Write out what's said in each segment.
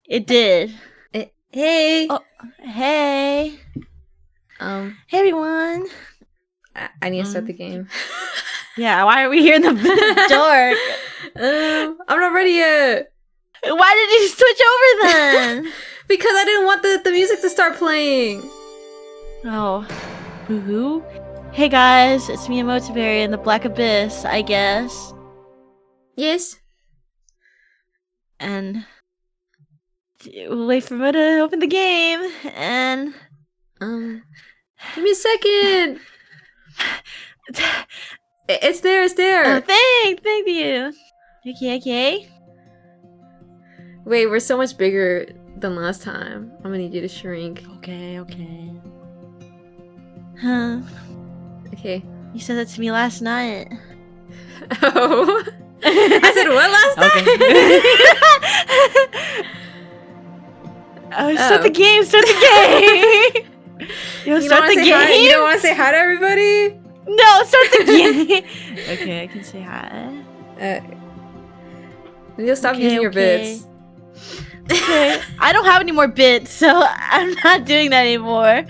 It did. Hey. Oh, hey. Um, Hey, everyone. I need to start the game. Yeah, why are we here in the dark? I'm not ready yet. Why did you switch over then? Because I didn't want the music to start playing. Oh, boo-hoo. Hey, guys. It's me, Motiberry, in the Black Abyss, I guess. Yes. And we'll wait for Mo to open the game, and... Give me a second. It's there. Oh, thank you. Okay. Wait, we're so much bigger than last time. I'm gonna need you to shrink. Okay. Huh. Okay. You said that to me last night. Oh. I said what last time? Oh, start the game. Yo, start the game. You don't want to say hi to everybody? No, start the game. Okay, I can say hi. You'll stop using your bits. Okay. I don't have any more bits, so I'm not doing that anymore.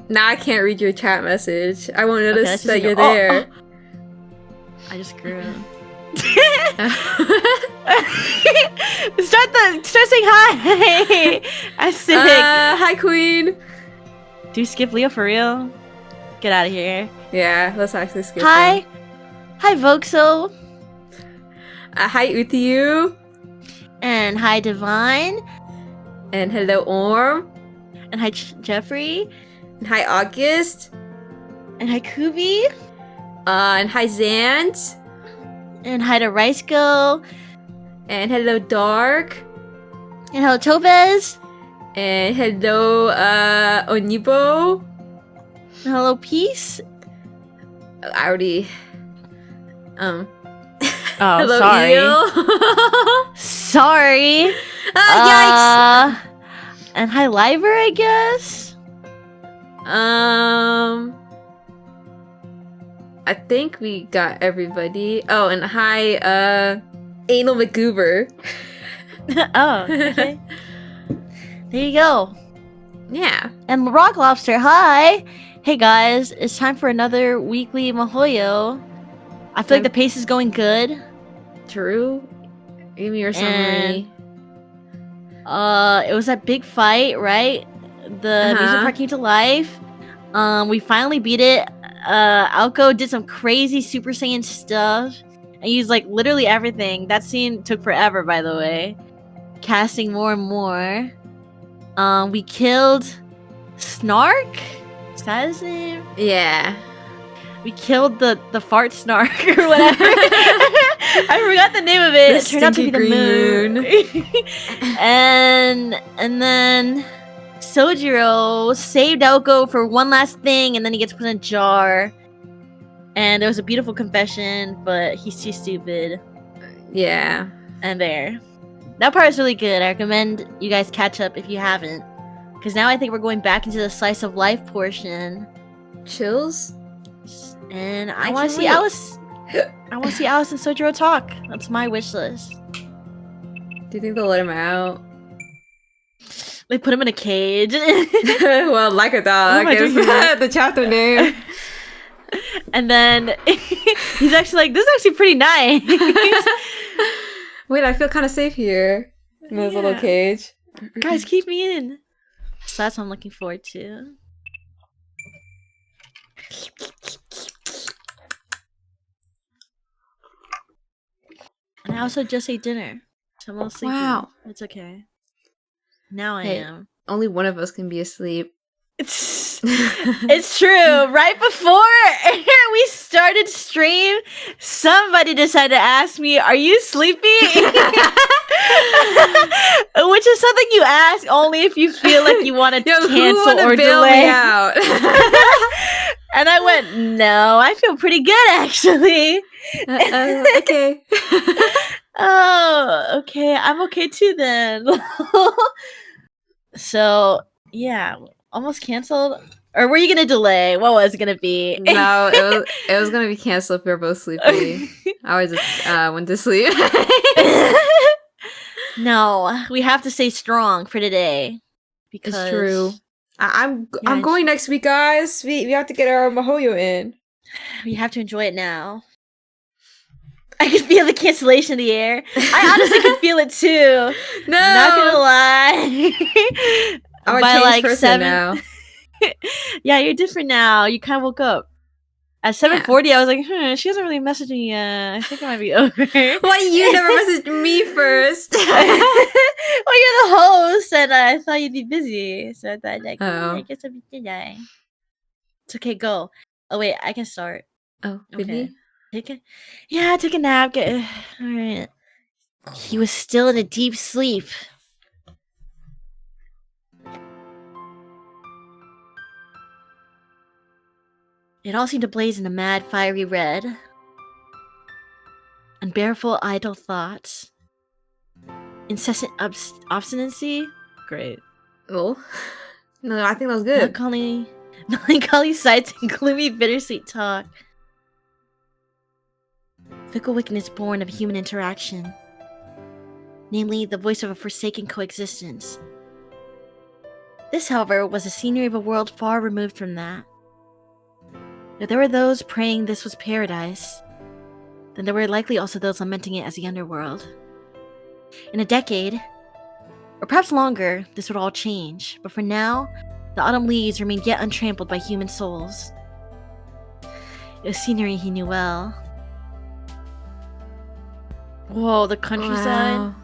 Now I can't read your chat message. I won't notice that you're there. Oh. I just grew up. Start saying hi. I'm sick. Hi, Queen. Do you skip Leo for real? Get out of here. Yeah, let's actually skip Hi. him. Hi, Voxel. Hi, Uthiu. And hi, Divine. And hello, Orm. And hi, Jeffrey. And hi, August. And hi, Kubi. And hi, Zant. And hi to Rice Girl. And hello, Dark. And hello, Topaz. And hello, Onibo. And hello, Peace. I already... Oh, hello, sorry. Eel. Sorry. Yikes! And hi, Liver, I guess. I think we got everybody. Oh, and hi, Anal McGoober. Oh, okay. There you go. Yeah. And Rock Lobster, hi. Hey guys, it's time for another weekly Mahoyo. I feel like the pace is going good. True. Give me your summary. It was that big fight, right? The music part came to life. We finally beat it. Alko did some crazy Super Saiyan stuff and used like literally everything. That scene took forever, by the way. Casting more and more. We killed Snark? Is that his name? Yeah. We killed the fart snark or whatever. I forgot the name of it. It turned out to be the moon. and then Sojiro saved Aoko for one last thing, and then he gets put in a jar. And there was a beautiful confession, but he's too stupid. Yeah. And there. That part is really good. I recommend you guys catch up if you haven't. Because now I think we're going back into the slice of life portion. Chills? And I want to see Alice. I want to see Alice and Sojiro talk. That's my wish list. Do you think they'll let him out? They put him in a cage. Well, like a dog is the chapter name. And then he's actually like, this is actually pretty nice. Wait, I feel kind of safe here in this little cage. Guys, keep me in. So that's what I'm looking forward to. And I also just ate dinner. So I'm a little sleepy. Wow. It's okay. Now I am. Only one of us can be asleep. It's true. Right before we started stream, somebody decided to ask me, "Are you sleepy?" Which is something you ask only if you feel like you want to cancel or delay. Me out? And I went, "No, I feel pretty good actually." Okay. Oh, okay. I'm okay too then. So yeah. Almost canceled? Or were you gonna delay? What was it gonna be? No, it was gonna be canceled if we were both sleepy. I was just went to sleep. No, we have to stay strong for today. Because It's true. I'm Yeah, going next week, guys. We have to get our Mahoyo in. we have to enjoy it now. I can feel the cancellation in the air. I honestly can feel it too. No, Not gonna lie. I'm a By changed like person 7. now. Yeah, you're different now. You kind of woke up. At 7:40, I was like, she hasn't really messaged me yet. I think it might be over. Why you never messaged me first? Well, you're the host, and I thought you'd be busy. So I thought, like, I guess I'll be today. It's okay, go. Oh, wait, I can start. Oh, really? Okay. Take a nap. Alright. He was still in a deep sleep. It all seemed to blaze in a mad, fiery red. Unbearable, idle thoughts. Incessant obstinacy. Great. Oh. No, I think that was good. Melancholy sights and gloomy, bittersweet talk. Fickle wickedness born of human interaction. Namely, the voice of a forsaken coexistence. This, however, was the scenery of a world far removed from that. If there were those praying this was paradise, then there were likely also those lamenting it as the underworld. In a decade, or perhaps longer, this would all change, but for now, the autumn leaves remained yet untrampled by human souls. It was scenery he knew well. Whoa, the countryside. Wow.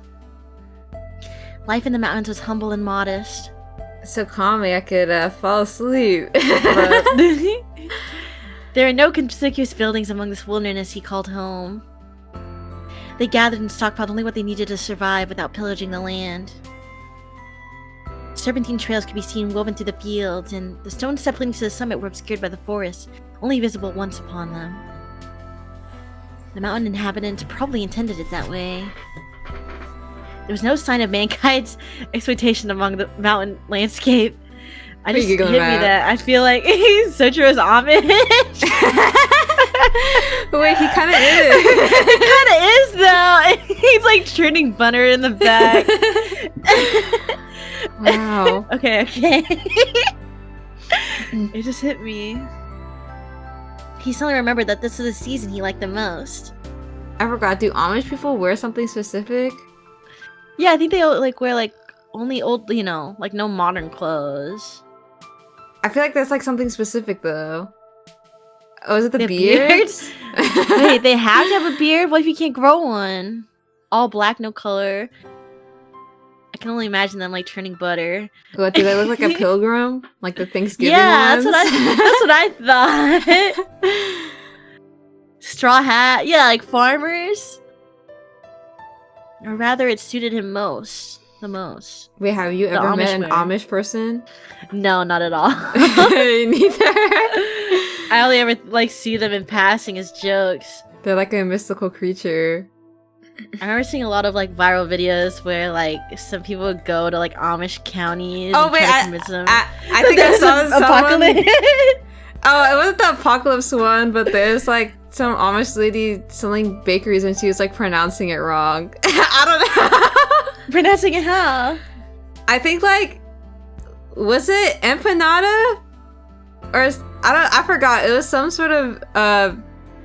Life in the mountains was humble and modest. So calming, I could fall asleep. There are no conspicuous buildings among this wilderness he called home. They gathered and stockpiled only what they needed to survive without pillaging the land. Serpentine trails could be seen woven through the fields, and the stone steps leading to the summit were obscured by the forest, only visible once upon them. The mountain inhabitants probably intended it that way. There was no sign of mankind's exploitation among the mountain landscape. I just hit me that I feel like Sojiro's Amish. Wait, he kind of is. He kind of is though. He's like churning butter in the back. Wow. Okay. It just hit me. He suddenly remembered that this is the season he liked the most. I forgot. Do Amish people wear something specific? Yeah, I think they like wear like only old, like no modern clothes. I feel like that's like something specific though. Oh, is it the beards? Wait, they have to have a beard? What if you can't grow one? All black, no color. I can only imagine them like churning butter. What, do they look like a pilgrim? Like the Thanksgiving yeah, ones? that's what I thought. Straw hat. Yeah, like farmers. Or rather, it suited him the most. Wait, have you ever met an Amish person? No, not at all. Neither. I only ever like see them in passing as jokes. They're like a mystical creature. I remember seeing a lot of like viral videos where like some people would go to like Amish counties. Oh wait, I think I saw apocalypse. Oh, it wasn't the apocalypse one, but there's like some Amish lady selling bakeries and she was like pronouncing it wrong. I don't know. Pronouncing it how? I think like, was it empanada? Or I forgot. It was some sort of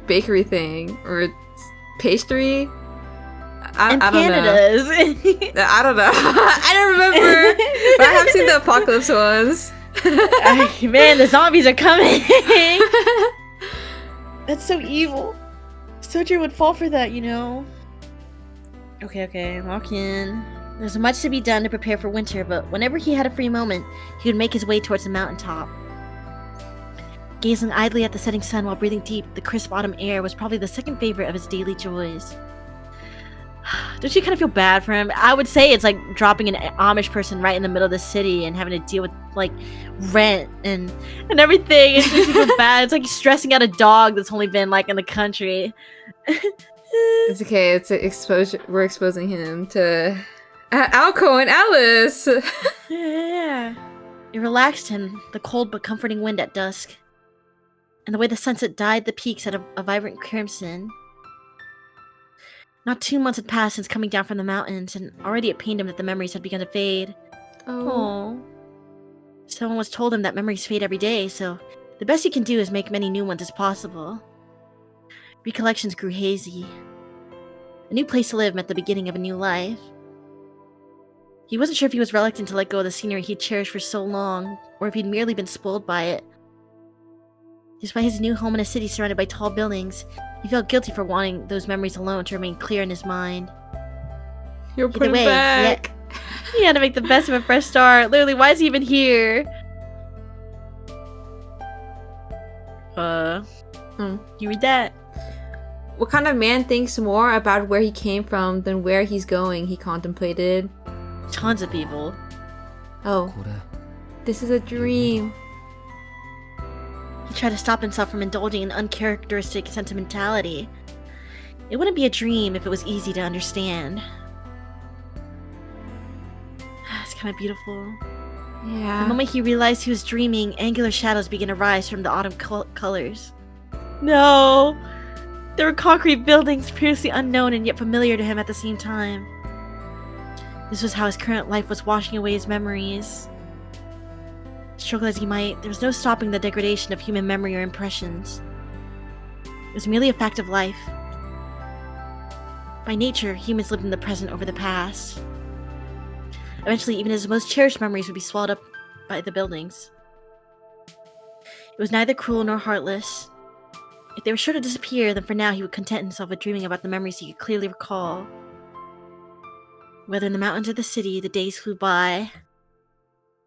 bakery thing or pastry. I don't know. I don't know. I don't remember. But I have seen the apocalypse ones. Man, the zombies are coming. That's so evil. Sojiro would fall for that, Okay, walk in. There's much to be done to prepare for winter, but whenever he had a free moment, he would make his way towards the mountaintop. Gazing idly at the setting sun while breathing deep, the crisp autumn air was probably the second favorite of his daily joys. Don't you kind of feel bad for him? I would say it's like dropping an Amish person right in the middle of the city and having to deal with like rent and everything. It makes you feel bad. It's like stressing out a dog that's only been like in the country. It's okay. It's exposure. We're exposing him to Alco and Alice. Yeah. It relaxed him, the cold but comforting wind at dusk, and the way the sunset dyed the peaks at a vibrant crimson. Not 2 months had passed since coming down from the mountains, and already it pained him that the memories had begun to fade. Oh. Someone was told him that memories fade every day, so the best he can do is make many new ones as possible. Recollections grew hazy. A new place to live meant the beginning of a new life. He wasn't sure if he was reluctant to let go of the scenery he'd cherished for so long, or if he'd merely been spoiled by it. Despite his new home in a city surrounded by tall buildings, he felt guilty for wanting those memories alone to remain clear in his mind. You're put back. He had to make the best of a fresh start. Literally, why is he even here? You read that? What kind of man thinks more about where he came from than where he's going, he contemplated. Tons of people. Oh. This is a dream. He tried to stop himself from indulging in uncharacteristic sentimentality. It wouldn't be a dream if it was easy to understand. It's kind of beautiful. Yeah. The moment he realized he was dreaming, angular shadows began to rise from the autumn colors. No! There were concrete buildings previously unknown and yet familiar to him at the same time. This was how his current life was washing away his memories. Struggle as he might, there was no stopping the degradation of human memory or impressions. It was merely a fact of life. By nature, humans lived in the present over the past. Eventually, even his most cherished memories would be swallowed up by the buildings. It was neither cruel nor heartless. If they were sure to disappear, then for now he would content himself with dreaming about the memories he could clearly recall. Whether in the mountains or the city, the days flew by.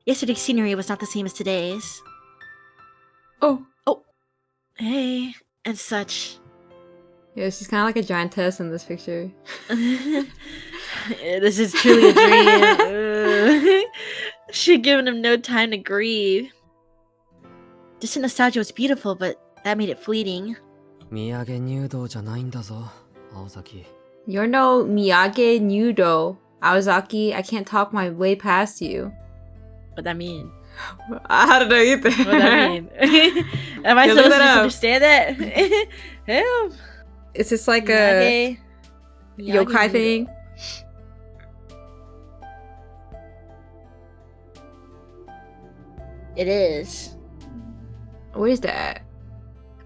Yesterday's scenery was not the same as today's. Oh. Hey, and such. Yeah, she's kind of like a giantess in this picture. This is truly a dream. She had given him no time to grieve. Distant nostalgia was beautiful, but that made it fleeting. You're no Miyage Nudo. Aozaki, I can't talk my way past you. What'd that mean? I don't know either. What'd that mean? Am I supposed to understand that? Hell. It's just like a yokai thing. It is. What is that?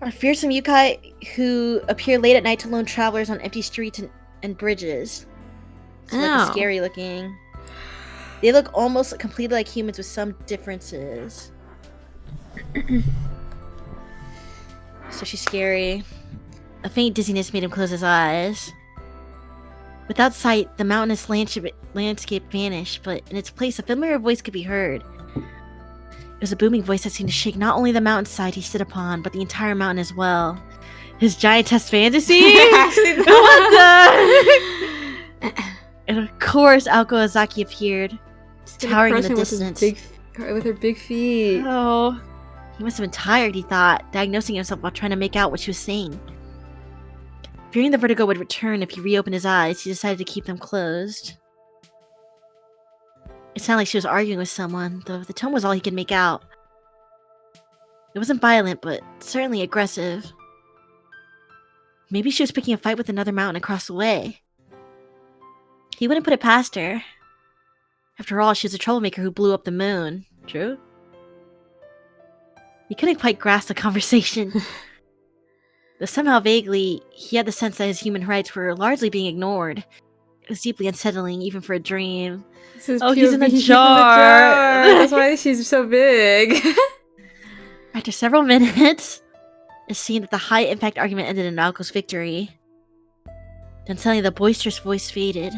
Are fearsome yokai who appear late at night to lone travelers on empty streets and bridges. It's like scary looking. They look almost completely like humans with some differences. So she's scary. A faint dizziness made him close his eyes. Without sight, the mountainous landscape vanished, but in its place, a familiar voice could be heard. It was a booming voice that seemed to shake not only the mountainside he stood upon, but the entire mountain as well. His giantess fantasy? What the? And of course, Aoko Ozaki appeared, towering in the distance. With her big feet. Oh. He must have been tired, he thought, diagnosing himself while trying to make out what she was saying. Fearing the vertigo would return if he reopened his eyes, he decided to keep them closed. It sounded like she was arguing with someone, though the tone was all he could make out. It wasn't violent, but certainly aggressive. Maybe she was picking a fight with another mountain across the way. He wouldn't put it past her. After all, she was a troublemaker who blew up the moon. True? He couldn't quite grasp the conversation. Though somehow vaguely, he had the sense that his human rights were largely being ignored. It was deeply unsettling, even for a dream. Oh, he's in a jar! That's why she's so big. After several minutes, it seemed that the high-impact argument ended in Naoko's victory. Then suddenly the boisterous voice faded.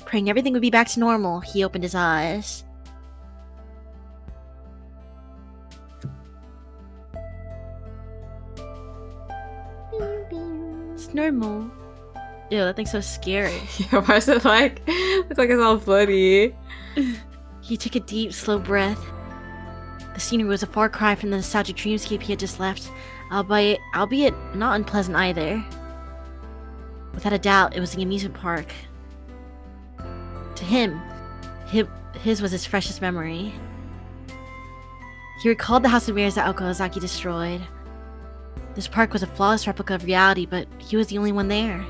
Praying everything would be back to normal, he opened his eyes. It's normal. Ew, that thing's so scary. Yeah, why is it like... It's like it's all bloody. He took a deep, slow breath. The scenery was a far cry from the nostalgic dreamscape he had just left, albeit not unpleasant either. Without a doubt, it was the amusement park. To him, his was his freshest memory. He recalled the house of mirrors that Aoko Ozaki destroyed. This park was a flawless replica of reality, but he was the only one there.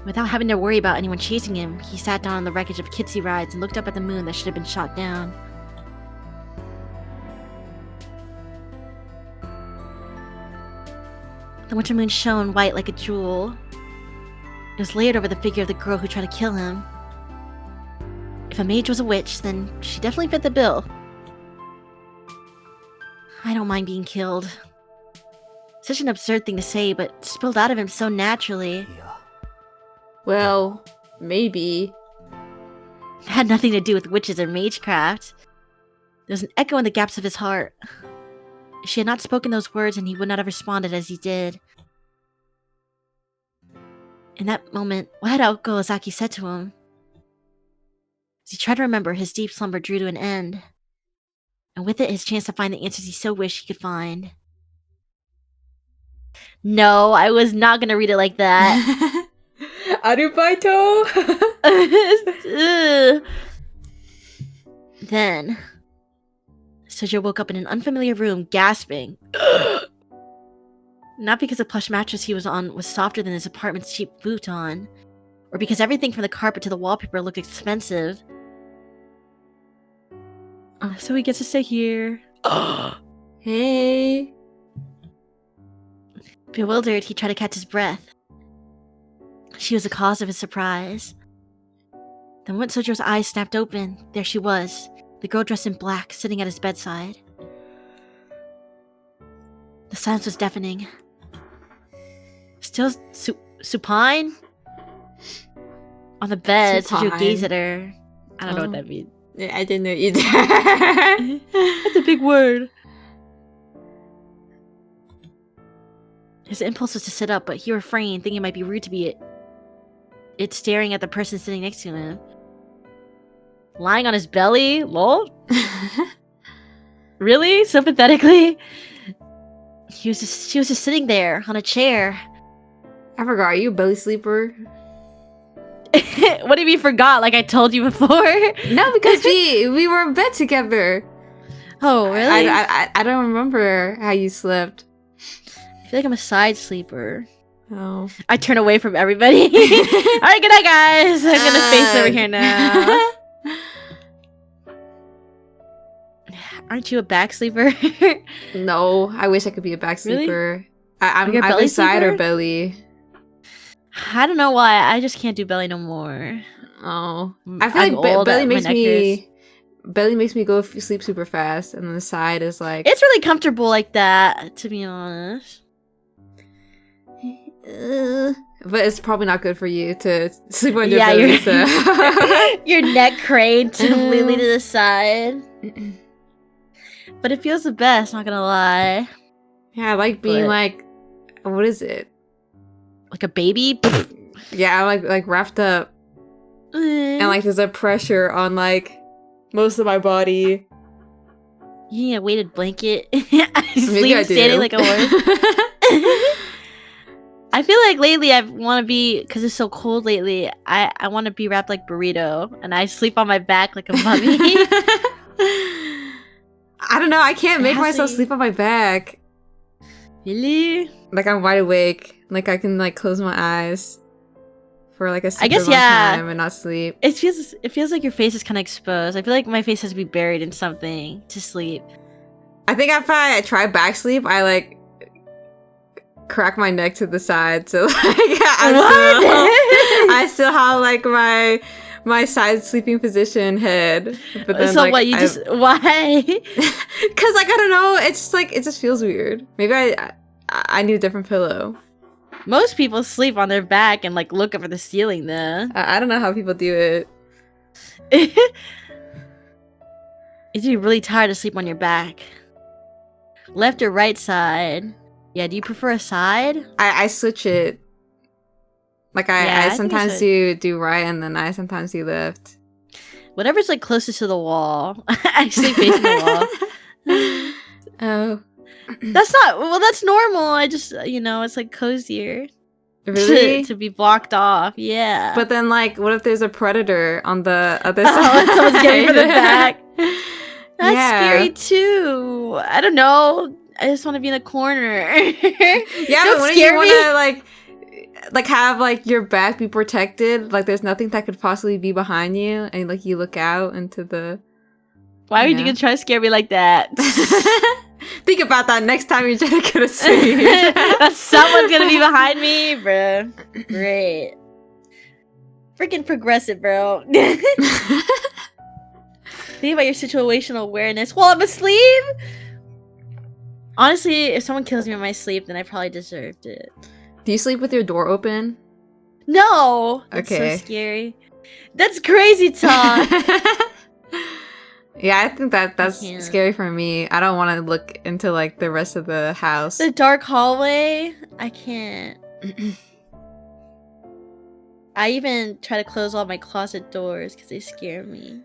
Without having to worry about anyone chasing him, he sat down on the wreckage of Kitsy rides and looked up at the moon that should have been shot down. The winter moon shone white like a jewel. It was layered over the figure of the girl who tried to kill him. If a mage was a witch, then she definitely fit the bill. I don't mind being killed. Such an absurd thing to say, but spilled out of him so naturally. Well, maybe. It had nothing to do with witches or magecraft. There was an echo in the gaps of his heart. If she had not spoken those words, and he would not have responded as he did. In that moment, what had Aoko Ozaki said to him? As he tried to remember, his deep slumber drew to an end. And with it, his chance to find the answers he so wished he could find. No, I was not gonna read it like that. Arubaito! Then, Sojo woke up in an unfamiliar room, gasping. Not because the plush mattress he was on was softer than his apartment's cheap futon, or because everything from the carpet to the wallpaper looked expensive. So he gets to stay here. Hey. Bewildered, he tried to catch his breath. She was the cause of his surprise. The moment Sojo's eyes snapped open, there she was, the girl dressed in black, sitting at his bedside. The silence was deafening. Still supine? On the bed, Sojo gazed at her. I don't know what that means. I didn't know either. That's a big word. His impulse was to sit up, but he refrained, thinking it might be rude to be it staring at the person sitting next to him. Lying on his belly? Lol? Really? So pathetically? She was just sitting there, on a chair. I forgot, are you a belly sleeper? What do you mean forgot? Like I told you before? No, because we were in bed together. Oh, really? I don't remember how you slept. I feel like I'm a side sleeper. Oh. I turn away from everybody. Alright, good night, guys. I'm gonna face over here now. Aren't you a back sleeper? No, I wish I could be a back sleeper. Really? I'm belly side sleeper? or belly. I don't know why. I just can't do belly no more. Oh, I feel like belly makes me go sleep super fast, and then the side is like it's really comfortable like that. To be honest, but it's probably not good for you to sleep on your belly. So. Your neck craned completely to the side. But it feels the best. Not gonna lie. Yeah, I like being like, what is it? Like a baby? Yeah, I'm like wrapped up. And like there's a pressure on like most of my body. You need a weighted blanket. I sleep standing like a horse. I feel like lately I want to be, because it's so cold lately, I want to be wrapped like burrito. And I sleep on my back like a mummy. I don't know, I can't make myself sleep on my back. Really? Like I'm wide awake. Like I can like close my eyes for like a super long time and not sleep. It feels like your face is kind of exposed. I feel like my face has to be buried in something to sleep. I think if I try back sleep, I like crack my neck to the side, so like I still have like my side sleeping position head. But then, so like, what? Why? Because like I don't know. It's just like it just feels weird. Maybe I need a different pillow. Most people sleep on their back and like look up at the ceiling. Though I don't know how people do it. It'd be really tired to sleep on your back. Left or right side? Yeah. Do you prefer a side? I switch it. Like I sometimes do right and then I sometimes do left. Whatever's like closest to the wall. I sleep facing the wall. Oh. That's normal. I just, it's like cozier. Really? to be blocked off. Yeah. But then like what if there's a predator on the other side? Oh, someone's getting for the back. That's scary too. I don't know. I just want to be in a corner. Yeah, Don't but wouldn't scare you me. want to like have like your back be protected? Like there's nothing that could possibly be behind you, and like you look out into the. Why would you try to scare me like that? Think about that next time you try to get a seat. That someone's gonna be behind me, bro. Great. Freaking progressive, bro. Think about your situational awareness while I'm asleep. Honestly, if someone kills me in my sleep, then I probably deserved it. Do you sleep with your door open? No. That's so scary. That's crazy talk. Yeah, I think that's scary for me. I don't want to look into like the rest of the house. The dark hallway? I can't. I even try to close all my closet doors because they scare me.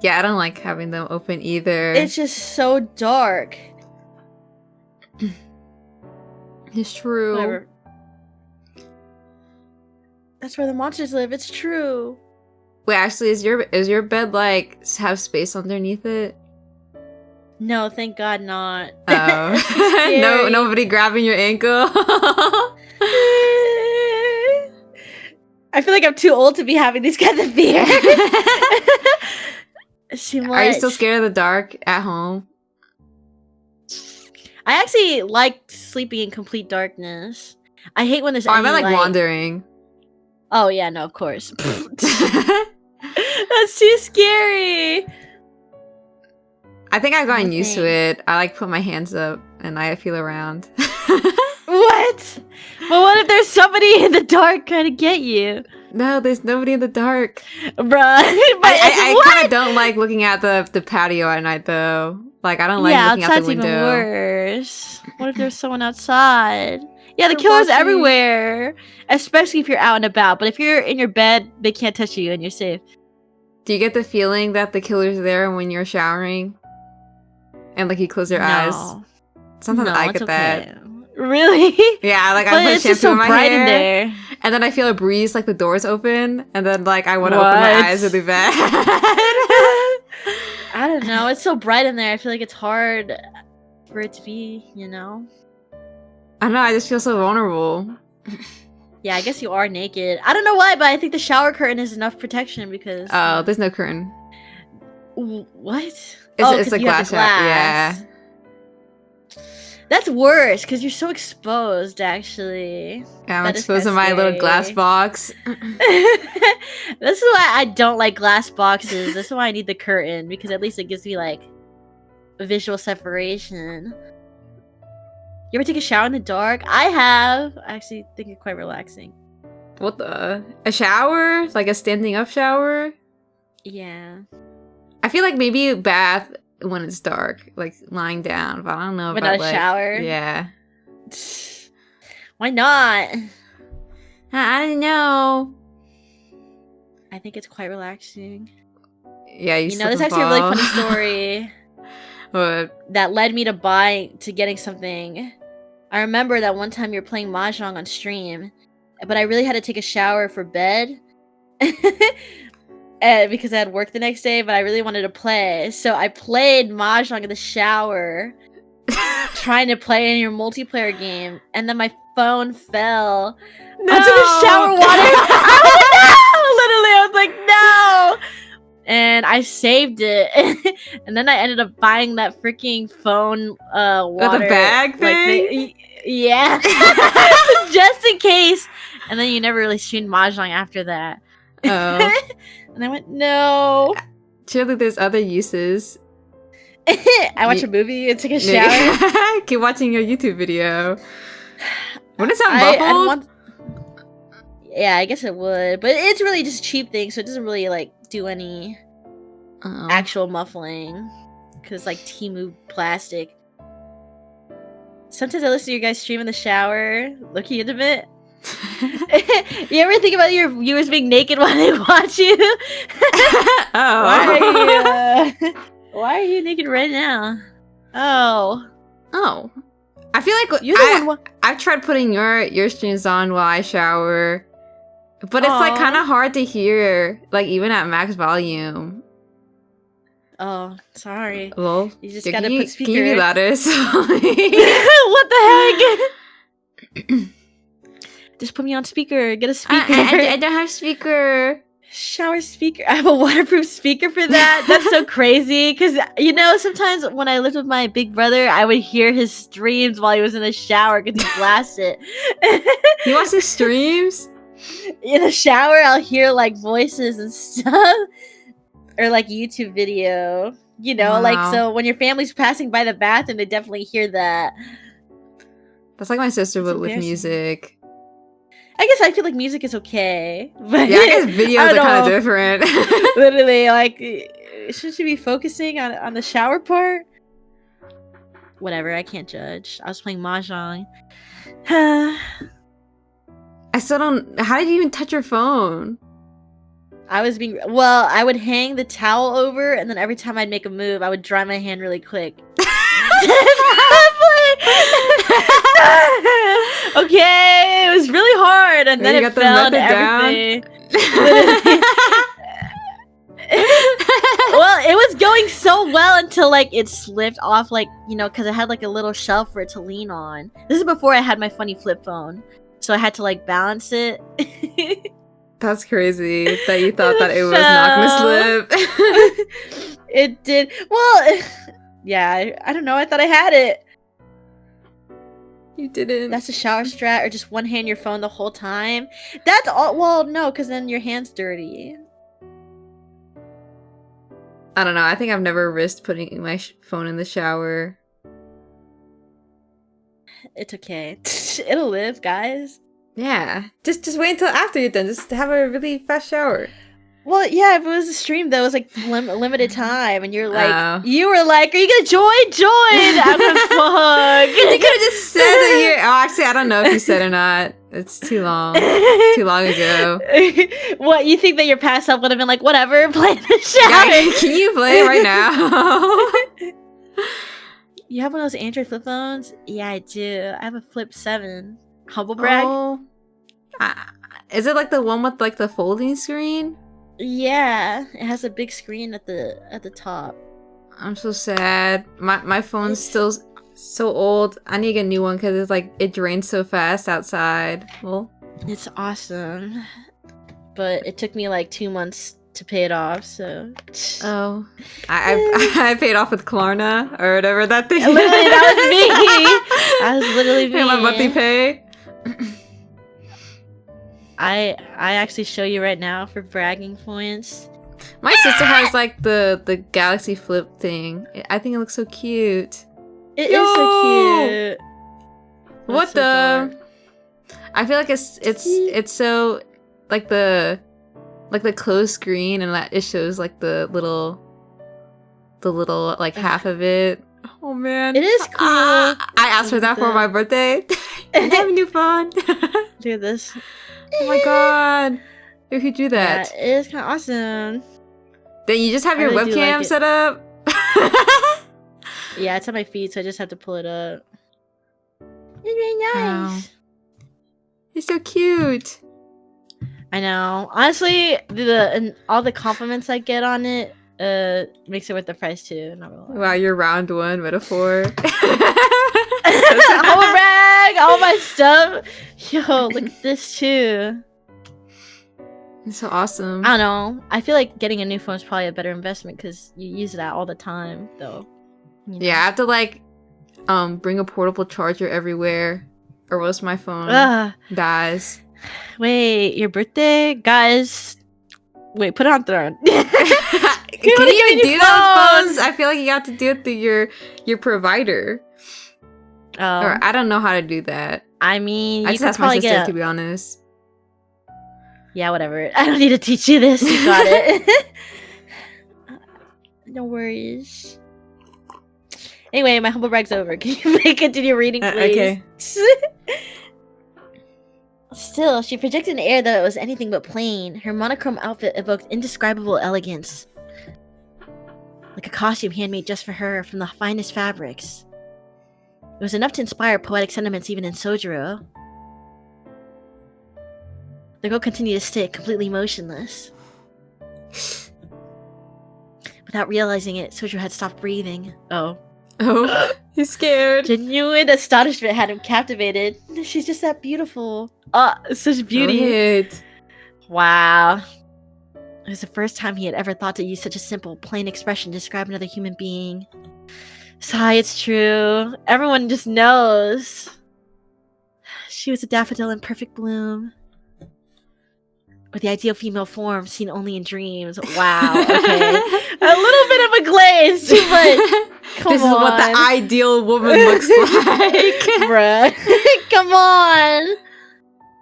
Yeah, I don't like having them open either. It's just so dark. It's true. Whatever. That's where the monsters live. It's true. Wait, actually, is your bed like have space underneath it? No, thank God not. Oh, no, nobody grabbing your ankle. I feel like I'm too old to be having these kinds of fears. Too much. Are you still scared of the dark at home? I actually like sleeping in complete darkness. I hate when there's any I meant like light. wandering. Oh yeah, no, of course. That's too scary. I think I've gotten used to it. I like put my hands up and I feel around. What? But what if there's somebody in the dark trying to get you? No, there's nobody in the dark. Bruh. I kind of don't like looking at the patio at night though. Like I don't like looking out the window. Even worse. What if there's someone outside? Yeah, the killer's everywhere. Especially if you're out and about. But if you're in your bed, they can't touch you and you're safe. Do you get the feeling that the killer's there when you're showering? And like you close your eyes? Sometimes I get that. Really? Yeah, like I put shampoo in my hair, in there. And then I feel a breeze, like the doors open, and then like I want to open my eyes really bad. I don't know. It's so bright in there. I feel like it's hard for it to be, you know? I don't know. I just feel so vulnerable. Yeah, I guess you are naked. I don't know why, but I think the shower curtain is enough protection because... Oh, there's no curtain. What? It's a glass. Yeah. That's worse, because you're so exposed, actually. Yeah, I'm exposed in my little glass box. This is why I don't like glass boxes. This is why I need the curtain, because at least it gives me, like, a visual separation. You ever take a shower in the dark? I have. I actually think it's quite relaxing. What the? A shower? Like a standing up shower? Yeah. I feel like maybe a bath when it's dark, like lying down, but I don't know but about not a shower? Yeah. Why not? I don't know. I think it's quite relaxing. Yeah, you know, there's actually a really funny story What? that led me to getting something. I remember that one time you were playing Mahjong on stream, but I really had to take a shower for bed. Because I had work the next day, but I really wanted to play. So I played Mahjong in the shower, trying to play in your multiplayer game, and then my phone fell onto the shower water. I was like, no! Literally, I was like, no! And I saved it. And then I ended up buying that freaking phone water. The bag thing? Yeah. Just in case. And then you never really streamed Mahjong after that. Oh. And I went, no. Surely there's other uses. I watch a movie and take a shower. Keep watching your YouTube video. Wouldn't it sound muffled? Yeah, I guess it would. But it's really just a cheap thing, so it doesn't really, like, do any actual muffling. Because, like, Temu plastic. Sometimes I listen to you guys stream in the shower, looking intimate. You ever think about your viewers being naked while they watch you? Oh. Why are you naked right now? Oh. I feel like you're the one. I've tried putting your streams on while I shower, but it's like kind of hard to hear, like even at max volume. Oh, sorry. Well, You just yeah, gotta put speaker. Can you be louder? What the heck? Just put me on speaker. Get a speaker. I don't have speaker. Shower speaker. I have a waterproof speaker for that. That's so crazy. Because, you know, sometimes when I lived with my big brother, I would hear his streams while he was in the shower because he blasted. He watches streams? In the shower, I'll hear like voices and stuff. Or like YouTube video. You know, Wow. like, so when your family's passing by the bathroom, they definitely hear that. That's like my sister, but with music. I guess I feel like music is okay. But yeah, I guess videos are kind of different. Literally, like, should she be focusing on the shower part? Whatever, I can't judge. I was playing Mahjong. I still don't... How did you even touch your phone? I was being... Well, I would hang the towel over, and then every time I'd make a move, I would dry my hand really quick. Okay, it was really hard, and then it fell and everything. Well, it was going so well until like it slipped off, like, you know, because I had like a little shelf for it to lean on. This is before I had my funny flip phone, so I had to like balance it. That's crazy that you thought that it was not gonna slip. It did. Well, yeah, I don't know. I thought I had it. You didn't. That's a shower strat, or just one hand your phone the whole time. That's all. Well, no, because then your hand's dirty. I don't know. I think I've never risked putting my phone in the shower. It's okay. It'll live, guys. Yeah. Just wait until after you're done. Just have a really fast shower. Well, yeah, if it was a stream that was like limited time, and you're like, you were like, "Are you gonna join? Join!" I'm gonna fuck. You could have just said that you're. Oh, actually, I don't know if you said or not. It's too long. Too long ago. What, you think that your past self would have been like, "Whatever, play the shower"? Yeah, can you play right now? You have one of those Android flip phones? Yeah, I do. I have a Flip 7. Humble brag. Oh. Is it like the one with like the folding screen? Yeah, it has a big screen at the top. I'm so sad. My phone's still so old. I need to get a new one because it's like it drains so fast outside. Well, it's awesome, but it took me like 2 months to pay it off. So I paid off with Klarna or whatever that thing. Literally, that was me. That was literally me. My monthly pay. I actually show you right now for bragging points. My sister has like the Galaxy Flip thing. I think it looks so cute. It is so cute. What so the? Dark. I feel like it's so like the closed screen, and it shows like the little like half of it. Oh man, it is cool. I asked for that for my birthday. I have a new phone. Do this. Oh my god! If you do that, yeah, it is kind of awesome. Then you just have your webcam like set up. Yeah, it's on my feet, so I just have to pull it up. It's really nice. Wow. It's so cute. I know. Honestly, all the compliments I get on it makes it worth the price too. Not really. Wow, your round one metaphor. I'm a rag, all my stuff. Yo, look at this too. It's so awesome. I don't know. I feel like getting a new phone is probably a better investment because you use it all the time, though. You know? Yeah, I have to like bring a portable charger everywhere, or else my phone dies. Wait, your birthday, guys? Wait, put it on throne. Can you even do those phones? I feel like you have to do it through your provider. Or I don't know how to do that. I mean, I just asked my sister, to be honest. Yeah, whatever. I don't need to teach you this. You got it. No worries. Anyway, my humble brag's over. Can you continue reading, please? Okay. Still, she projected in air that it was anything but plain. Her monochrome outfit evoked indescribable elegance. Like a costume handmade just for her from the finest fabrics. It was enough to inspire poetic sentiments even in Sojiro. The girl continued to sit completely motionless. Without realizing it, Sojo had stopped breathing. Oh. Oh, he's scared. Genuine astonishment had him captivated. She's just that beautiful. Such beauty. Right. Wow. It was the first time he had ever thought to use such a simple, plain expression to describe another human being. Sigh, it's true. Everyone just knows. She was a daffodil in perfect bloom. With the ideal female form seen only in dreams. Wow, okay. A little bit of a glaze, too much. Come This on. is what the ideal woman looks like. Bruh. Come on.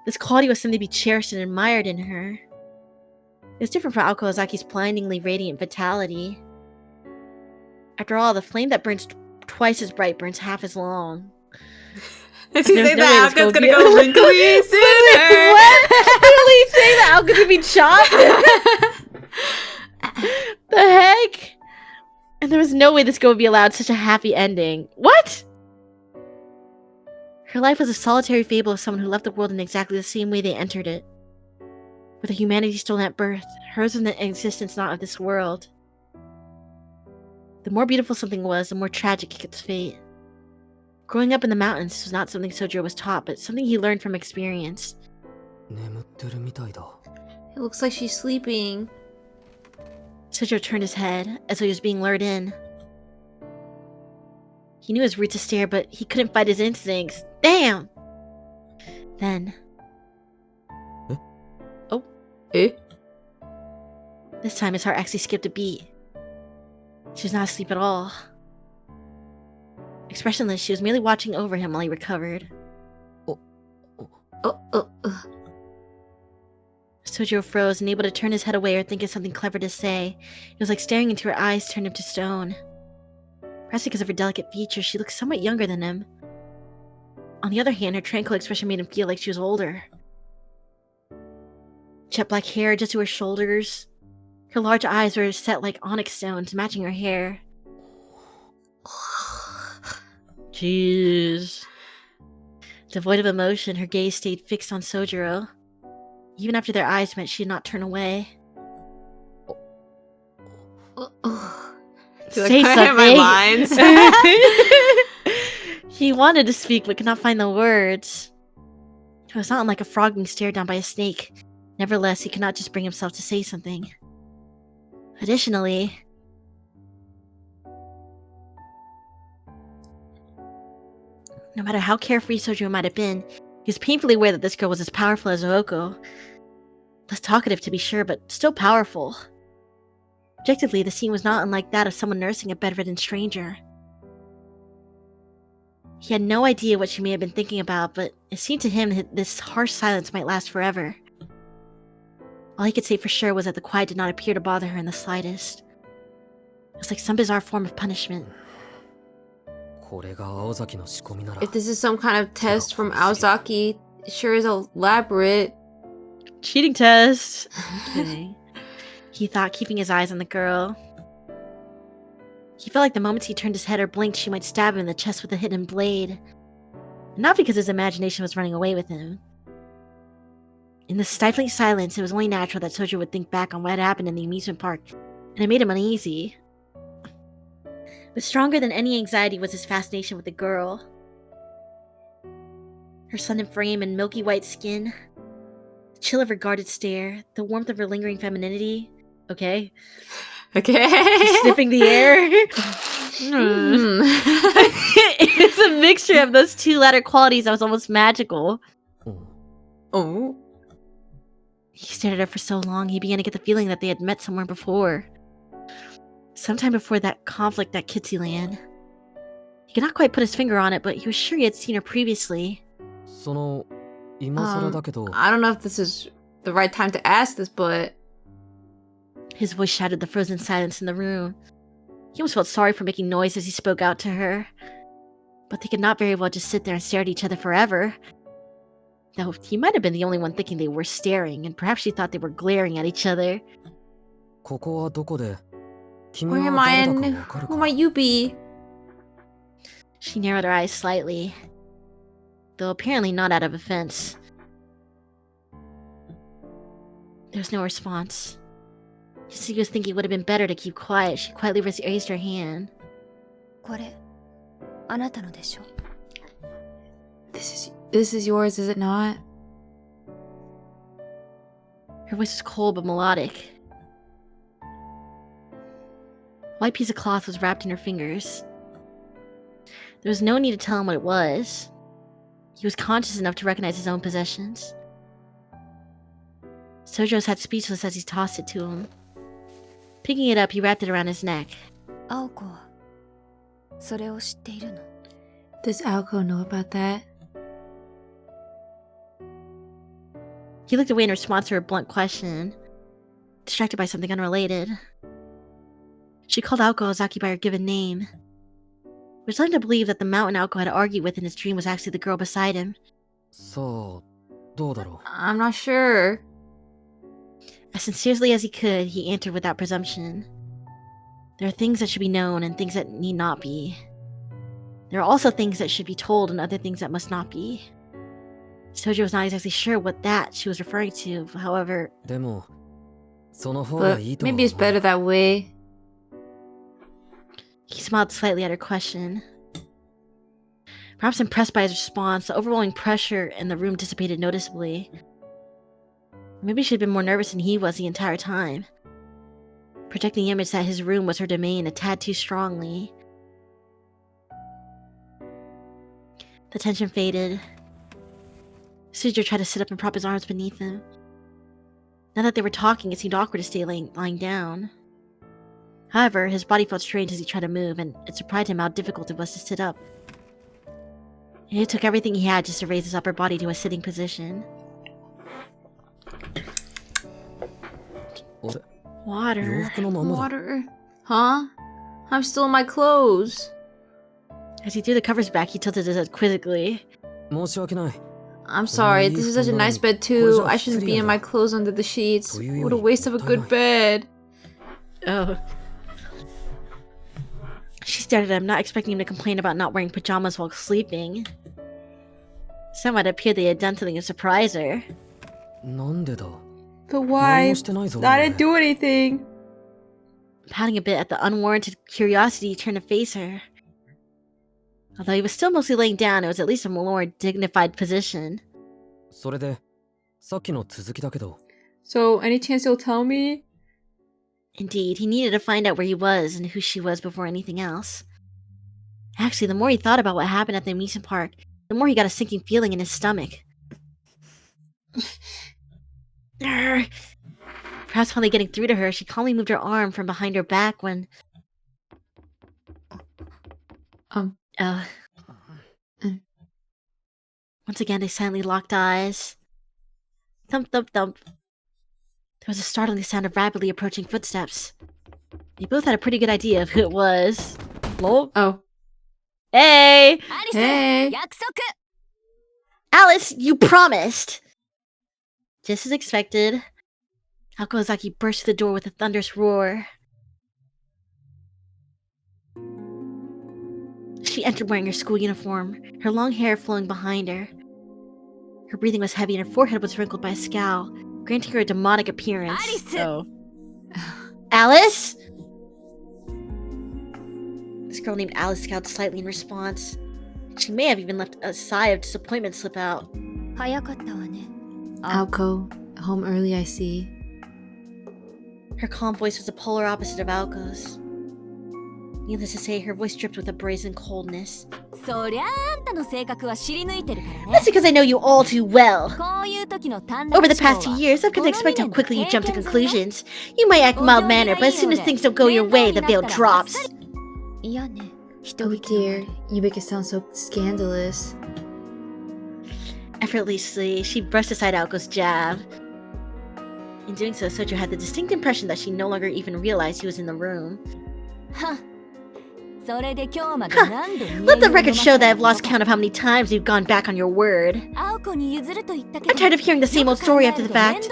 This quality was something to be cherished and admired in her. It was different from Aokozaki's blindingly radiant vitality. After all, the flame that burns twice as bright burns half as long. Is he saying that Aoko's gonna go go wrinkly sooner? What? Literally saying that Aoko's gonna be chopped? The heck? And there was no way this girl would be allowed such a happy ending. What? Her life was a solitary fable of someone who left the world in exactly the same way they entered it. With a humanity stolen at birth, hers was an existence not of this world. The more beautiful something was, the more tragic its fate. Growing up in the mountains was not something Sojiro was taught, but something he learned from experience. It looks like she's sleeping. Sojiro turned his head, as though he was being lured in. He knew his route to stare, but he couldn't fight his instincts. Damn! Then... Oh. Eh? This time his heart actually skipped a beat. She was not asleep at all. Expressionless, she was merely watching over him while he recovered. Sojiro froze, unable to turn his head away or think of something clever to say. It was like staring into her eyes turned him to stone. Perhaps because of her delicate features, she looked somewhat younger than him. On the other hand, her tranquil expression made him feel like she was older. Jet black hair just to her shoulders. Her large eyes were set like onyx stones, matching her hair. Jeez. Devoid of emotion, her gaze stayed fixed on Sojiro. Even after their eyes met, she did not turn away. Say something. My lines. He wanted to speak but could not find the words. It was not unlike a frog being stared down by a snake. Nevertheless, he could not just bring himself to say something. Additionally, no matter how carefree Sojiro might have been, he was painfully aware that this girl was as powerful as Ooko. Less talkative to be sure, but still powerful. Objectively, the scene was not unlike that of someone nursing a bedridden stranger. He had no idea what she may have been thinking about, but it seemed to him that this harsh silence might last forever. All he could say for sure was that the quiet did not appear to bother her in the slightest. It was like some bizarre form of punishment. If this is some kind of test from Aozaki, it sure is elaborate. Cheating test. Okay. He thought, keeping his eyes on the girl. He felt like the moments he turned his head or blinked, she might stab him in the chest with a hidden blade. Not because his imagination was running away with him. In the stifling silence, it was only natural that Sojiro would think back on what had happened in the amusement park, and it made him uneasy. But stronger than any anxiety was his fascination with the girl. Her sudden frame and milky white skin, the chill of her guarded stare, the warmth of her lingering femininity. Okay. Sniffing the air. It's a mixture of those two latter qualities that was almost magical. Oh. He stared at her for so long, he began to get the feeling that they had met somewhere before. Sometime before that conflict at Kitsyland. He could not quite put his finger on it, but he was sure he had seen her previously. I don't know if this is the right time to ask this, but... His voice shattered the frozen silence in the room. He almost felt sorry for making noise as he spoke out to her. But they could not very well just sit there and stare at each other forever. Though he might have been the only one thinking they were staring, and perhaps she thought they were glaring at each other. Where am I and who might you be? She narrowed her eyes slightly, though apparently not out of offense. There was no response. Just as he was thinking it would have been better to keep quiet, she quietly raised her hand. これあなたのでしょ This is yours, is it not? Her voice was cold but melodic. A white piece of cloth was wrapped in her fingers. There was no need to tell him what it was. He was conscious enough to recognize his own possessions. Sojo sat speechless as he tossed it to him. Picking it up, he wrapped it around his neck. 青子はそれを知っているの Does Aoko know about that? He looked away in response to her blunt question, distracted by something unrelated. She called Aoko Ozaki by her given name, which led him to believe that the mountain Aoko had argued with in his dream was actually the girl beside him. So, どうだろう? I'm not sure. As sincerely as he could, he answered without presumption. There are things that should be known and things that need not be. There are also things that should be told and other things that must not be. Sojo was not exactly sure what that she was referring to, however... でも、その方がいいと思う。 Maybe it's better that way. He smiled slightly at her question. Perhaps impressed by his response, the overwhelming pressure in the room dissipated noticeably. Maybe she had been more nervous than he was the entire time, projecting the image that his room was her domain a tad too strongly. The tension faded. Sujo tried to sit up and prop his arms beneath him. Now that they were talking, it seemed awkward to stay lying down. However, his body felt strange as he tried to move, and it surprised him how difficult it was to sit up. It took everything he had just to raise his upper body to a sitting position. Water. Water. Huh? I'm still in my clothes. As he threw the covers back, he tilted his head quizzically. 申し訳ない。 I'm sorry, this is such a nice bed too. I shouldn't be in my clothes under the sheets. What a waste of a good bed. Oh. She stared at him, not expecting him to complain about not wearing pajamas while sleeping. Somehow it appeared they had done something to surprise her. なんでだ? But why? 何もしてないぞ。 I didn't do anything. Pouting a bit at the unwarranted curiosity, he turned to face her. Although he was still mostly laying down, it was at least a more dignified position. それで、さっきの続きだけど。 So, any chance you'll tell me? Indeed, he needed to find out where he was and who she was before anything else. Actually, the more he thought about what happened at the amusement park, the more he got a sinking feeling in his stomach. Perhaps finally getting through to her, she calmly moved her arm from behind her back when... Once again, they silently locked eyes. Thump, thump, thump. There was a startling sound of rapidly approaching footsteps. They both had a pretty good idea of who it was. Lol. Oh. Hey! Hey! Alice, you promised! Just as expected, Aoko Ozaki burst through the door with a thunderous roar. She entered wearing her school uniform, her long hair flowing behind her. Her breathing was heavy and her forehead was wrinkled by a scowl, granting her a demonic appearance. Oh. Alice? This girl named Alice scowled slightly in response. She may have even let a sigh of disappointment slip out. 早かったわね Aoko, home early I see. Her calm voice was the polar opposite of Aoko's. Needless to say, her voice dripped with a brazen coldness. そりゃあんたの性格は知り抜いてるからね That's because I know you all too well. こういう時の短絡 Over the past 2 years, I've come to expect how quickly you jump to conclusions. You might act mild-mannered, but as soon as things don't go your way, the veil drops. いやね Oh dear, you make it sound so scandalous. Effortlessly, she brushed aside Aoko's jab. In doing so, Sojo had the distinct impression that she no longer even realized he was in the room. はそれで今日まで Huh. 何度 Let the record show that I've lost count of how many times you've gone back on your word. 青子に譲ると言ったけど I'm tired of hearing the same old story after the fact.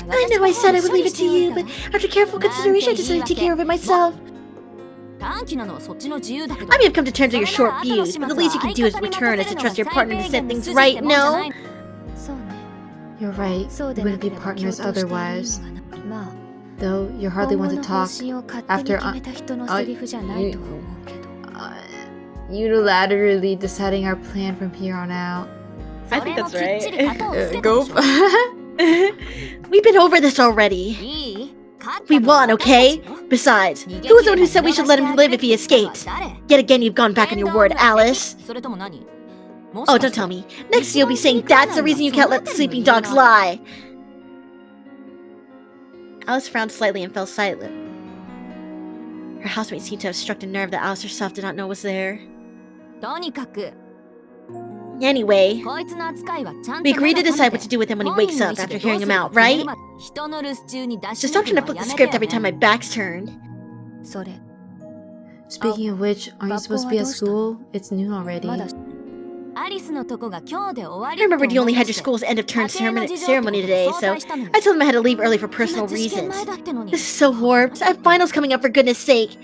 I know I said I would leave it to you, but after careful consideration, I decided to take care of it myself. 短期なのはそっちの自由だけど I may have come to terms with your short views, but the least you can do as a return is to trust your partner to set things right, no? そうね You're right, そう we でな wouldn't け be れば partners 共闘している意 otherwise. 味がないまあ Though you hardly want to talk after unilaterally deciding our plan from here on out. I think that's right. Go. We've been over this already. We won, okay? Besides, who was the one who said we should let him live if he escaped? Yet again, you've gone back on your word, Alice. Oh, don't tell me. Next you'll be saying that's the reason you can't let the sleeping dogs lie. Alice frowned slightly and fell silent. Her housemate seemed to have struck a nerve that Alice herself did not know was there. Anyway, we agreed to decide what to do with him when he wakes up after hearing him out, right? Just stop trying to flip the script every time my back's turned. Speaking of which, aren't you supposed to be at school? It's noon already. I remembered you only had your school's end of term ceremony today, so I told him I had to leave early for personal reasons. This is so warped. I have finals coming up, for goodness sake.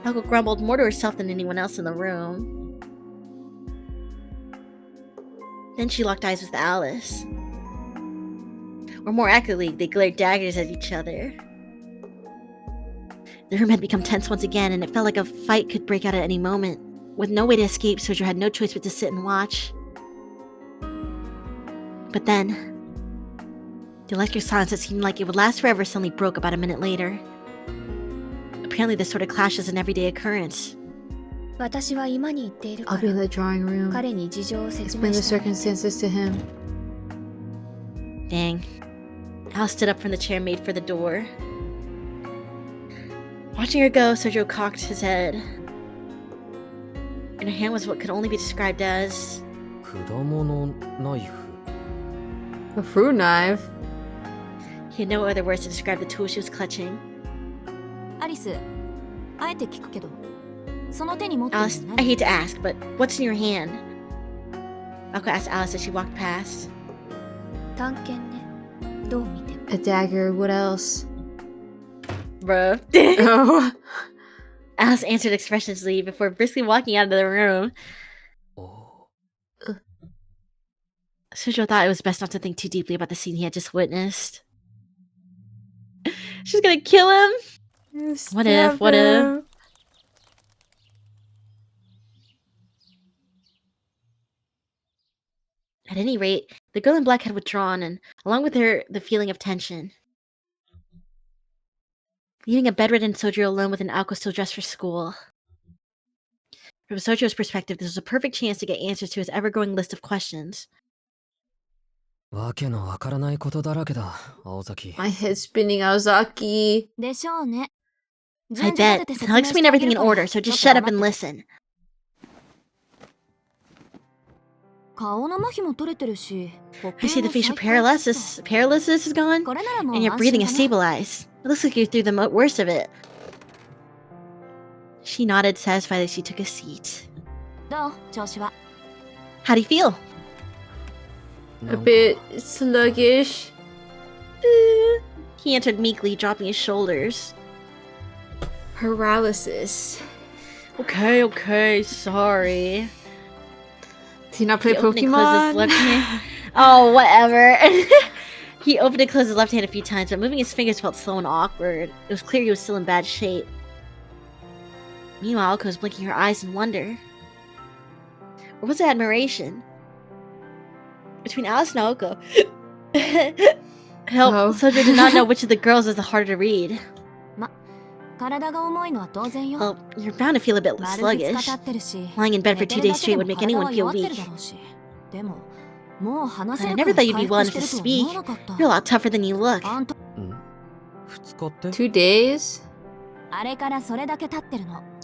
Alco grumbled more to herself than anyone else in the room. Then she locked eyes with Alice. Or more accurately, they glared daggers at each other. The room had become tense once again, and it felt like a fight could break out at any moment. With no way to escape, Sojo had no choice but to sit and watch. But then, the electric silence that seemed like it would last forever suddenly broke about a minute later. Apparently this sort of clash is an everyday occurrence. I'll be in the drawing room. Explain the circumstances to him. Dang. Alice stood up from the chair made for the door. Watching her go, Sojo cocked his head. In her hand was what could only be described as... a fruit knife? He had no other words to describe the tool she was clutching. Alice, I hate to ask, but what's in your hand? Alco asked Alice as she walked past. A dagger, what else? Bruh. Oh. Alice answered expressionlessly before briskly walking out of the room. Sojo thought it was best not to think too deeply about the scene he had just witnessed. She's gonna kill him? What if? At any rate, the girl in black had withdrawn, and along with her, the feeling of tension. Leaving a bedridden Sojo alone with an Alco still dressed for school. From Sojo's perspective, this was a perfect chance to get answers to his ever-growing list of questions. My head's spinning, Aozaki. I bet. I'll explain everything in order, so just shut up and listen. I see the facial paralysis is gone, and your breathing is stabilized. It looks like you're through the worst of it. She nodded, satisfied that she took a seat. How do you feel? A bit sluggish. He answered meekly, dropping his shoulders. Paralysis. Okay, sorry. Did he not play Pokemon? Oh, whatever. He opened and closed his left hand a few times, but moving his fingers felt slow and awkward. It was clear he was still in bad shape. Meanwhile, Alco was blinking her eyes in wonder. Or was it admiration? Between Alice and Alco, Sojo did not know which of the girls was the harder to read. Well, you're bound to feel a bit sluggish. Lying in bed for 2 days straight would make anyone feel weak. But I never thought you'd be well enough to speak. You're a lot tougher than you look. 2 days?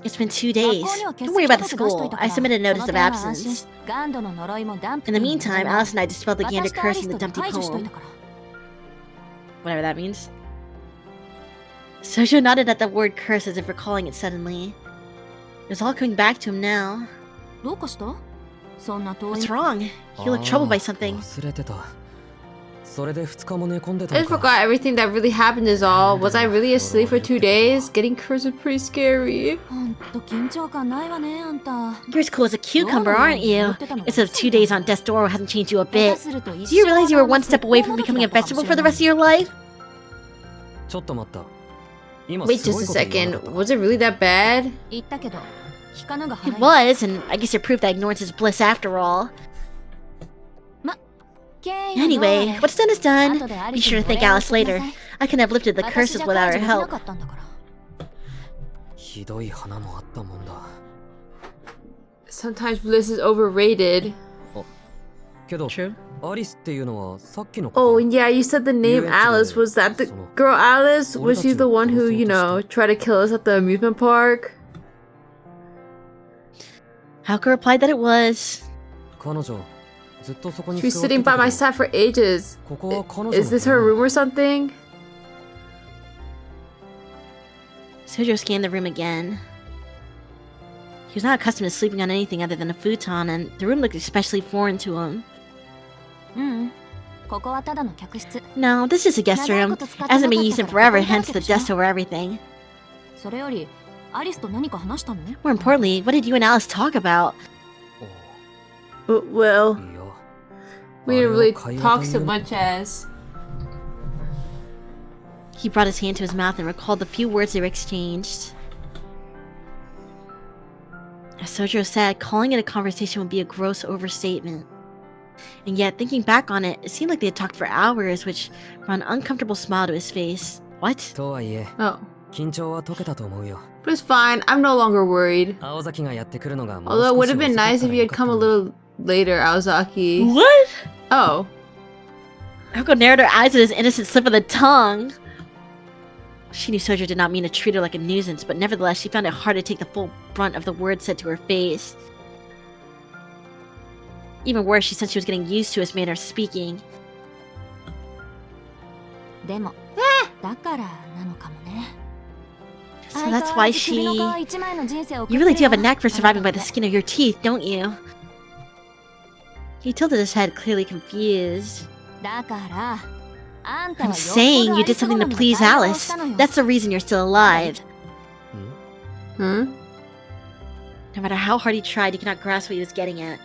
It's been 2 days. Don't worry about the school. I submitted a notice of absence. In the meantime, Alice and I dispelled the Gander curse in the Dumpty poem. Whatever that means. Sojo nodded at the word curse as if recalling it suddenly. It was all coming back to him now. What's wrong? You look troubled by something. I just forgot everything that really happened is all. Was I really asleep for 2 days? Getting cursed is pretty scary. You're as cool as a cucumber, aren't you? Instead of 2 days on death's door hasn't changed you a bit. Do you realize you were one step away from becoming a vegetable for the rest of your life? ちょっと待った。今 Wait すご just い a こと言わなか second. った Was it really that bad? 言ったけど引かぬが It 早い was, and I guess it proved that ignorance is bliss after all. 経緯はどうあ Anyway, れ what's done is done. 後でア Be リス sure に to お礼 thank を Alice 言って later. ください I couldn't have lifted the 私 curses じゃ without 解 her 除できな help. かったんだから。ひどい花もあったもんだ。 Sometimes bliss is overrated. けど、 True. アリスっていうのはさっきの子か Oh, yeah, you said the name Alice. Was that the girl Alice? Was she the one who, you know, tried to kill us at the amusement park? Haruka replied that it was. 彼女、ずっとそこに She was 座って sitting た by け my ど side for ages. ここは彼女 Is の this her 部屋 room or something? Sojo scanned the room again. He was not accustomed to sleeping on anything other than a futon, and the room looked especially foreign to him. うんここはただの客室 No, this is a guest room. It hasn't been used in forever, hence the dust over everything. それよりアリスと何か話したの More importantly, what did you and Alice talk about? Well, いや we あれ didn't を really 会話 talk とい so うの much as. He brought his hand to his mouth and recalled the few words they were exchanged. As Sojo said, calling it a conversation would be a gross overstatement. And yet, thinking back on it, it seemed like they had talked for hours, which brought an uncomfortable smile to his face. What? とはいえ Oh. 緊張は解けたと思うよ But it's fine. I'm no longer worried. 青崎がやってくるのがもう Although it 少 would し have 遅 been かっ nice た if ら you よ had かった come a のに little later, Aozaki. What? Oh. Haruko narrowed her eyes at his innocent slip of the tongue. She knew Sojo did not mean to treat her like a nuisance, but nevertheless, she found it hard to take the full brunt of the words said to her face. Even worse, she sensed she was getting used to his manner of speaking. でもだからなのかもね So that's why she... 首の皮一枚の人生を送って You る really do have a よ knack for surviving by the あなたって skin of your teeth, don't you? He tilted his head, clearly confused. だからあんたは I'm よっぽど saying you did something to アリス好みの please 対応を Alice. したのよ That's the reason you're still alive. Hmm? No matter how hard he tried, he could not grasp what he was getting at.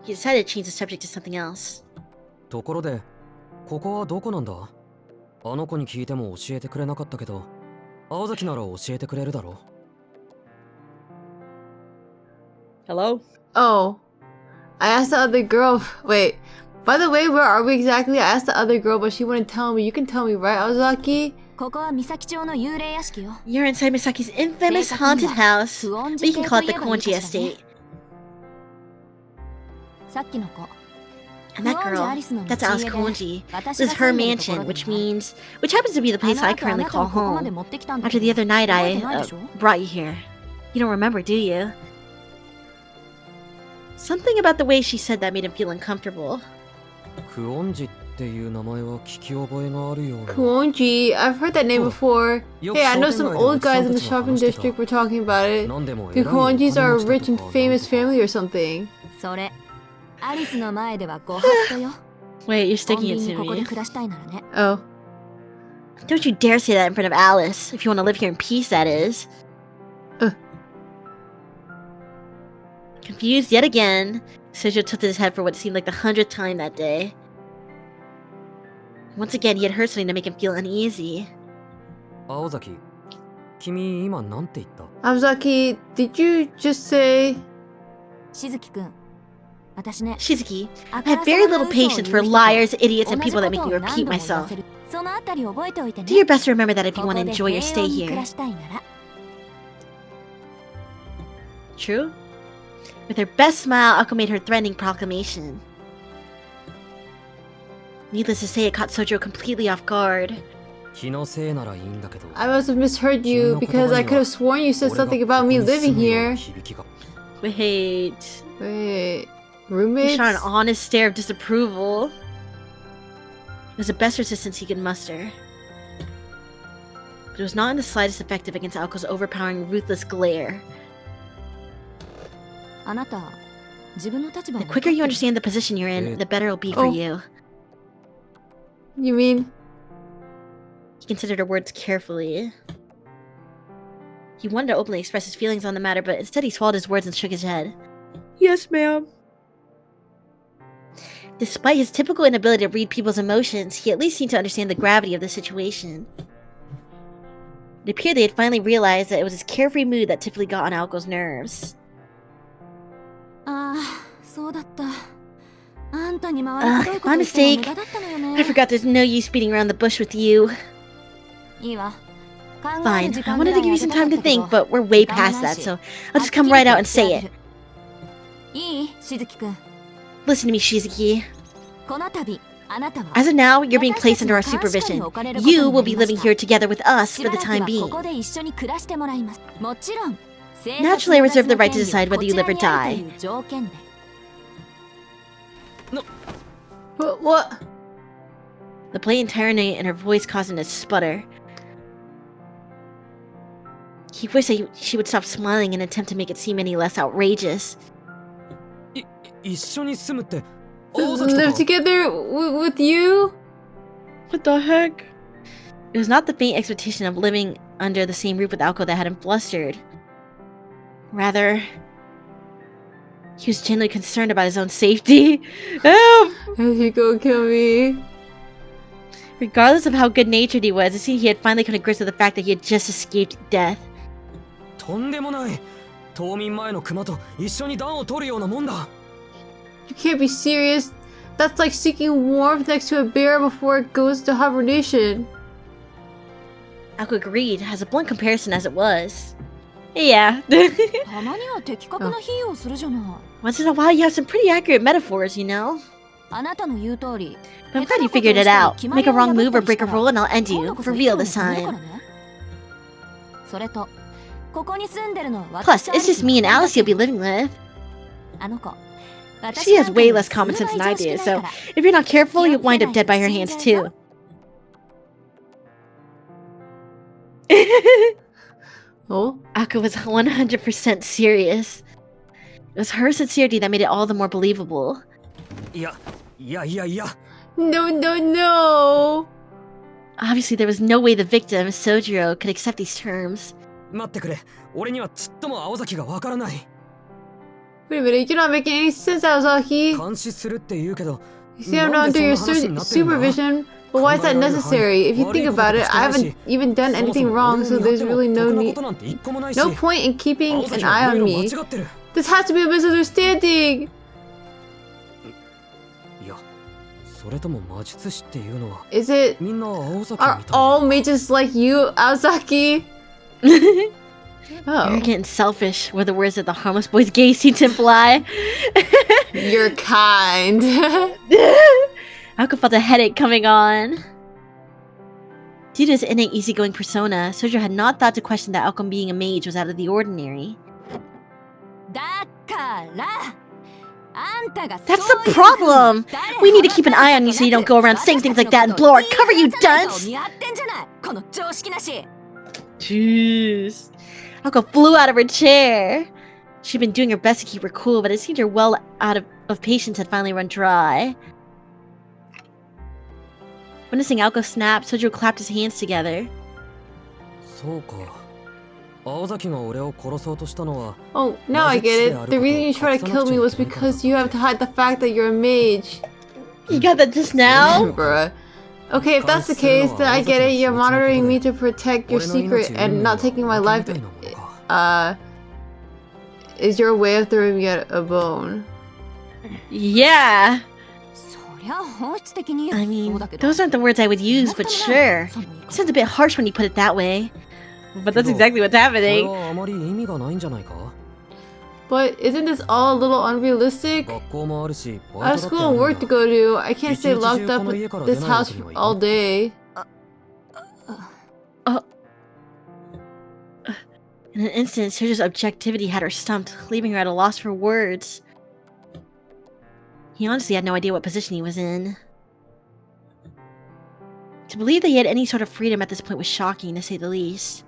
He decided to change the subject to something else. ところでここはどこなんだあの子に聞いても教えてくれなかったけど青崎なら教えてくれるだろ Hello? Oh. I asked the other girl. Wait. By the way, where are we exactly? I asked the other girl, but she wouldn't tell me. You can tell me, right, Aozaki? ここは三崎町の幽霊屋敷よ You're inside Misaki's infamous haunted house. 不穏 But you 寺 can 系 call と it い the えばいいか Konji しらね estate. さっきの子 And that girl, that's Alice Konji. This is her mansion, which happens to be the place I currently call home. After the other night I brought you here. You don't remember, do you? Something about the way she said that made him feel uncomfortable. クオンジっていう名前は聞き覚えがあるような Kuonji. I've heard that name before. よく Hey, I know 商店 some 街でお old じさ guys ん in た the ちが shopping 話してた district were talking about it. 何でも The 偉いお金 Kuonjis are a 持ちだ rich と and か famous なんとか family or something. それアリスの前ではご法度よ Wait, you're 穏 sticking 便 it に to ここで me. 暮らしたいならね Oh. Don't you dare say that in front of Alice. If you want to live here in peace, that is. Confused yet again, Sojo tilted his head for what seemed like the 100th time that day. Once again, he had heard something to make him feel uneasy. 青崎君今なんて言った Aozaki, did you just say... しずきくん私ね Shizuki, あ I have very little patience for liars, idiots, and people that make me repeat myself. そのあたり覚えておいてね Do your best to remember that if you こ want こ to で enjoy your 平 stay 穏に暮 here. らしたいなら True? With her best smile, Ako made her threatening proclamation. Needless to say, it caught Sojo completely off guard. 気のせいならいいんだけど I must have misheard you because I could have sworn you said something about me living here. Wait. Wait. He Roommates? shot an honest stare of disapproval. It was the best resistance he could muster. But it was not in the slightest effective against Aoko's overpowering, ruthless glare. あなた自分の立場を The quicker you understand the position you're in, the better it'll be for Oh. you. You mean... He considered her words carefully. He wanted to openly express his feelings on the matter, but instead he swallowed his words and shook his head. Yes, ma'am. Despite his typical inability to read people's emotions, he at least seemed to understand the gravity of the situation. It appeared they had finally realized that it was his carefree mood that typically got on Aoko's nerves. My mistake. I forgot there's no use beating around the bush with you. Fine, I wanted to give you some time to think, but we're way past that, so I'll just come right out and say it. Listen to me, Shizuki. As of now, you're being placed under our supervision. You will be living here together with us for the time being. Naturally, I reserve the right to decide whether you live or die. What? The blatant tyranny in her voice caused him to sputter. He wished that she would stop smiling in an attempt to make it seem any less outrageous. Live together with you? What the heck? It was not the faint expectation of living under the same roof with Aoko that had him flustered. Rather, he was genuinely concerned about his own safety. Help! You go kill me. Regardless of how good-natured he was, it seemed he had finally come to grips with the fact that he had just escaped death. You can't be serious. That's like seeking warmth next to a bear before it goes to hibernation. Aoko agreed, as a blunt comparison as it was. Yeah. Once in a while, you have some pretty accurate metaphors, you know? But I'm glad you figured it out. Make a wrong move or break a rule and I'll end you, for real this time. Plus, it's just me and Alice you'll be living with. She has way less common sense than I do, so if you're not careful, you'll wind up dead by her hands too. Oh? Aoko was 100% serious. It was her sincerity that made it all the more believable. No, no, no! Obviously, there was no way the victim, Sojiro, could accept these terms. Wait a minute, you're not making any sense, Aozaki. You see, I'm not under your supervision, but why is that necessary? If you think about it, I haven't even done anything wrong, so there's really no point in keeping an eye on me. This has to be a misunderstanding! Is it... Are all mages like you, Aozaki? Oh. Arrogant and selfish were the words that the harmless boy's gaze seemed to imply. You're kind. Aoko felt a headache coming on. Due to his innate easygoing persona, Sojiro had not thought to question that Aoko being a mage was out of the ordinary. That's the problem! We need to keep an eye on you so you don't go around saying things like that and blow our cover, you dunce! Jeez. Aoko flew out of her chair. She'd been doing her best to keep her cool, but it seemed her well of patience had finally run dry. Witnessing Aoko snap, Sojiro clapped his hands together. Oh, now I get it. The reason you tried to kill me was because you have to hide the fact that you're a mage. You got that just now? Bruh. Okay, if that's the case, then I get it. You're monitoring me to protect your secret and not taking my life. Is your way of throwing me a bone. Yeah. I mean, those aren't the words I would use, but sure. It sounds a bit harsh when you put it that way. But that's exactly what's happening. But isn't this all a little unrealistic? I have school and work to go to. I can't stay locked up in this house all day. In an instant, Sojio's objectivity had her stumped, leaving her at a loss for words. He honestly had no idea what position he was in. To believe that he had any sort of freedom at this point was shocking, to say the least.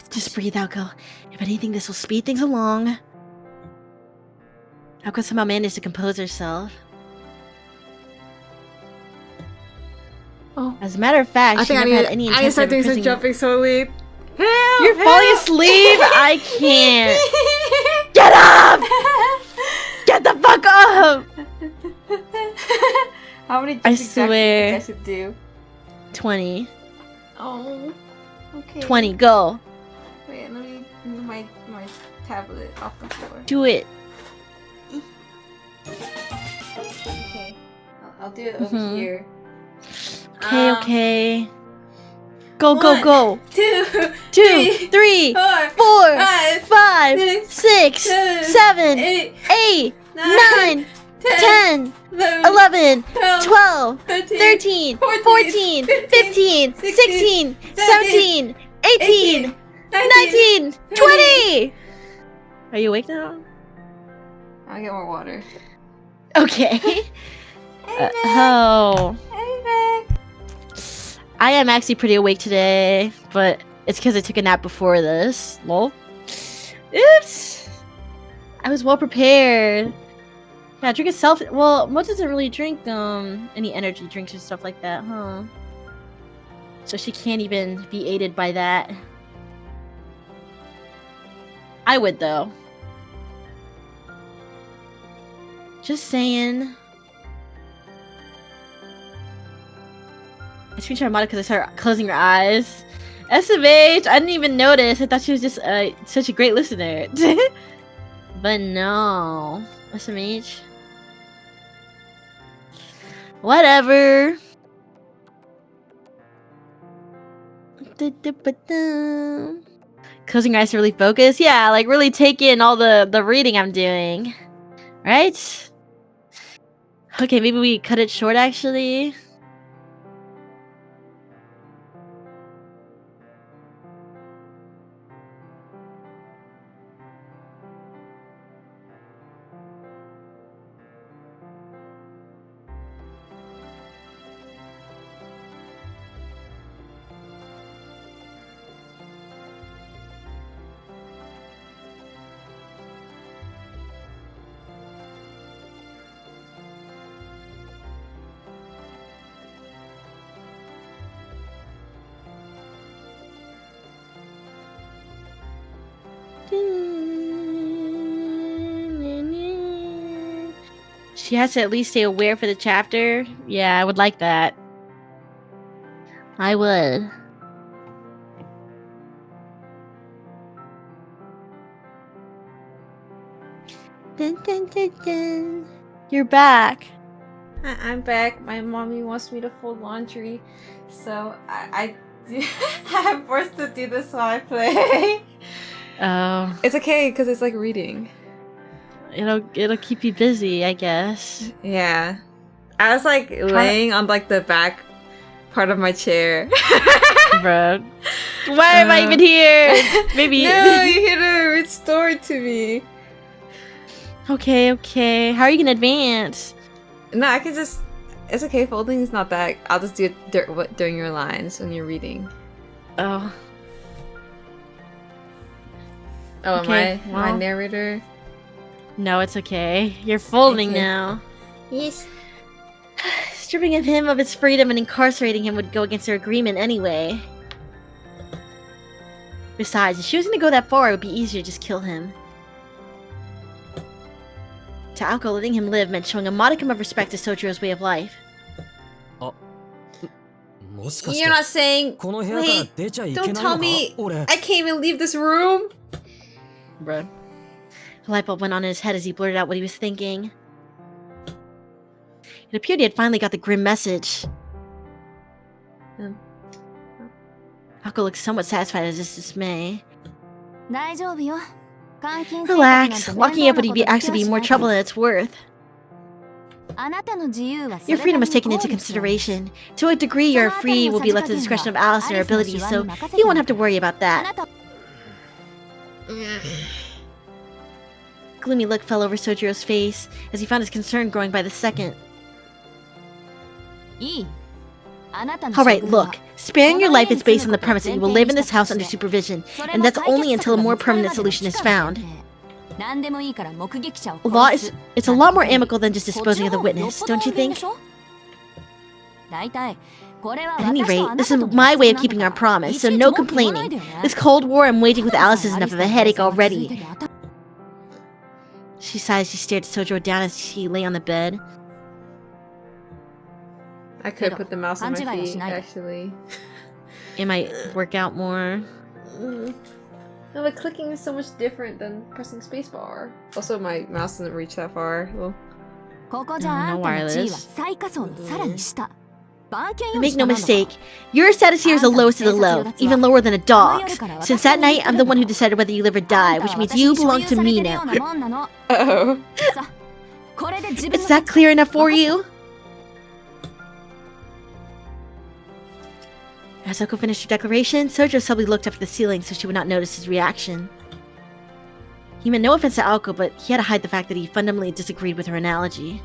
Just breathe, Aoko. If anything, this will speed things along. Aoko somehow managed to compose herself. Oh. As a matter of fact, she never had any intention of start doing some jumping slowly. You're falling asleep? I can't. Get up! up. How many I jumps exactly do you swear. think I should do? 20. Oh, okay. 20, go. Wait, let me move my tablet off the floor. Do it. Okay, I'll do it over Mhm. here. Okay, okay. Go, go, One, go. 2, 2, 3, 4, 4, 5, 5, 6, 6, 7, 8, 8, 9, 9, 10, 11, 12, 13, 14, 15, 16, 17, 18, 19, 20! Are you awake now? I'll get more water. Okay. Hey, Oh. Hey, Mac. I am actually pretty awake today, but it's because I took a nap before this. Lol. Oops. I was well prepared. Yeah, drink a self. Well, Mo doesn't really drink any energy drinks or stuff like that, huh? So she can't even be aided by that. I would though. Just saying. I screenshot Mata because I started closing her eyes. SMH, I didn't even notice. I thought she was just such a great listener. But no. SMH. Whatever. Closing your eyes to really focus? Yeah, like really take in all the reading I'm doing. Right? Okay, maybe we cut it short actually. She has to at least stay aware for the chapter. Yeah, I would like that. I would. Dun, dun, dun, dun. You're back. I'm back. My mommy wants me to fold laundry, so I'm forced to do this while I play. Oh, It's okay because it's like reading. it'll keep you busy, I guess. Yeah, I was like laying on like the back part of my chair. Bro, why am I even here? Maybe. No, you had to restore it to me. Okay. How are you gonna advance? No, I can just. It's okay. Folding is not that. I'll just do it during your lines when you're reading. Oh. Oh, Okay, am I well. narrator? No, it's okay. You're folding Okay. now. Yes. Stripping him of his freedom and incarcerating him would go against their agreement anyway. Besides, if she was gonna go that far, it would be easier to just kill him. To Aoko, letting him live meant showing a modicum of respect to Sojiro's way of life. もしかし You're て not saying. この部屋から Wait, 出ちゃいけない don't の tell か me 俺 I can't even leave this room. Bruh. A light bulb went on in his head as he blurted out what he was thinking. It appeared he had finally got the grim message. Aoko looked somewhat satisfied at his dismay. 大丈夫よ。監禁生活なんて Relax. 面 Locking up 倒な would こと be だけは actually be し more ないから trouble than it's worth. あなたの自由はそ Your れなり freedom に was taken 考 into 慮してあります consideration. To what degree your free will be left to the discretion of Alice and her abilities, so you won't have to worry about あ that. なた Gloomy look fell over Sojiro's face as he found his concern growing by the second. いいあなたの Alright, 処遇は look. Sparing your life is based on the premise that you will live in this house under supervision, それ and も that's 解決 only 策 until a が more 見つかる permanent までの solution is 期間 found. だよね何でもいいから目撃者を A law 殺 is す it's a lot more amicable than just disposing of the witness, don't you think? 大体これは At any 私と rate, あ this な is たと my way of の keeping our 約束だから promise, い so ちいち no 文句言わない complaining. でよね This cold war I'm waging with Alice is enough of a headache already. She sighed as she stared Sojo down as she lay on the bed. I could put the mouse on my feet, actually. It might work out more. No, but clicking is so much different than pressing spacebar. Also, my mouse doesn't reach that far. Well, no wireless. Make no mistake, your status here is the lowest of the low, even lower than a dog's. Since that night, I'm the one who decided whether you live or die, which means you belong to me now. uh-oh. Is that clear enough for you? As Oko finished her declaration, Sojo suddenly looked up at the ceiling so she would not notice his reaction. He meant no offense to Aoko, but he had to hide the fact that he fundamentally disagreed with her analogy.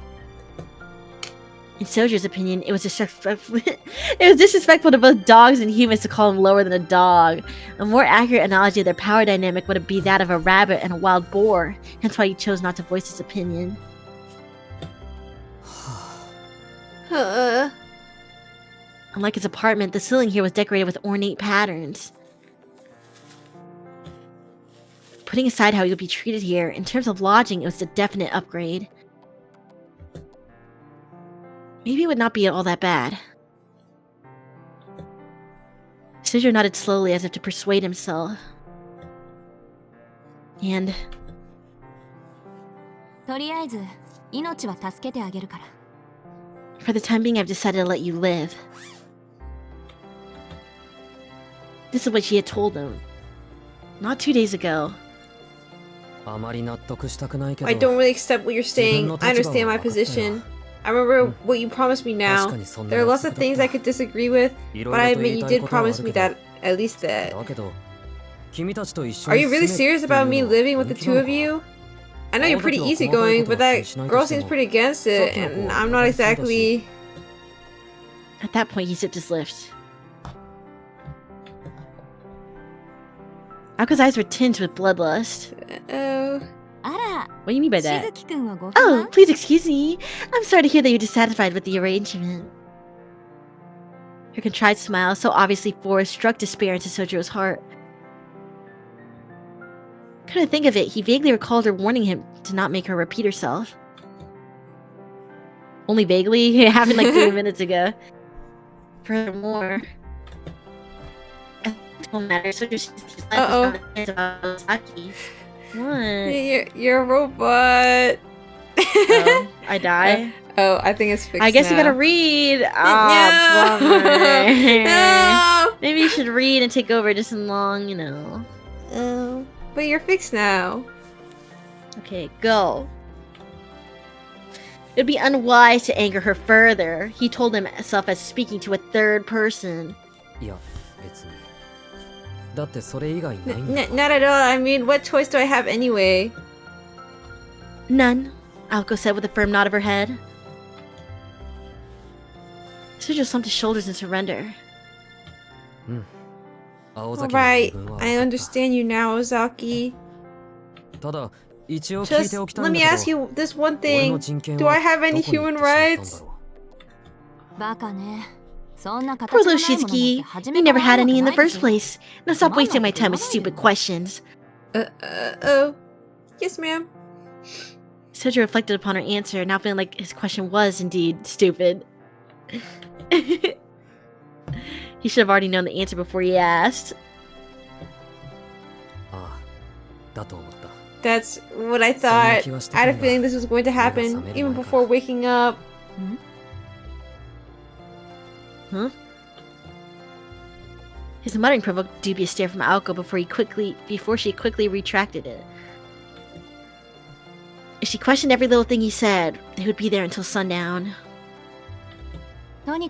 In Sojo's opinion, it was disrespectful to both dogs and humans to call him lower than a dog. A more accurate analogy of their power dynamic would be that of a rabbit and a wild boar, hence why he chose not to voice his opinion. Unlike his apartment, the ceiling here was decorated with ornate patterns. Putting aside how he would be treated here, in terms of lodging, it was a definite upgrade. Maybe it would not be all that bad. Sojo nodded slowly as if to persuade himself. And... for the time being, I've decided to let you live. This is what she had told him. Not 2 days ago. I don't really accept what you're saying. I understand my position. I remember what you promised me now. There are lots of things I could disagree with, but I admit you did promise me that, at least that. Are you really serious about me living with the two of you? I know you're pretty easygoing, but that girl seems pretty against it, and I'm not exactly... At that point, he sipped his lips. Ako's eyes were tinged with bloodlust. What do you mean by that? Oh, please excuse me. I'm sorry to hear that you're dissatisfied with the arrangement. Her contrite smile, so obviously forced, struck despair into Sojo's heart. Come to think of it, he vaguely recalled her warning him to not make her repeat herself. Only vaguely? It happened like 3 minutes ago. Furthermore... What? You're a robot. Oh, I die? Oh, I think it's fixed I guess now. you gotta read. No. Bummer. No. Maybe you should read and take over just in long, you know. Oh, but you're fixed now. Okay, go. It would be unwise to anger her further. He told himself as speaking to a third person. Not at all. I mean, what choice do I have anyway? None, Aoko said with a firm nod of her head. Sojo slumped his shoulders in surrender. Alright, I understand you now, Ozaki. Just let me ask you this one thing. Do I have any human rights? Poor little Shizuki. You never had any in the first place. Now stop wasting my time with stupid questions. Oh. Yes, ma'am. Sojo reflected upon her answer, now feeling like his question was indeed stupid. He should have already known the answer before he asked. That's what I thought. I had a feeling this was going to happen, even before waking up. Huh? His muttering provoked a dubious stare from Aoko before she quickly retracted it. If she questioned every little thing he said, they would be there until sundown. Well,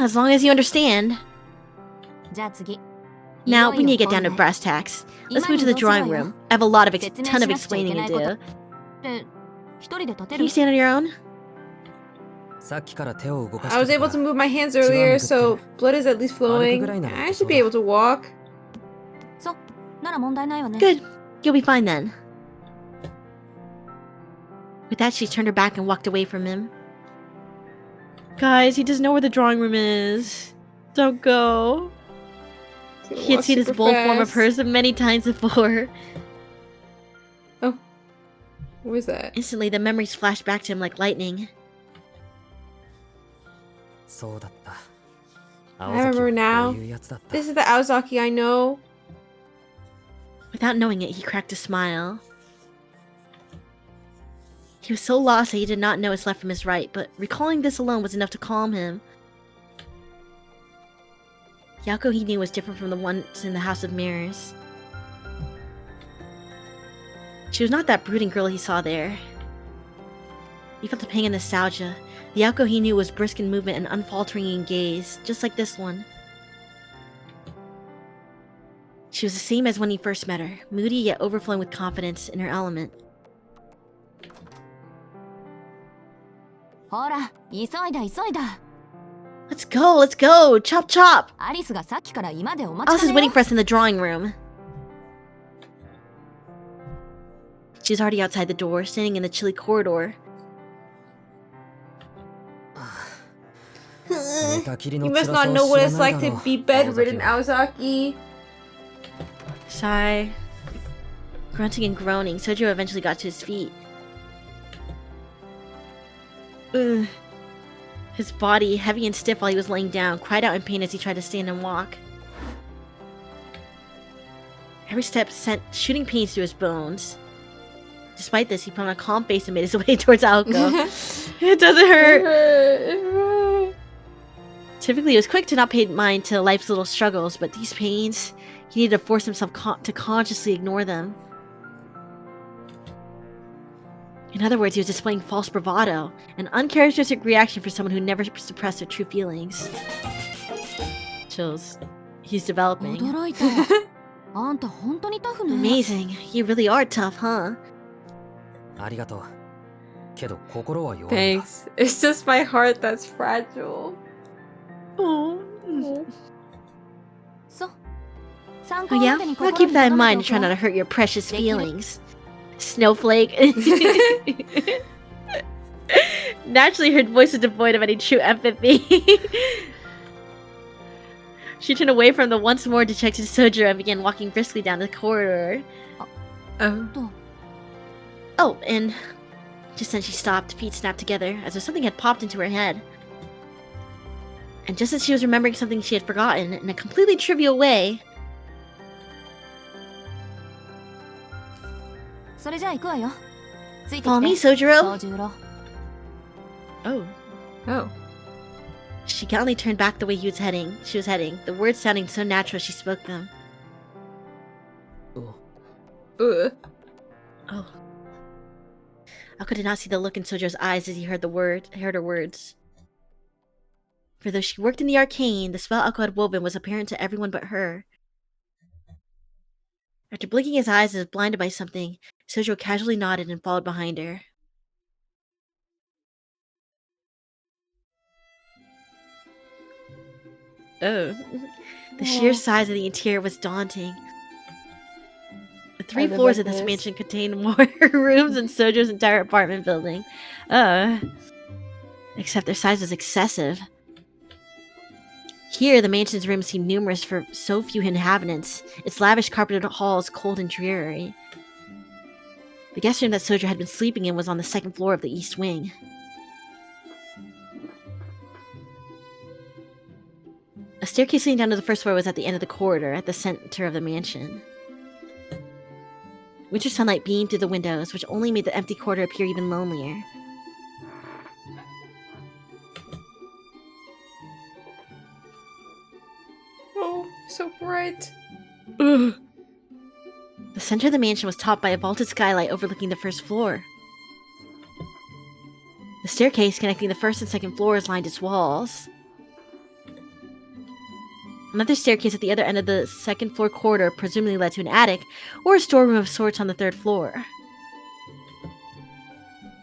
as long as you understand. Now, we need to get down to brass tacks. Let's move to the drawing room. I have a lot of ton of explaining to do. Can you stand on your own? I was able to move my hands earlier, so blood is at least flowing. I should be able to walk. Good. You'll be fine then. With that, she turned her back and walked away from him. Guys, he doesn't know where the drawing room is. Don't go. He had seen this bold form of hers many times before. Oh. What was that? Instantly, the memories flashed back to him like lightning. そうだった。 I remember now. こういうやつだった。 This is the Aozaki I know. Without knowing it, he cracked a smile. He was so lost that he did not know his left from his right, but recalling this alone was enough to calm him. Yako he knew was different from the ones in the House of Mirrors. She was not that brooding girl he saw there. He felt a pang of nostalgia. The Yako he knew was brisk in movement and unfaltering in gaze, just like this one. She was the same as when he first met her, moody yet overflowing with confidence in her element. ほら、急いだ急いだ。 Let's go, let's go! Chop chop! アリスがさっきから今でお待ち Alice か is ね waiting よ。 for us in the drawing room. She was already outside the door, standing in the chilly corridor. You must not know what it's like to be bedridden, Aozaki. Sigh. Grunting and groaning, Sojo eventually got to his feet. Ugh. His body, heavy and stiff while he was laying down, cried out in pain as he tried to stand and walk. Every step sent shooting pains through his bones. Despite this, he put on a calm face and made his way towards Aoko. It doesn't hurt. Typically, he was quick to not pay mind to life's little struggles, but these pains, he needed to force himself to consciously ignore them. In other words, he was displaying false bravado, an uncharacteristic reaction for someone who never suppressed their true feelings. Chills. He's developing. 驚いた。あんた本当にタフね。 Amazing. You really are tough, huh? ありがとう。けど心は弱いんだ。 Thanks. It's just my heart that's fragile. Oh. そう。参 Oh 考 yeah? までに I'll 心 keep に that in 留め mind てお to try こ not う to hurt your precious できる。 feelings. Snowflake. Naturally, her voice was devoid of any true empathy. She turned away from the once more dejected Sojo and began walking briskly down the corridor. Oh. Oh, and just then she stopped, feet snapped together, as though something had popped into her head. And just as she was remembering something she had forgotten, in a completely trivial way... それじゃあ行くわよ。ついてきて。 Follow me, Sojiro! 宗十郎。 Oh. Oh. She gallantly turned back the way she was heading, the words sounding so natural as she spoke them. Oh. Ugh. Oh. Ako did not see the look in Sojo's eyes as he heard her words. For though she worked in the arcane, the spell Ako had woven was apparent to everyone but her. After blinking his eyes as if blinded by something, Sojo casually nodded and followed behind her. Oh. The sheer size of the interior was daunting. The 3 I live floors like of this this. mansion contained more rooms than Sojo's entire apartment building. Except their size was excessive. Here, the mansion's rooms seemed numerous for so few inhabitants, its lavish carpeted halls cold and dreary. The guest room that Sojo had been sleeping in was on the 2nd floor of the east wing. A staircase leading down to the 1st floor was at the end of the corridor, at the center of the mansion. Winter sunlight beamed through the windows, which only made the empty corridor appear even lonelier. Oh, so bright. Ugh. The center of the mansion was topped by a vaulted skylight overlooking the 1st floor. The staircase connecting the 1st and 2nd floors lined its walls. Another staircase at the other end of the 2nd floor corridor presumably led to an attic or a storeroom of sorts on the 3rd floor.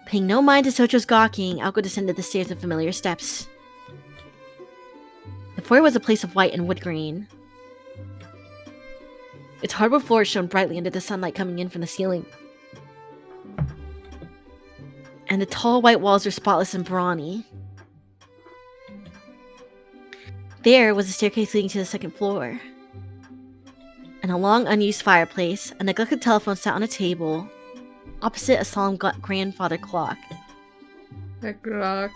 Paying no mind to Socho's gawking, Aoko descended the stairs with familiar steps. The foyer was a place of white and wood grain. Its hardwood floor shone brightly under the sunlight coming in from the ceiling. And the tall white walls were spotless and brawny. There was a staircase leading to the 2nd floor. And a long unused fireplace, a neglected telephone sat on a table. opposite a solemn grandfather clock. A clock.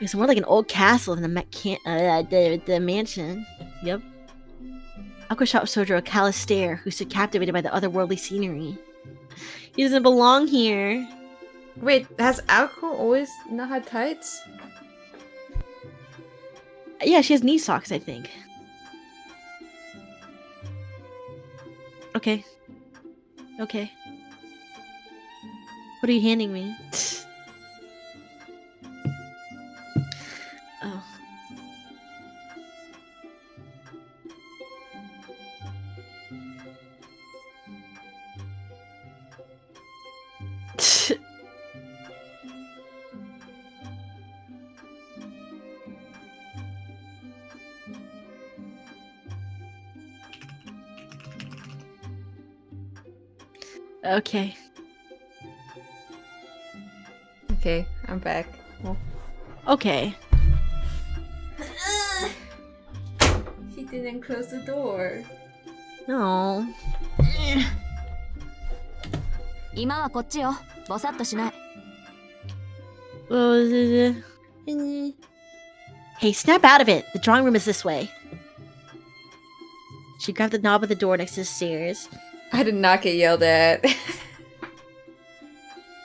It's more like an old castle than the mansion. Yep. Alko shot Sojiro a callous stare, who stood captivated by the otherworldly scenery. He doesn't belong here. Wait, has Alko always not had tights? Yeah, she has knee socks, I think. Okay. Okay. What are you handing me? Oh. Okay. Okay, I'm back. Oh. Okay. She didn't close the door. No. 今はこっちよ。ぼさっとしない。Hey, snap out of it! The drawing room is this way. She grabbed the knob of the door next to the stairs. I did not get yelled at.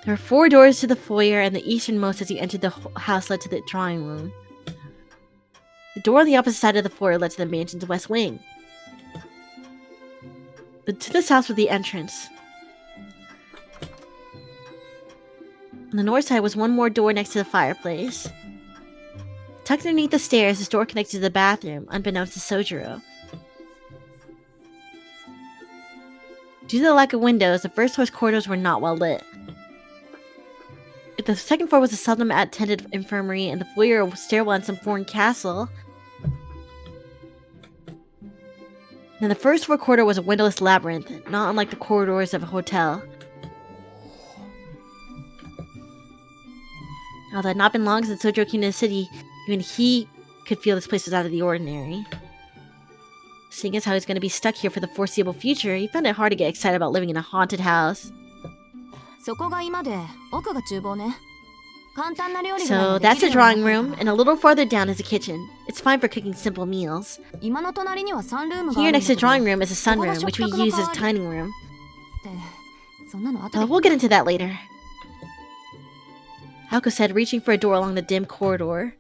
There were 4 doors to the foyer, and the easternmost as you entered the house led to the drawing room. The door on the opposite side of the foyer led to the mansion's west wing. To this house was the entrance. On the north side was one more door next to the fireplace. Tucked underneath the stairs, this door connected to the bathroom, unbeknownst to Sojiro. Due to the lack of windows, the first floor's corridors were not well lit. If the second floor was a seldom attended infirmary and the foyer a stairwell in some foreign castle, then the first floor corridor was a windowless labyrinth, not unlike the corridors of a hotel. Although it had not been long since Sojiro came to the city, even he could feel this place was out of the ordinary. Seeing as how he's going to be stuck here for the foreseeable future, he found it hard to get excited about living in a haunted house. そこが今で、奥が厨房ね。簡単な料理 So that's the drawing room, and a little farther down is the kitchen. It's fine for cooking simple meals. 今の隣にはサンルームがあ Here るんだ next to け the ど drawing room is a sunroom, which we use as a dining room. そんなの後で We'll get into that later. Alko said, reaching for a door along the dim corridor.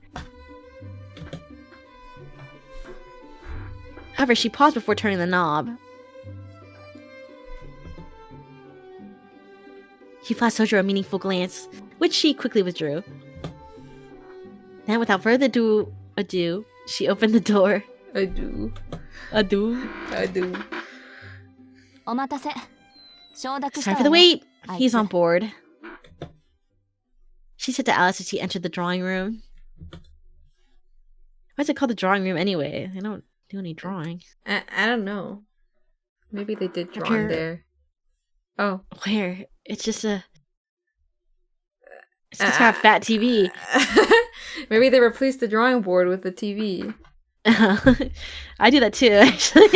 However, she paused before turning the knob. He flashed Sojiro a meaningful glance, which she quickly withdrew. Then, without further ado, she opened the door. I do. Ado. お待たせ。承諾し Sorry た for わ the ね wait. He's on board. She said to Alice as she entered the drawing room. Why is it called the drawing room anyway? They don't do any drawing. I don't know. Maybe they did draw Here. in there. Oh. Where? It's just got a fat TV. Maybe they replaced the drawing board with the TV. I do that too, actually.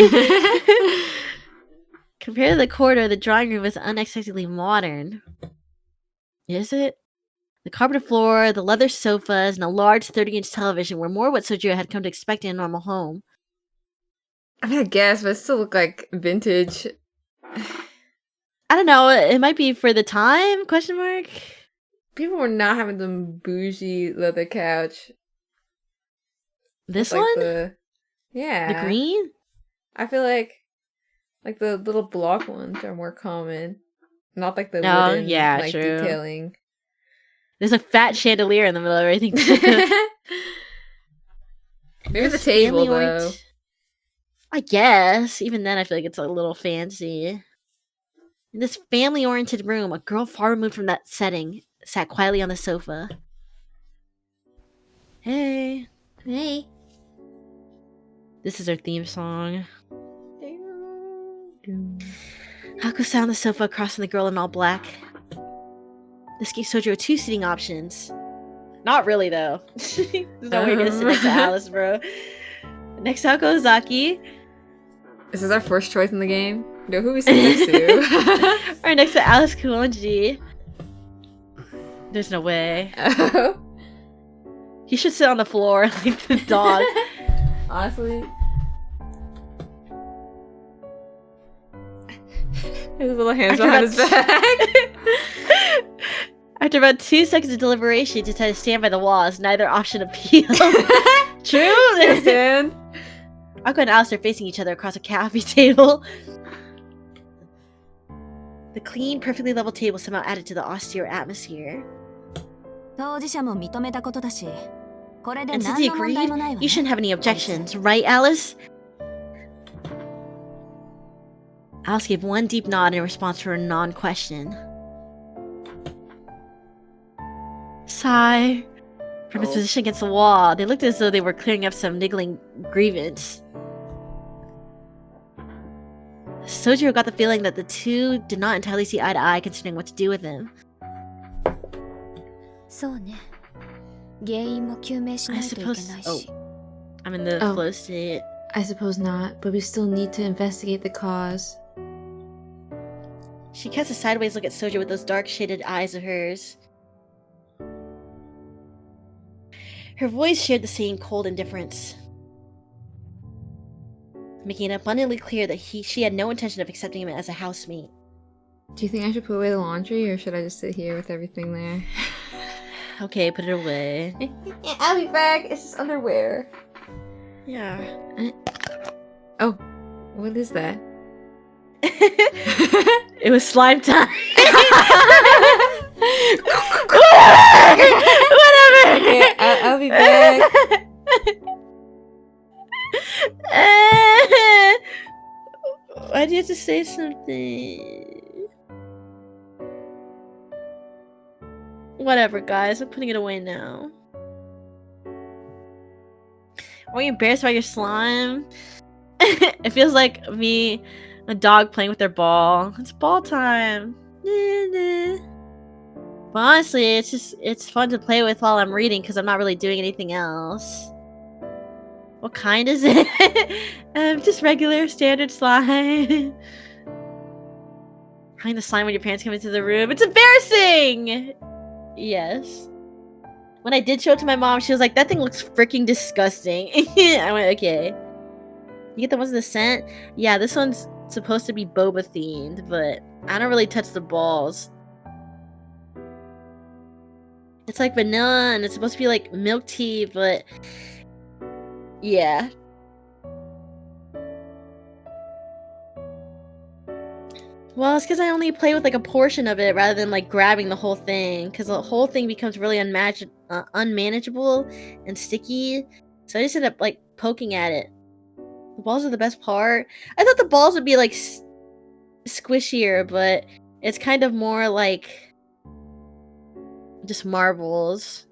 Compared to the corridor, the drawing room is unexpectedly modern. Is it? The carpeted floor, the leather sofas, and a large 30-inch television were more what Sojiro had come to expect in a normal home. I mean, I guess, but it still look like vintage. I don't know. It might be for the time? Question mark. People were not having the bougie leather couch. This Like one? Yeah. The green? I feel like the little block ones are more common. Not like the Oh, wooden, yeah, like, true. detailing. There's a fat chandelier in the middle of everything. Maybe the table, though. I guess. Even then, I feel like it's a little fancy. In this family-oriented room, a girl far removed from that setting sat quietly on the sofa. Hey. Hey. This is her theme song. Haku sat on the sofa across from the girl in all black. This gave Sojiro 2 seating options. Not really, though. There's no way you're gonna sit next to Alice, bro. Next to Haku Ozaki. Is this our first choice in the game? No, who we sit next to? Right next to Alice Kuonji. There's no way. Oh. He should sit on the floor like the dog. Honestly. His little hands behind his back. After about 2 seconds of deliberation, he decided to stand by the wall as neither option appealed. True? Stand. Akko and Alice are facing each other across a coffee table. The clean, perfectly level table somehow added to the austere atmosphere. 当事者も認めたことだし、これで And since 何 he の問題もない agreed, わ you ね。 shouldn't have any objections, right, Alice? Alice gave one deep nod in response to her non-question. Sigh. From his position against the wall, they looked as though they were clearing up some niggling grievance. Sojiro got the feeling that the two did not entirely see eye to eye concerning what to do with him. そうね。原因も究明し I ないといけない suppose... し。 Oh. I'm in the Oh. flow state. I suppose not, but we still need to investigate the cause. She casts a sideways look at Sojiro with those dark shaded eyes of hers. Her voice shared the same cold indifference, making it abundantly clear that she had no intention of accepting him as a housemate. Do you think I should put away the laundry, or should I just sit here with everything there? Okay, put it away. Yeah, I'll be back. It's just underwear. Yeah. Oh, what is that? It was slime time. Whatever. Yeah, I'll be back. Why do you have to say something? Whatever, guys. I'm putting it away now. Are you embarrassed by your slime? It feels like me, a dog playing with their ball. It's ball time. But honestly, it's fun to play with while I'm reading because I'm not really doing anything else. What kind is it? Just regular standard slime. Hiding the slime when your parents come into the room. It's embarrassing! Yes. When I did show it to my mom, she was like, that thing looks freaking disgusting. I went, okay. You get the ones with the scent? Yeah, this one's supposed to be boba themed, but I don't really touch the balls. It's like vanilla and it's supposed to be like milk tea, but yeah. Well, it's because I only play with like a portion of it rather than like grabbing the whole thing, because the whole thing becomes really unmanageable and sticky. So I just end up like poking at it. The balls are the best part. I thought the balls would be like squishier, but it's kind of more like just marbles.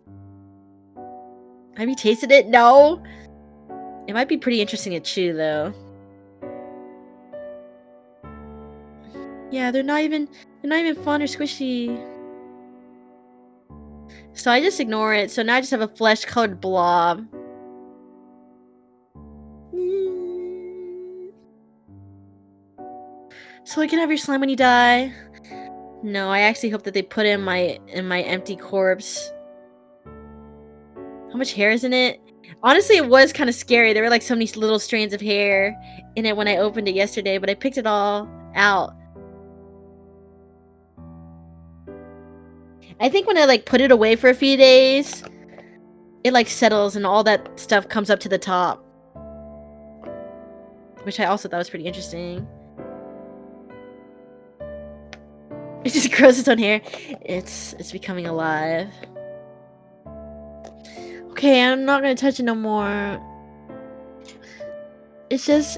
Have you tasted it? No. It might be pretty interesting to chew though. Yeah, they're not even fun or squishy. So I just ignore it. So now I just have a flesh-colored blob. So I can have your slime when you die. No, I actually hope that they put in my empty corpse. How much hair is in it? Honestly, it was kind of scary. There were like so many little strands of hair in it when I opened it yesterday, but I picked it all out. I think when I like put it away for a few days, it like settles and all that stuff comes up to the top. Which I also thought was pretty interesting. It just grows its own hair. It's becoming alive. Okay, I'm not gonna touch it no more. It's just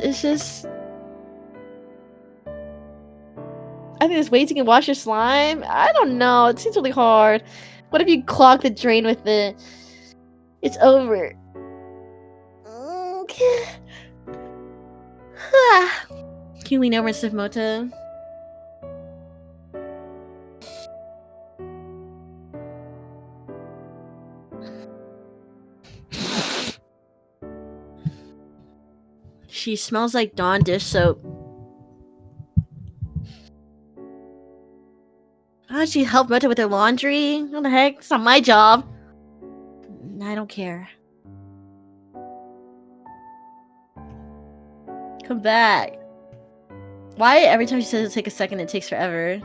I think there's ways you can wash your slime. I don't know. It seems really hard. What if you clog the drain with it? It's over. Okay. Can you lean over and sniff Moto? She smells like Dawn dish soap. Why don't you help Meta with her laundry? What the heck? It's not my job. I don't care. Come back. Why every time she says it'll take a second, it takes forever?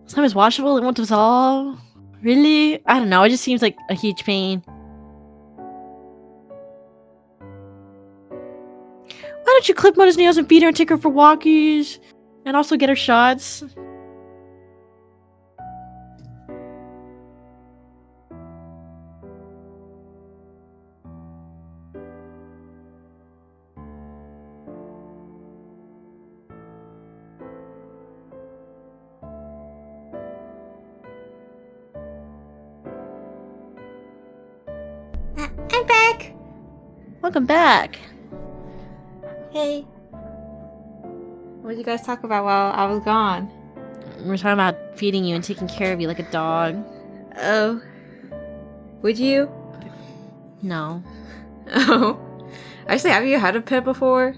Slime is washable, it won't dissolve. Really? I don't know, it just seems like a huge pain. Why don't you clip Mona's nails and feed her and take her for walkies? And also get her shots? I'm back. Welcome back. Hey. What did you guys talk about while I was gone? We're talking about feeding you and taking care of you like a dog. Oh. Would you? No. Oh. Actually, have you had a pet before?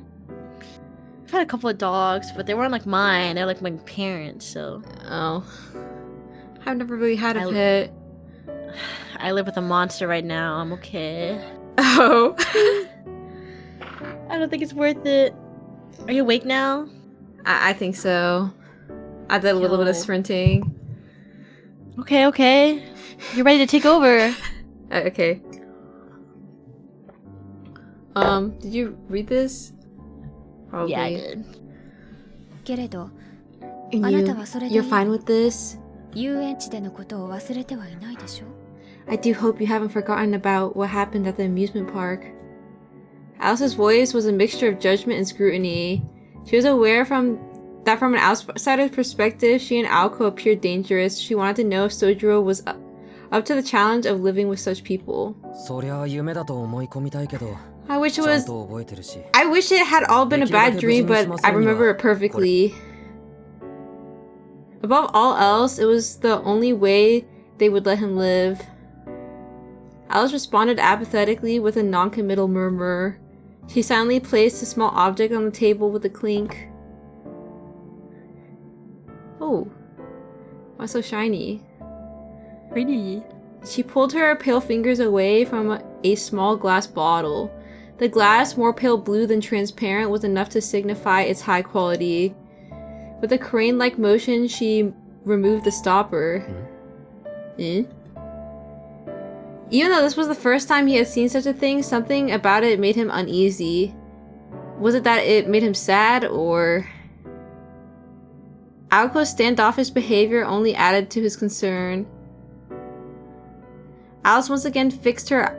I've had a couple of dogs, but they weren't like mine. They're like my parents, so... Oh. I've never really had a I- pet. I live with a monster right now. I'm okay. Oh. I don't think it's worth it. Are you awake now? I think so. I did a little bit of Yo. sprinting. Okay. You're ready to take over. Okay. Did you read this? Probably. Yeah, I did. けれど And あなたはそれでいい you're fine with this? 遊園地でのことを忘れてはいないでしょ I do hope you haven't forgotten about what happened at the amusement park. Alice's voice was a mixture of judgment and scrutiny. She was aware that from an outsider's perspective, she and Aoko appeared dangerous. She wanted to know if Sojiro was up to the challenge of living with such people. そりゃ夢だと思い込みたいけど I wish it ちゃん was... と覚えてるし I wish it had all been a bad dream, but I remember it perfectly. Above all else, it was the only way they would let him live. Alice responded apathetically with a non-committal murmur. She silently placed a small object on the table with a clink. Oh. Why so shiny? Pretty. She pulled her pale fingers away from a small glass bottle. The glass, more pale blue than transparent, was enough to signify its high quality. With a crane-like motion, she removed the stopper. Eh? Even though this was the first time he had seen such a thing, something about it made him uneasy. Was it that it made him sad, or... Aoko's standoffish behavior only added to his concern. Alice once again fixed her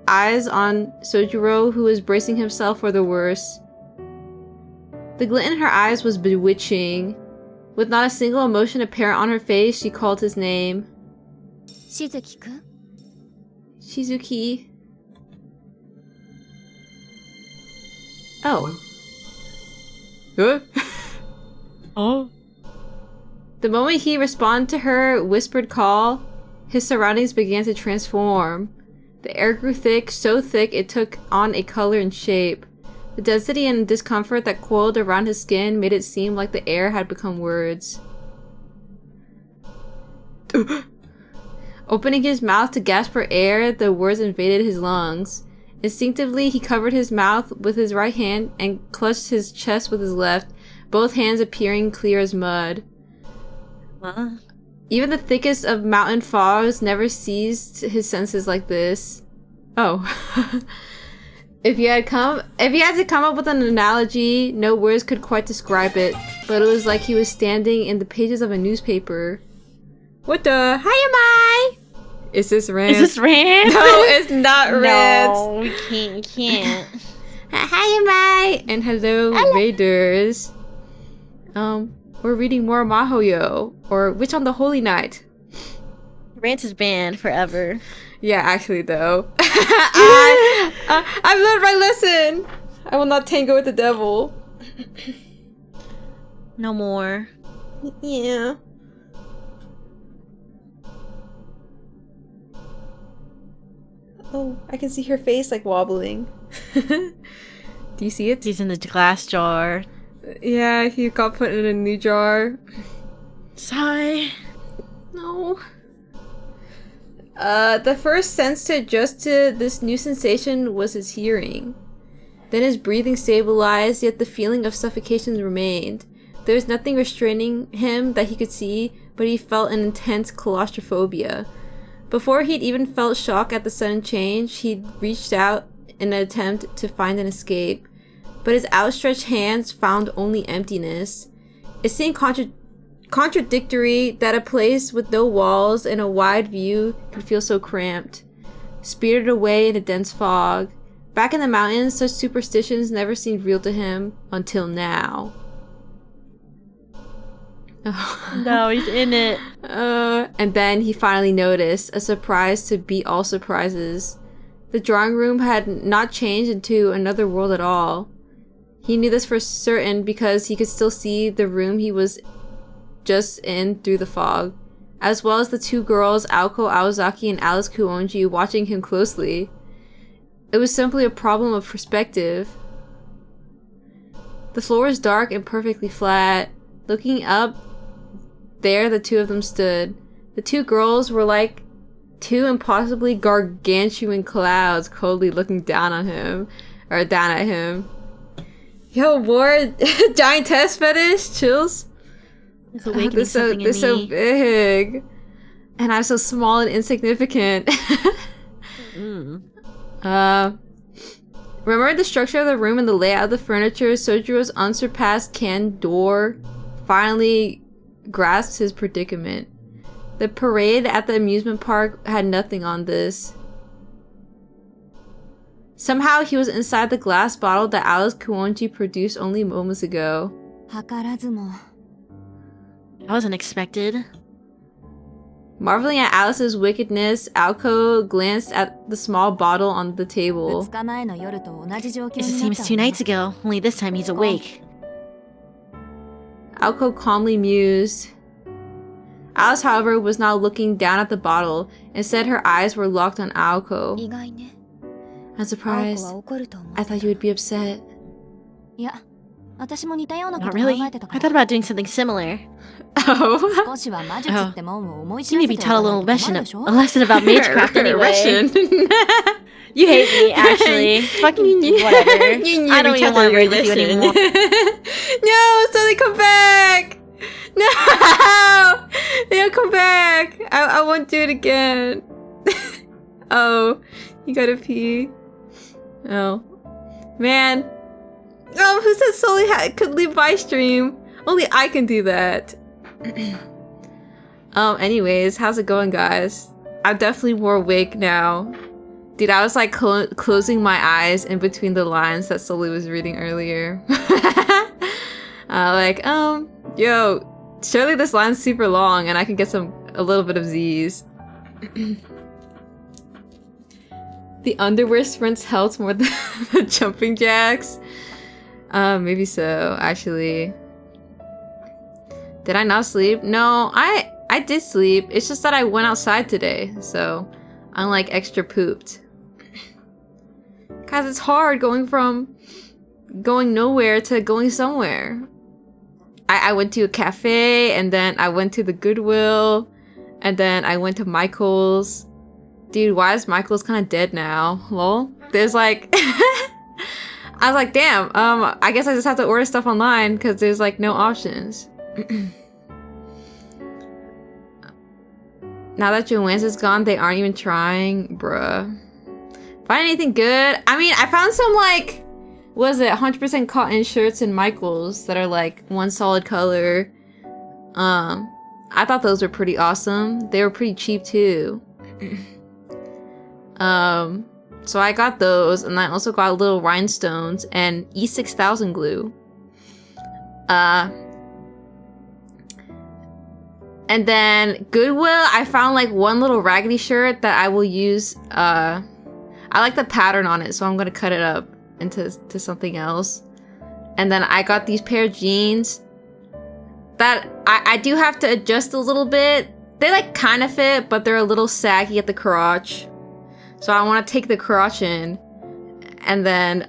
eyes on Sojiro, who was bracing himself for the worst. The glint in her eyes was bewitching. With not a single emotion apparent on her face, she called his name. しずきくん Shizuki. Oh. Huh? Oh. The moment he responded to her whispered call, his surroundings began to transform. The air grew thick, so thick it took on a color and shape. The density and discomfort that coiled around his skin made it seem like the air had become words. Opening his mouth to gasp for air, the words invaded his lungs. Instinctively, he covered his mouth with his right hand and clutched his chest with his left, both hands appearing clear as mud. Huh? Even the thickest of mountain fogs never seized his senses like this. Oh. If you had to come up with an analogy, no words could quite describe it, but it was like he was standing in the pages of a newspaper. What the? Hi, am I? Is this Rance? Is this Rance? No, it's not Rance. No, we can't. Hi, am I? And hello, Raiders. We're reading more Mahoyo, or Witch on the Holy Night. Rance is banned forever. Yeah, actually, though. I've learned my lesson! I will not tango with the devil. No more. Yeah. Oh, I can see her face like wobbling. Do you see it? He's in the glass jar. Yeah, he got put in a new jar. Sigh. No. The first sense to adjust to this new sensation was his hearing. Then his breathing stabilized, yet the feeling of suffocation remained. There was nothing restraining him that he could see, but he felt an intense claustrophobia. Before he'd even felt shock at the sudden change, he'd reached out in an attempt to find an escape. But his outstretched hands found only emptiness. It seemed contradictory that a place with no walls and a wide view could feel so cramped. Spirited away in a dense fog. Back in the mountains, such superstitions never seemed real to him until now. No, he's in it. And then he finally noticed, a surprise to beat all surprises. The drawing room had not changed into another world at all. He knew this for certain because he could still see the room he was just in through the fog, as well as the two girls, Aoko Aozaki and Alice Kuonji, watching him closely. It was simply a problem of perspective. The floor was dark and perfectly flat. Looking up, there the two of them stood. The two girls were like two impossibly gargantuan clouds coldly looking down on him, or down at him. Yo, boy, giant test fetish? Chills? It's awakening something in me. They're so big. And I'm so small and insignificant. Remember the structure of the room and the layout of the furniture? Sojiro's unsurpassed candor finally grasped his predicament. The parade at the amusement park had nothing on this. Somehow he was inside the glass bottle that Alice Kuonji produced only moments ago. That was unexpected. Marveling at Alice's wickedness, Aoko glanced at the small bottle on the table. It's the same as 2 nights ago, only this time he's awake. Aoko calmly mused. Alice, however, was not looking down at the bottle. Instead, her eyes were locked on Aoko. I'm surprised. I thought you would be upset. Not really. I thought about doing something similar. Oh. You need to be taught a little lesson about magecraft anyway. Russian. You hate me, actually. Fucking whatever. I don't even want to read with you anymore. No, so they come back. No, they don't come back. I won't do it again. Oh, you gotta pee. Oh, man. Who said Sully could leave my stream? Only I can do that. Anyways, how's it going, guys? I'm definitely more awake now. Dude, I was like closing my eyes in between the lines that Sully was reading earlier. Yo, surely this line's super long and I can get a little bit of Z's. The underwear sprints helped more than the jumping jacks. Maybe so, actually. Did I not sleep? No, I did sleep. It's just that I went outside today, so I'm like extra pooped. Guys, it's hard going from going nowhere to going somewhere. I went to a cafe, and then I went to the Goodwill, and then I went to Michael's. Dude, why is Michael's kind of dead now? Lol. There's like... I was like, damn, I guess I just have to order stuff online because there's like no options. Now that Joanne's is gone, they aren't even trying. Bruh. Find anything good? I mean, I found some like, what is it, 100% cotton shirts in Michael's that are like one solid color. I thought those were pretty awesome. They were pretty cheap too. So I got those, and I also got little rhinestones and E6000 glue. And then Goodwill, I found like one little raggedy shirt that I will use. I like the pattern on it, so I'm gonna cut it up into something else. And then I got these pair of jeans that I do have to adjust a little bit. They like kind of fit, but they're a little saggy at the crotch. So I want to take the crotch in. And then,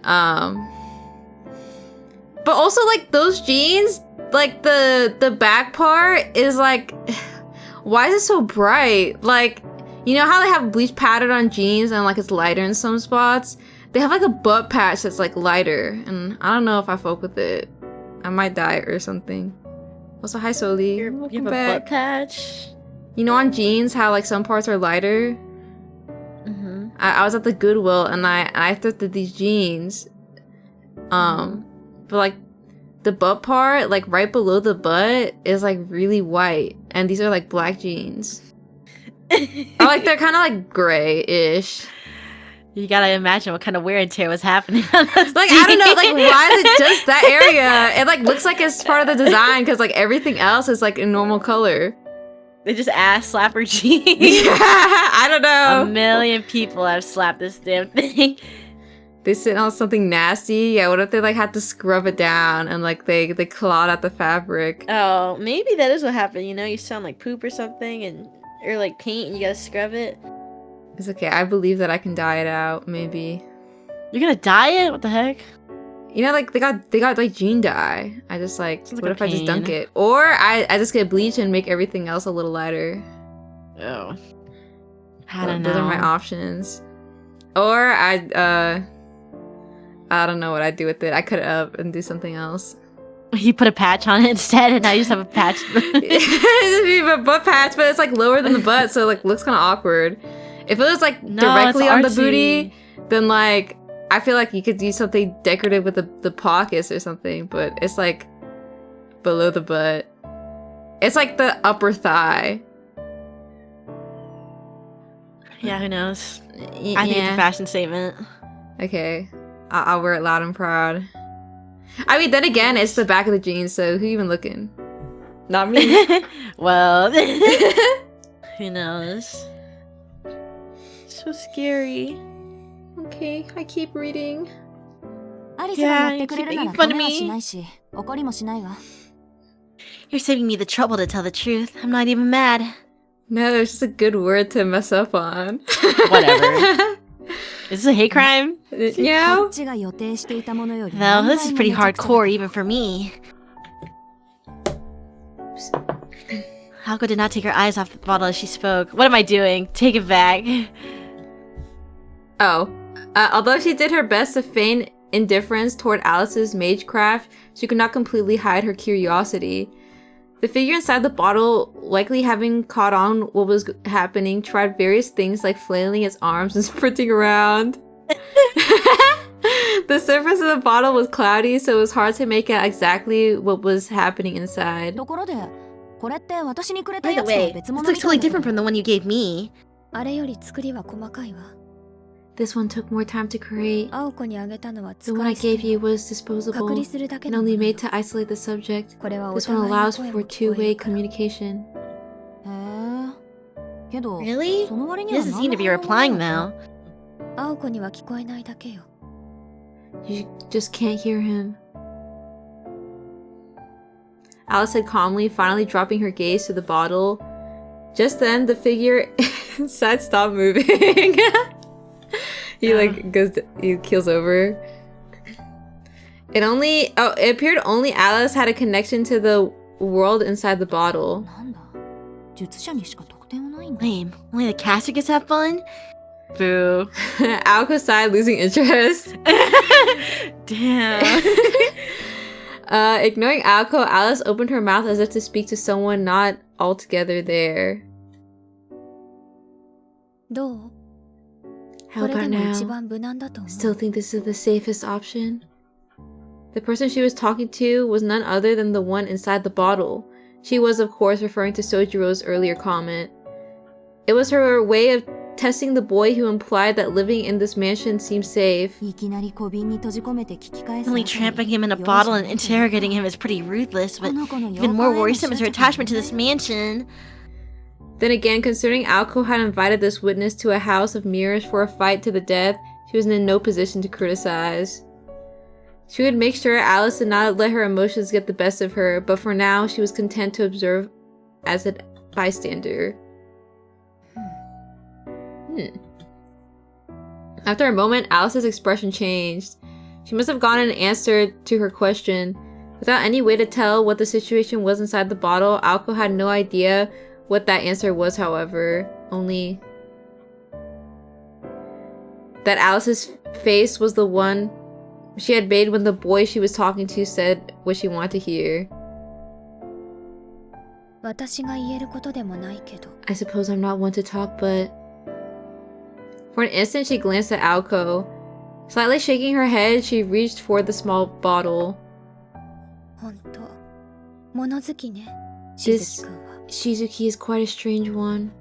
but also, like, those jeans, like, the back part is, like, why is it so bright? Like, you know how they have bleach pattern on jeans and, like, it's lighter in some spots? They have, like, a butt patch that's, like, lighter. And I don't know if I fuck with it. I might die or something. Also, hi, Soli. You have a butt patch? You know on jeans how, like, some parts are lighter? I was at the Goodwill and I thrifted these jeans. But like the butt part, like right below the butt, is like really white. And these are like black jeans. Or like they're kinda like gray-ish. You gotta imagine what kind of wear and tear was happening on this. Like, I don't know, like why is it just that area? It like looks like it's part of the design because like everything else is like in normal color. They just ass slapper jeans. Yeah, I don't know. A million people have slapped this damn thing. They sit on something nasty. Yeah, what if they like had to scrub it down and like they clawed at the fabric? Oh, maybe that is what happened. You know, you sound like poop or something, or like paint, and you gotta scrub it. It's okay. I believe that I can dye it out. Maybe. You're gonna dye it? What the heck? You know, like they got like jean dye. I just like, Sounds like what a if I just dunk pain. it? Or I just get bleach and make everything else a little lighter. Oh, I don't Those know. are my options. Or I don't know what I'd do with it. I cut it up and do something else. You put a patch on it instead, and now you just have a patch. It'd be a butt patch, but it's like lower than the butt, so it like looks kind of awkward. If it was like No, directly it's on the artsy. booty, then like I feel like you could do something decorative with the pockets or something, but it's like below the butt. It's like the upper thigh. Yeah, who knows? Y- I think it's yeah. a fashion statement. Okay. I'll wear it loud and proud. I mean, then again, it's the back of the jeans, so who even looking? Not me. Well, who knows? So scary. Okay, I keep reading. アリスがやってくれるなら Yeah, you keep making fun of 止めは me. しないし、怒りもしないわ。 You're saving me the trouble to tell the truth. I'm not even mad. No, it's just a good word to mess up on. Whatever. Is this a hate crime? こ Yeah. っちが予定していたものより No, this is 何倍も pretty めちゃくちゃだ hardcore even for me. Halko did not take her eyes off the bottle as she spoke. What am I doing? Take it back. Oh. Although she did her best to feign indifference toward Alice's magecraft, she could not completely hide her curiosity. The figure inside the bottle, likely having caught on what was happening, tried various things like flailing its arms and sprinting around. The surface of the bottle was cloudy, so it was hard to make out exactly what was happening inside. ところで、これって私にくれた By や the つとは way, 別 this 物 looks みたい totally だけ different ど from the one you gave me. あれより作りは細かいわ。 This one took more time to create. 青子にあげたのは The 使 one I い捨て gave you was 隔 disposable 離するだけ and のも only のよ made to isolate the subject. これはお This one 互いの allows 声 for も聞こえ two-way るから。 communication. へえ。けど、 Really? その割に He は doesn't 何 seem の to be 反応もない replying わ though. 青子には聞こえないだけよ。 You just can't hear him. Alice said calmly, finally dropping her gaze to the bottle. Just then, the figure inside stopped moving. He keels over. It appeared only Alice had a connection to the world inside the bottle. なんだ、術者にしか特典はないんだ。 Lame. Only the caster gets have fun? Boo. Alco sighed, losing interest. Damn. Ignoring Alco, Alice opened her mouth as if to speak to someone not altogether there. どう？ How これ about でも一 now? 番無難だと思 Still う。 think this is the safest option? The person she was talking to was none other than the one inside the bottle. She was, of course, referring to Sojiro's earlier comment. It was her way of testing the boy who implied that living in this mansion seemed safe. いきなり小瓶に閉じ込めて聞き返す Only やつに trapping him in a 用 bottle 心 and ないというか interrogating him is pretty ruthless, こ but の子の even more 妖怪への worrisome is her 執着 attachment to this mansion. Then again, considering Alco had invited this witness to a house of mirrors for a fight to the death, she was in no position to criticize. She would make sure Alice did not let her emotions get the best of her, but for now, she was content to observe as a bystander. After a moment, Alice's expression changed. She must have gotten an answer to her question. Without any way to tell what the situation was inside the bottle, Aoko had no idea what that answer was, however. Only that Alice's face was the one she had made when the boy she was talking to said what she wanted to hear. I suppose I'm not one to talk, but... For an instant, she glanced at Aoko. Slightly shaking her head, she reached for the small bottle. This Shizuki is quite a strange one.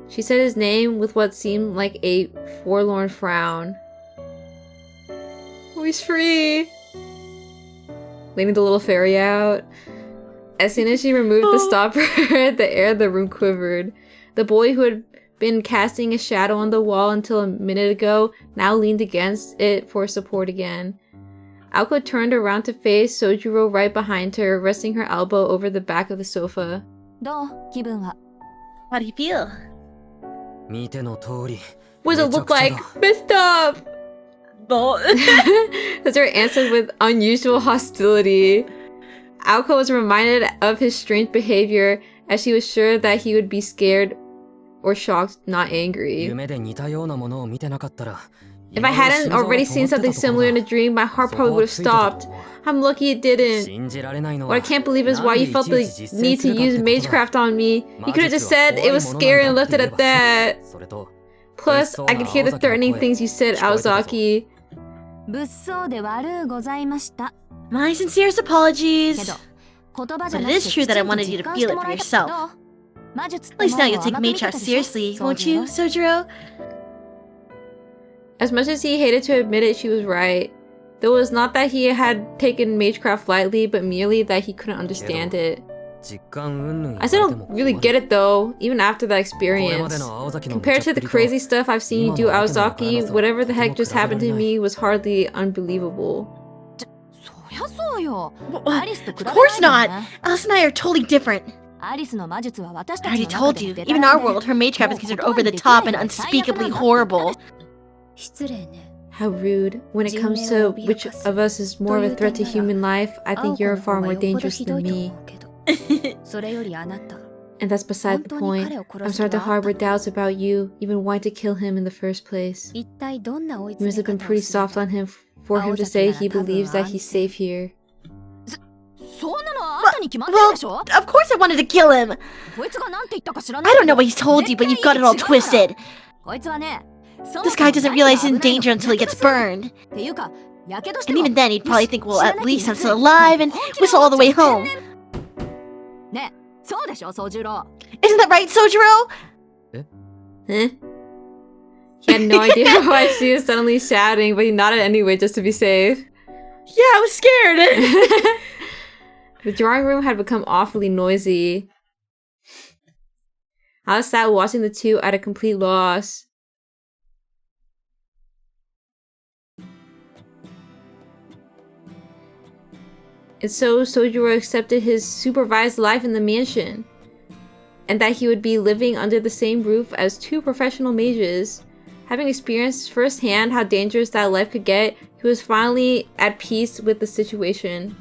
She said his name with what seemed like a forlorn frown. Oh, he's free! Leading the little fairy out. As soon as she removed the stopper, the air of the room quivered. The boy who had been casting a shadow on the wall until a minute ago now leaned against it for support again. Aoko turned around to face Sojiro right behind her, resting her elbow over the back of the sofa. How do you feel? What does it look like? Messed up! Sojiro answered with unusual hostility. Aoko was reminded of his strange behavior, as she was sure that he would be scared or shocked, not angry. If I hadn't already seen something similar in a dream, my heart probably would have stopped. I'm lucky it didn't. What I can't believe is why you felt the need to use magecraft on me. You could have just said it was scary and left it at that. Plus, I could hear the threatening things you said, Aozaki. My sincerest apologies. But it is true that I wanted you to feel it for yourself. At least now you'll take magecraft seriously, won't you, Sojiro? As much as he hated to admit it, she was right. Though it was not that he had taken magecraft lightly, but merely that he couldn't understand it. I still don't really get it though, even after that experience. Compared to the crazy stuff I've seen you do, Aozaki, whatever the heck just happened to me was hardly unbelievable. Of course not! Alice and I are totally different. I already told you, even in our world, her magecraft is considered over the top and unspeakably horrible. How rude. When it comes to which of us is more of a threat to human life, I think you're far more dangerous than me. And that's beside the point. I'm starting to harbor doubts about you, even wanting to kill him in the first place. You must have been pretty soft on him for him to say he believes that he's safe here. Well, of course I wanted to kill him! I don't know what he's told you, but you've got it all twisted. This guy doesn't realize he's in danger until he gets burned. And even then, he'd probably think, well, at least I'm still alive, and whistle all the way home. Isn't that right, Sojiro? Huh? He had no idea why she was suddenly shouting, but he nodded anyway just to be safe. Yeah, I was scared. The drawing room had become awfully noisy. Alice sat watching the two at a complete loss. And so Sojiro accepted his supervised life in the mansion, and that he would be living under the same roof as two professional mages. Having experienced firsthand how dangerous that life could get, he was finally at peace with the situation.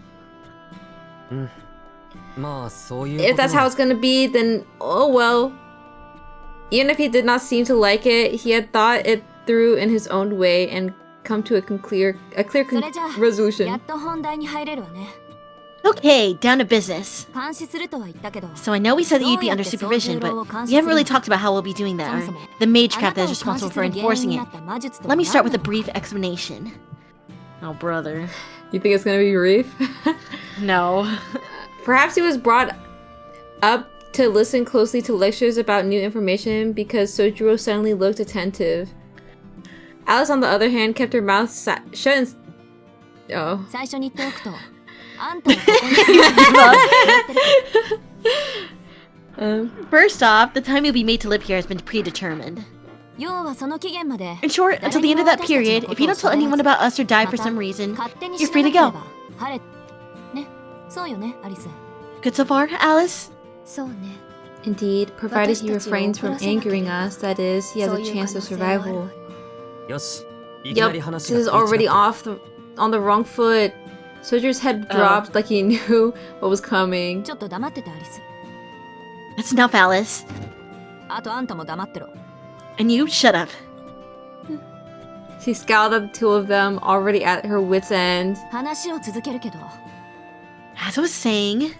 If that's how it's gonna be, then oh well. Even if he did not seem to like it, he had thought it through in his own way and come to a clear resolution. Okay, down to business. So I know we said that you'd be under supervision, but we haven't really talked about how we'll be doing that, or the magecraft that is responsible for enforcing it. Let me start with a brief explanation. Oh, brother. You think it's gonna be brief? No. Perhaps he was brought up to listen closely to lectures about new information because Sojiro suddenly looked attentive. Alice, on the other hand, kept her mouth shut and... Oh. First off, the time you'll be made to live here has been predetermined. In short, until the end of that period, if you don't tell anyone about us or die for some reason, you're free to go. Good so far, Alice? Indeed, provided he refrains from angering us, that is, he has a chance of survival. よし、いきなり Yep, 話 this が is 食い違 already った。 on the wrong foot. Soldier's head dropped like he knew what was coming. ちょっと黙っててアリス。 That's enough, Alice. あとあんたも黙ってろ。 And you, shut up. She scowled at the two of them, already at her wit's end. 話を続けるけど、 As I was saying,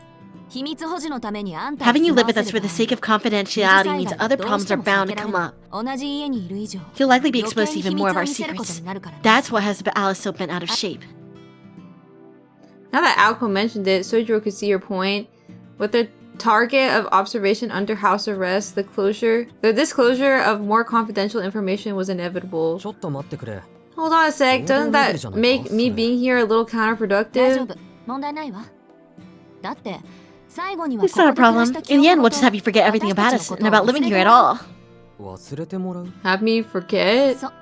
秘密保持のためにあんたを having you live with 住まわ us せ for る the sake of 場合 confidentiality 二 means 次災害 other どう problems して are も bound 避 to けられ come ない up. 同じ家にいる以上 He'll likely be 余 exposed 計 to に even 秘 more 密 of を our 見せること secrets. になるからね。 That's what has Alice so bent out of shape. Now that Alco mentioned it, Sojiro could see her point. With their target of observation under house arrest, the disclosure of more confidential information was inevitable. ちょっと待ってくれ。 Hold on a sec, doesn't that make me being here a little 大丈 counterproductive? 夫、問題ないわ。だって最後には It's こ not こ a で暮ら problem. した記 In the 憶 end, ご we'll と just have you forget everything 私 about た us ちの and ことを about living 忘れ here て at もらう all. 忘れてもらう Have me forget? そう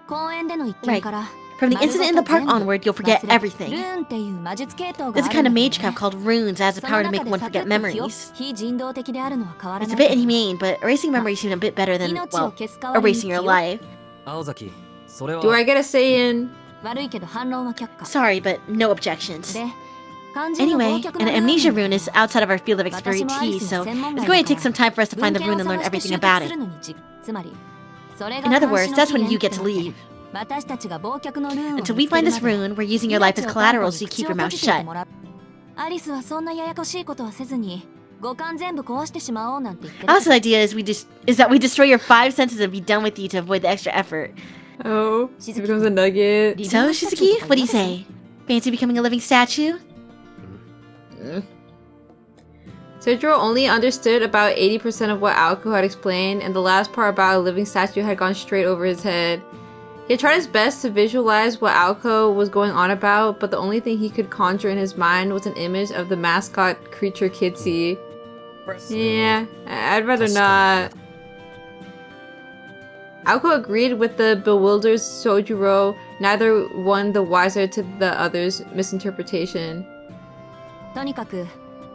公園での一件から From the incident in the park onward, you'll forget ル everything. ーンっていう魔術系統が There's あ a る kind ん of だ mage け cap どね called runes that has the そ power の to make 中で one サクッ forget と記憶 memories. 非人道的であるのは変わら It's な a い bit inhumane, but erasing memories seems a bit better than, 命 well, を消す代わりに erasing 記 your 憶 life. 青崎、それは Do I get a say in? 悪いけど反論は却下 Sorry, but no objections. で肝心の Anyway, 忘却 an のルーン amnesia rune is outside of our field of 私もアリ expertise, スの so 専門 it's 外 going だ to か take ら some time for us to 文 find the 献 rune を and learn 探して everything 習 about 得す it. るのにつまりそれが In other 監 words, 視の that's 期 when 限 you って get to わけ leave. 私たちが忘却のルーンを見 Until つ we け find る this まで rune, we're using your life as 命を collateral 担 so 保 you に keep 口 your を mouth 閉じて shut. もらうアリスはそんなややこしいことはせずに五感全部壊してしまおうなんて言ってる Alice's idea is that we destroy your 5 senses and be done with you to avoid the extra effort. Oh, She's it a- becomes a nugget. So, Shizuki, what do you say? Fancy becoming a living statue? Sojiro only understood about 80% of what Aoko had explained, and the last part about a living statue had gone straight over his head. He had tried his best to visualize what Aoko was going on about, but the only thing he could conjure in his mind was an image of the mascot creature Kitsy. Yeah, I'd rather not. Aoko agreed with the bewildered Sojiro, neither one the wiser to the other's misinterpretation. とにかく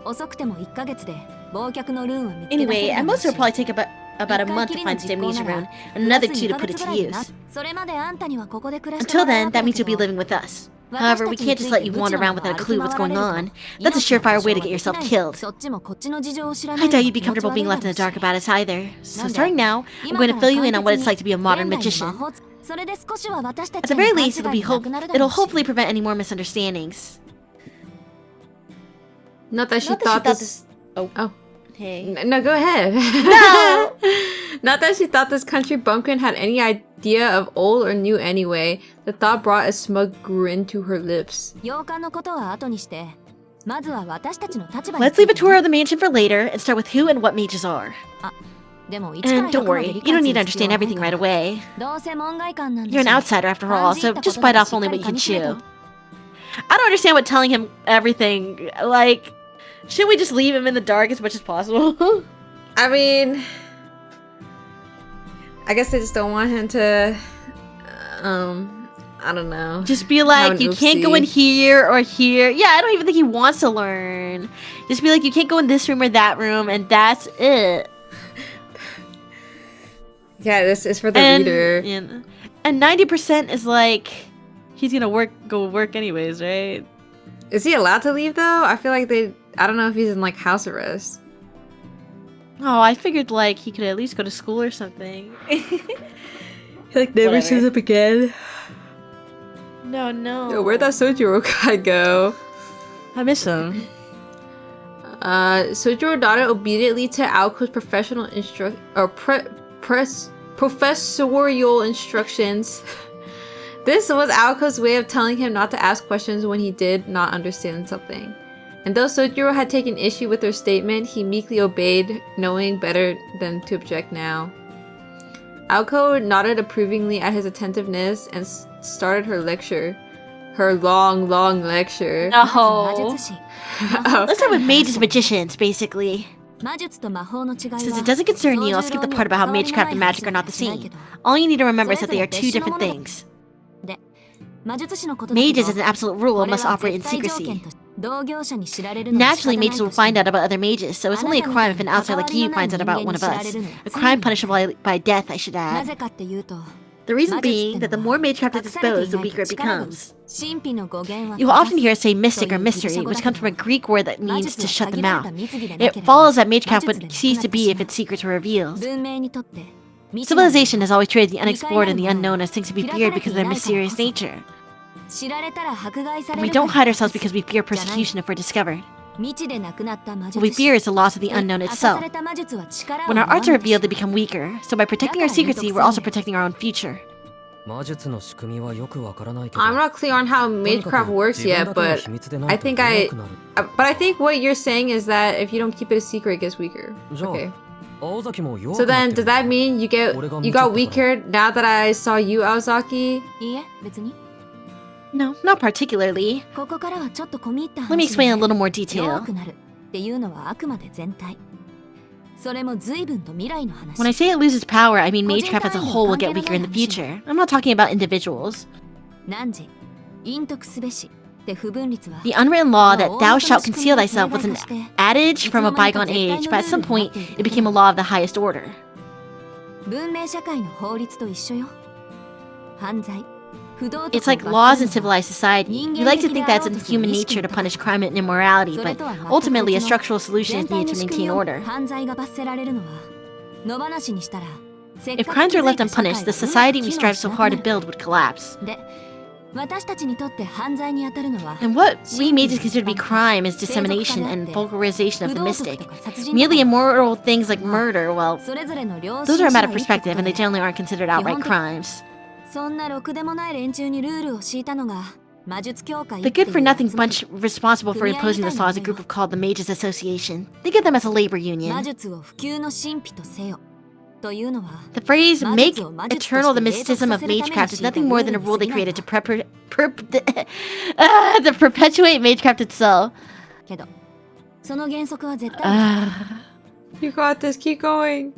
遅くても1ヶ月で忘却のルーンを見つけ出せ Anyway, る at の most だ it'll probably take about a month to find the amnesia rune, and another 2 to put it to use. それまであんたにはここで暮らして Until もらう then, わけ that だ means け you'll be ど living with us. However, we can't just let you wander around without a clue what's going on. That's a surefire way to get yourself killed. そっちもこっちの事情を知らない I の doubt が you'd be 気持ち comfortable 悪い being だ left in ろう the し dark about us either. So なんで starting now, I'm 今 going か to ら fill you in on what it's 簡 like to be a 潔に modern 現代の magician. 魔法それで少しは私た At ち the に very 勘違 least, いがなくなるだろ it'll うし hopefully prevent any more misunderstandings. Not that she Not that thought this. Oh. Oh. Hey. No, go ahead. No! Not that she thought this country bumpkin had any idea of old or new anyway. The thought brought a smug grin to her lips. 洋館のことは後にしてまずは私たちの立場に Let's つい leave a て tour of the mansion for later and start with who and what mages are. でも1から And don't 100まで worry, 理 you don't 解す need る to 必要 understand はない everything か right ら away. どうせ門外漢なんだ You're an し outsider after all, 感じ so たこ just とだ bite け off しっ only かり what you 噛 can み締め chew. と I don't understand what telling him everything, like, shouldn't we just leave him in the dark as much as possible? I mean, I guess they just don't want him to, I don't know. Just be Have like, an you can't go in oopsie. here or here. Yeah, I don't even think he wants to learn. Just be like, you can't go in this room or that room, and that's it. Yeah, this is for the And, reader. and 90% is like, he's gonna go work anyways, right? Is he allowed to leave though? I feel like I don't know if he's in like house arrest. Oh, I figured like he could at least go to school or something. He like never Whatever. shows up again. No. Yo, where'd that Sojiro guy go? I miss him. Sojiro nodded obediently to Aoko's professorial instructions. This was Aoko's way of telling him not to ask questions when he did not understand something. And though Sojiro had taken issue with her statement, he meekly obeyed, knowing better than to object now. Aoko nodded approvingly at his attentiveness and started her lecture. Her long lecture. No. 魔術師 Let's start with mages, magicians, basically. 魔術と魔法の違いは Since it doesn't concern you, I'll skip the part about how magecraft and magic are not the same. All you need to remember is that they are 2 different things. 魔術師のことだけど Mages, as an absolute rule, これ must は operate in 絶対条件 secrecy. として同業者に知られるのは仕方 Naturally, ない mages と will して find out about other mages, so it's only a crime if an outsider like you finds out about one of us. A crime punishable by death, I should な add. ぜかっていうと The reason being that the more magecraft is exposed, the weaker it becomes. 神秘の語源は You will often hear us say mystic or mystery, which comes from a Greek word that means to shut the mouth. It follows that magecraft would cease to be if its secrets were revealed. 文明にとって Civilization has always treated the unexplored and the unknown as things to be feared because of their mysterious nature. 知られたら迫害され We る don't hide ourselves because we fear persecution if we're discovered. 未知でなくなった魔術 What we fear is the loss of the unknown 明かさ itself. れた魔術は力を When our arts are 弱め revealed, they become weaker. So by protecting our secrecy, we're also protecting our own future. 魔術の仕組みはよくわからないけど I'm not clear on how magecraft works yet, but I think I think what you're saying is that if you don't keep it a secret, it gets weaker. じゃあ Okay. 青崎も弱 So くなっ then, て does る that mean you got weaker now that I saw you, Aozaki? いいえ別に No, not particularly. ここからはちょっと込み入った Let me 話 explain a で little more 弱 detail. くなるっていうのはあくまで全体それも随分と未来の話 When I say it loses power, I mean magecraft as a whole will get weaker in the future. I'm not talking about individuals. 汝隠匿すべしって不分律は The unwritten law that thou shalt conceal thyself was an adage from a bygone age, but at some point it became a law of the highest order. 文明社会の法律と一緒よ犯罪不道徳 It's like laws in civilized society. We like to think that it's in human nature to punish crime and immorality, but ultimately a structural solution is needed to maintain order. 犯罪が罰せられるのは野放しにしたら If crimes are left unpunished, the society we strive so hard to build would collapse. で私たちにとって犯罪に当たるのは And what we mages consider to be crime is dissemination and vulgarization of the mystic. Merely immoral things like murder, well, それぞれの良 those 心 are a 者 matter が of 生きて perspective and they generally aren't considered outright crimes. そんなろくでもない連中にルールを敷いたのが魔術協会 The good for nothing bunch responsible for imposing this law is a group of called the Mages Association. Think of them as a labor 魔 union. 術を普及の神秘とせよというのは The phrase make eternal the mysticism of magecraft is nothing more than a rule they created to to perpetuate magecraft itself. けどその原則は絶対 You got this. Keep going.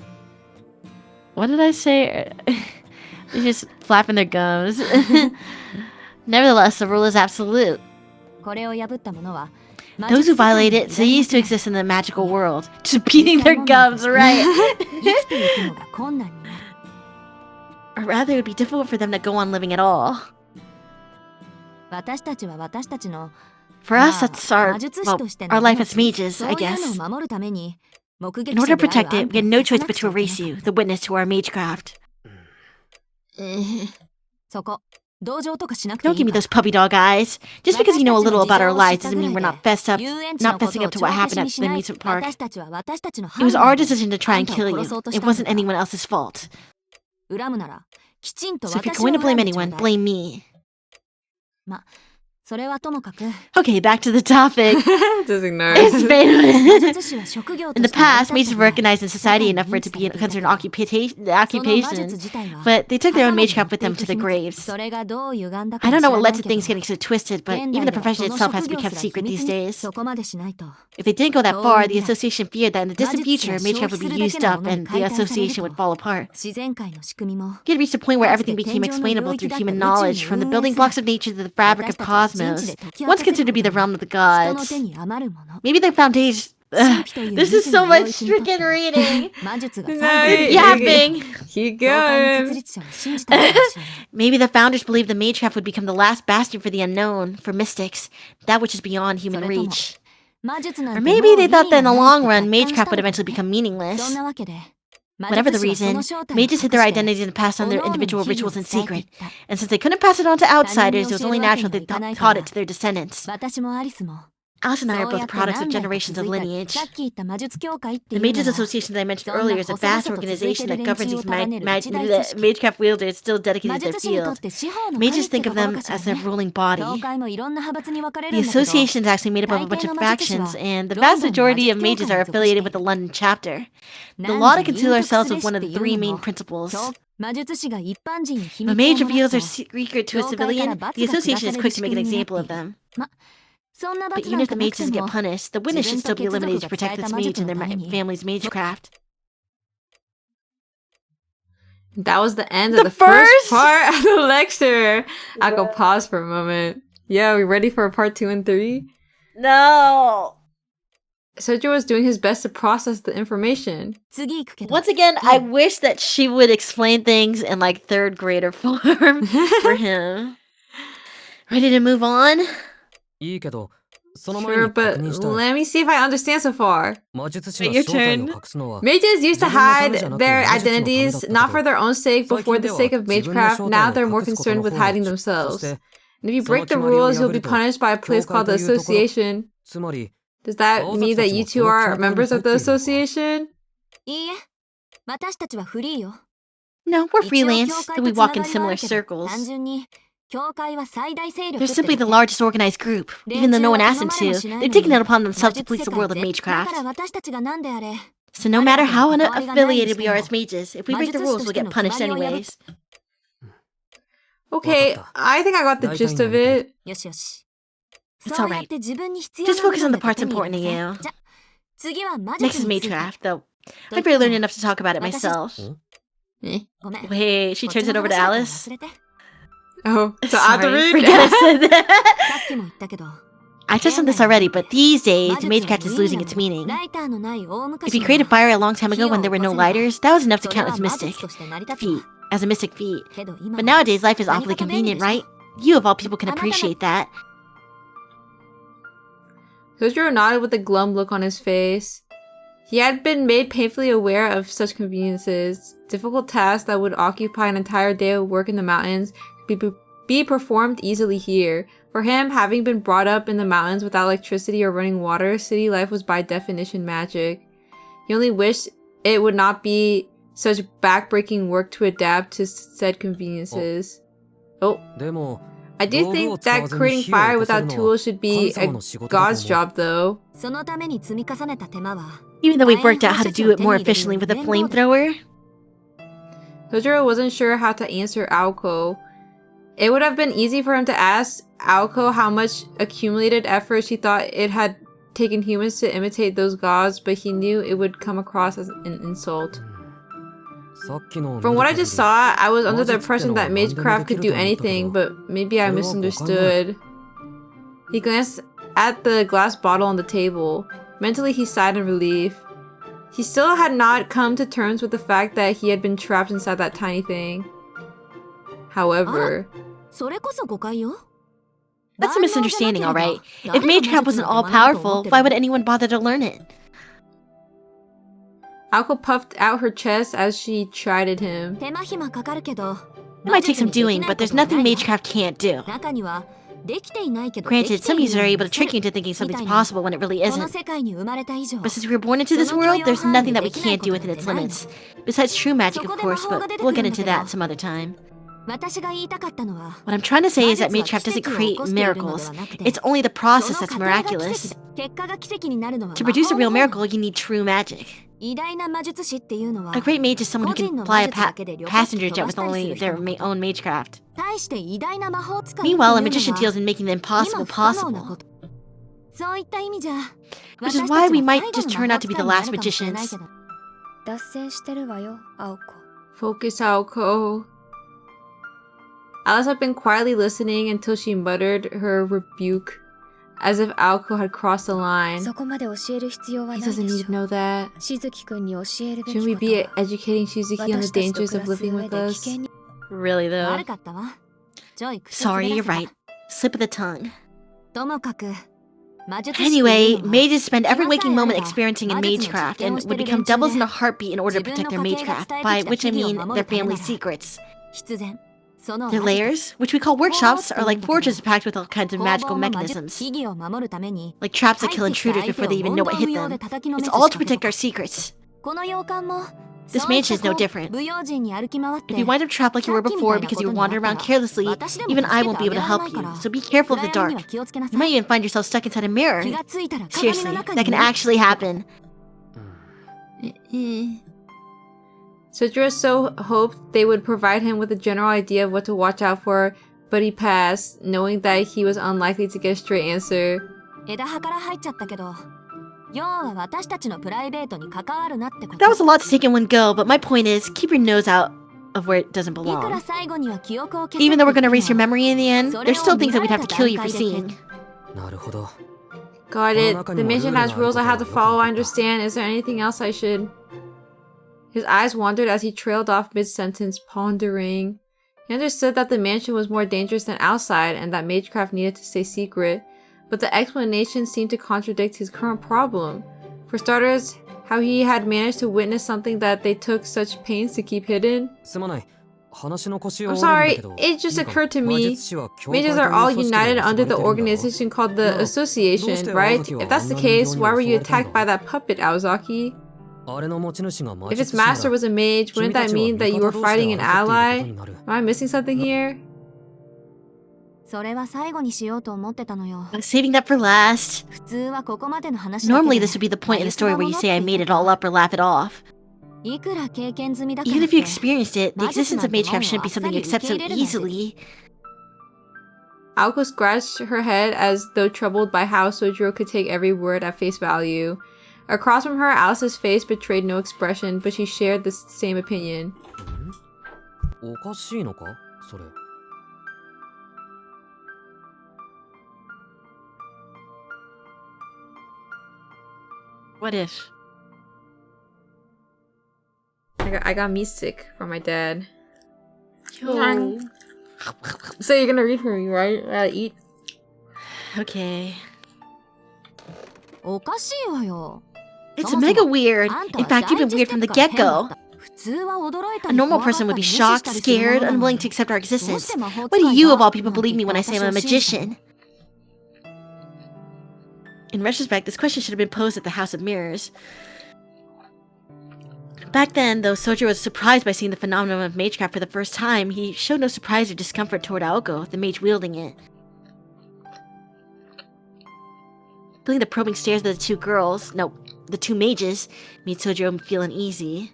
What did I say? They're just flapping their gums. Nevertheless, the rule is absolute. これを破った者は Those who violate it cease to exist in the magical world. Just beating their gums, right? 生きていくのが困難になる Or rather, it would be difficult for them to go on living at all. 私たちは私たちの For us, that's our, 魔術師として well, の our life as mages, そ I ういう guess. のを守るために目 In 撃 order 者 to である protect it, we had no choice but to erase you, the witness to our magecraft. そこ同情とかしなくてい Don't い give me か those puppy dog eyes. Just because you know a little about our lives doesn't mean we're not not fessing up to what happened at the amusement park. 私たちは私たちの It was 判 our 断で decision to try and kill you. あんたを殺そうとし It たんだ wasn't anyone else's fault. 恨むならきちんと So if you're 私を going to 恨 blame んでちょう anyone, だい blame me. それはともかく Okay, back to the topic. Just ignore It's it. 魔 been... 術師は職業と In し the て成り past, 立 mages つ were ので recognized in society 社会に enough for it to be 認知されていた considered け an ど occupation, その魔術 occupation, 自体は but they took their own 頭に magecraft with them 乗って to い the く日 graves. それがどう歪んだか I は don't 知 know ら what な led い to けど things getting so twisted, but 現 even 代 the では profession その itself has 職業 become すら secret 秘 these 密に days. そこまでしないと If they didn't go that そう far, いう the 未来 association feared that in the distant 魔術師 future, が magecraft 消 would 費 be するだ used けの up ものに and the 解体される association と would fall apart. 自然界の仕組みも He had reached a point where かつて everything became 天上の領 explainable 域 through だった human 宇宙 knowledge, に from the 運営 building する blocks of nature to the fabric 私 of たちは人 cosmos, で解き once 渡せ considered る to be こ the と realm of the 人の gods. 手に余るもの Maybe the foundation. 神秘という This is 未知 so の領 much 域にとって freaking reading. 魔術が No, 最後 yeah. の Yapping. Keep 教会の設 going. 立者は信じたのかもしれない Maybe the founders believed the magecraft would become the last bastion for the unknown, for mystics, that which is beyond human それとも reach. 魔術な Or んてもう maybe they thought that in the 意味が long ない run, って達観 magecraft した would のか eventually become もね meaningless. そんなわけで魔 Whatever the 術師は reason, その正体を隠 mages し hid て their identities and passed on their 各々の individual 秘技を rituals in 伝えてい secret. った And since they couldn't pass it on to 他人 に outsiders, it 教 was え only るわけ natural には they いかないか taught ら it to their descendants. 私もアリスも Alice and I そ are うや both って products 何 of 代か generations 続 of いた lineage. さっき言った魔術協会ってい The うの Mages は Association that I mentioned そん earlier な is a 細 vast 々と続いて organization る that 連 governs 中 these を束ねる一大組織 magecraft wielders still 魔 dedicated to their 術師にとっ field. て司法の神 Mages って think と of ころ them かしら as their ね ruling 教 body. 会もいろんな派閥に分かれ The るんだけど association is actually made up of a 大 bunch 抵 of の魔術師は factions, and the ロン vast ドンの魔 majority 術 of 協 mages 会 are に属し affiliated て with the London chapter. The 何 law 時 to に conceal 隠 ourselves すべ is し one っ of て the いう three の main も principles. 魔術師が一般人に秘 When a 密を mage 漏ら reveals す their と secret to a 教会から civilian, 罰 the が下 association さ is れる quick 仕 to make 組 an みになって example い of る them. まそんな But 罰 even なん if か the なくて mages get も punished, the witness should 自分 still と be 血族 eliminated が to 伝 protect えた this 魔 mage 術 and の their ために family's magecraft. That was the end of The the first first? part of the lecture. I go pause for a moment. Yeah, we ready for part 2 and 3? No! Sojiro was doing his best to process the information. 次行くけど Once again, I wish that she would explain things in like third grader form for him. Ready to move on? いいけど、その前 Sure, に確 but 認したい。 let me see if I understand so far. 魔術師が Your 正体を turn. 隠すのは Mages used to 自分のためじゃ hide なく their 魔術のためだったけど、 identities not for their own sake, but 最 for 近 the では sake of 自分の Magecraft. 正 Now 体 they're を more 隠すこと concerned の with 方が hiding そ themselves. して And if you その break the 決まりを rules, 破 you'll る be と punished by a 教 place 会 called と the いうところ Association. つまり Does that 青 mean 崎 that たち you もそ two の are 教会に members 入 of って the いるのか association? いいえ私たちはフリーよ No, we're 一応 freelance, 教 though 会 we とつな walk in がりはあ similar るけど circles. 単純に教会は最大勢力 They're って simply だ the け largest organized group. Even though no one asked them to, they've taken it upon themselves to police the world of だから Magecraft. 私たちがなんであれ So no matter how unaffiliated we are as mages, if we break the rules, we'll get punished anyways. Okay, I think I got the gist of it. よしよし It's そうや alright. って自分に必要 Just な focus 部 on 分 the だ parts け手に入 important れ to な you. さいじゃ次は魔 Next 術 is について Magecraft, though. と I've 言って barely も learned enough to talk about it 私 myself. Eh? ごめん Wait, she こっち turns it の over to 話だから Alice? 忘れて Oh, so I have to Sorry, read? forget I said that. さっきも言ったけど I touched on this already, but these days, 魔術は Magecraft is 無意 losing 味 its なの meaning. ライターのない大 If 昔 you に created は fire a long time ago when there were no lighters, that was enough to それ count は as 魔 mystic 術として成り立つ feat, わ as a mystic feat. けど今 But は nowadays, life is awfully convenient, right? You of all people can appreciate that. Sojiro nodded with a glum look on his face. He had been made painfully aware of such conveniences. Difficult tasks that would occupy an entire day of work in the mountains could be performed easily here. For him, having been brought up in the mountains without electricity or running water, city life was by definition magic. He only wished it would not be such back-breaking work to adapt to said conveniences. Oh. でも I do think that creating fire without tools should be a god's job, though. そのために積み重ねた手間は Even though we've worked out how to do it more efficiently with a flamethrower. Sojiro wasn't sure how to answer Aoko. It would have been easy for him to ask Aoko how much accumulated effort she thought it had taken humans to imitate those gods, but he knew it would come across as an insult. From what I just saw, I was under the impression that Magecraft could do anything, but maybe I misunderstood. He glanced at the glass bottle on the table. Mentally, he sighed in relief. He still had not come to terms with the fact that he had been trapped inside that tiny thing. However... それこそ誤解よ That's a misunderstanding, alright. If Magecraft wasn't all-powerful, why would anyone bother to learn it? Aoko puffed out her chest as she chided him. 手間暇かかるけど It might take some doing, but there's nothing Magecraft can't do. 中にはできていないけど Granted, some users are able to できてい trick you る into thinking something's possible when it really この isn't. 世界に生まれた以上 But since we were born into this world, there's nothing that we can't do within its limits. Besides true magic, of course, but we'll get into that some other time. 私が言いたかったのは What I'm trying to say is that Magecraft doesn't create miracles. It's only the process that's miraculous. 結果が奇跡になるのは To produce a real miracle, you need true magic. 偉大な魔術師っていうのは A great mage is someone who can fly a passenger jet with only their own magecraft. 対して偉大な魔法使いっていう Meanwhile, の a は magician deals in making the 今 impossible 不可能な possible. ことそういった意味じゃ Which is why we might just turn out to be the last magicians. 脱線してるわよ、青子 Focus, Aoko. Alice had been quietly listening until she muttered her rebuke, as if Aoko had crossed the line. そこまで教える必要は He ない doesn't で need し to ょ know that. しずきくんに教えるべき Shouldn't we こ be とは educating Shizuki on the 私たちと dangers 暮 of らす living 上 with で危 us? 険に Really, though. 悪かったわジョイ口を Sorry, 滑 you're らせた right. Slip of the tongue. ともかく魔術師って Anyway, いうのは mages spend every waking moment experiencing in magecraft and would become doubles in a heartbeat in order to protect their magecraft, by which I mean their family's secrets. 必然その Their layers, which we call workshops, are like forges packed with all kinds of 工 magical 房の魔術 mechanisms. 秘技を守るために Like traps that 入 kill ってきた intruders 相手 before they を even 問 know 答 what 無 hit 用で them. 叩きのめ It's す all 仕 to 掛け protect と our secrets. この洋館も This そういっ mansion た is no こう different. 不用心に歩き回って If you wind up trapped like you were before because you wander around carelessly, even I won't be able to help you, so be careful of the 暗闇に dark. は気をつけなさ You might い even find yourself stuck inside a mirror. 気がついたら鏡 Seriously, の中 that に can actually happen. Sojiro so hoped they would provide him with a general idea of what to watch out for, but he passed, knowing that he was unlikely to get a straight answer. 枝葉から入っちゃったけど要は私たちのプライベートに関わるなってこと That was a lot to take in one go, but my point is, keep your nose out of where it doesn't いくら belong. 最後には記憶を消す Even though we're gonna erase って your 言っても memory in the end, there's still things that we'd have to kill you for seeing. なるほど。Got it. The mission has rules I have to follow, I understand. Is there anything else I should... His eyes wandered as he trailed off mid-sentence, pondering. He understood that the mansion was more dangerous than outside, and that Magecraft needed to stay secret. But the explanation seemed to contradict his current problem. For starters, how he had managed to witness something that they took such pains to keep hidden. I'm sorry, it just occurred to me. Mages are all united under the organization called the Association, right? If that's the case, why were you attacked by that puppet, Aozaki? If its master was a mage, wouldn't that mean that you were fighting an ally? Am I missing something here? I was saving that for last. Normally this would be the point in the story where you say I made it all up or laugh it off. Even if you experienced it, the existence of Magecraft shouldn't be something you accept so easily. Aoko scratched her head as though troubled by how Sojiro could take every word at face value. Across from her, Alice's face betrayed no expression, but she shared the same opinion. What if? I got meat stick from my dad. Yo. So you're gonna read for me, right? While I eat? Okay. おかしいわよ。 It's mega weird. In fact, you've been weird from the get-go. A normal person would be shocked, scared, unwilling to accept our existence. Why do you, of all people, believe me when I say I'm a magician? In retrospect, this question should have been posed at the House of Mirrors. Back then, though Sojiro was surprised by seeing the phenomenon of Magecraft for the first time, he showed no surprise or discomfort toward Aoko, the mage wielding it. Feeling the probing stares of the two mages, made Sojiro feel uneasy.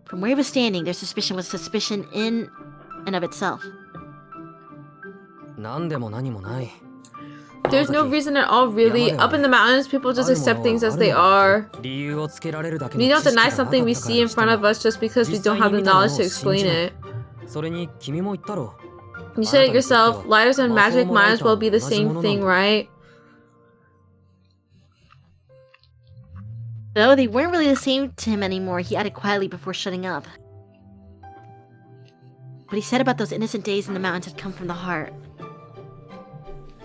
From where he was standing, their suspicion was suspicion in and of itself. There's no reason at all, really. Up in the mountains, people just accept things as they are. We don't deny something we see in front of us just because we don't have the knowledge to explain it. You said it yourself, lighters and magic might as well be the same thing, right? Though they weren't really the same to him anymore, he added quietly before shutting up. What he said about those innocent days in the mountains had come from the heart.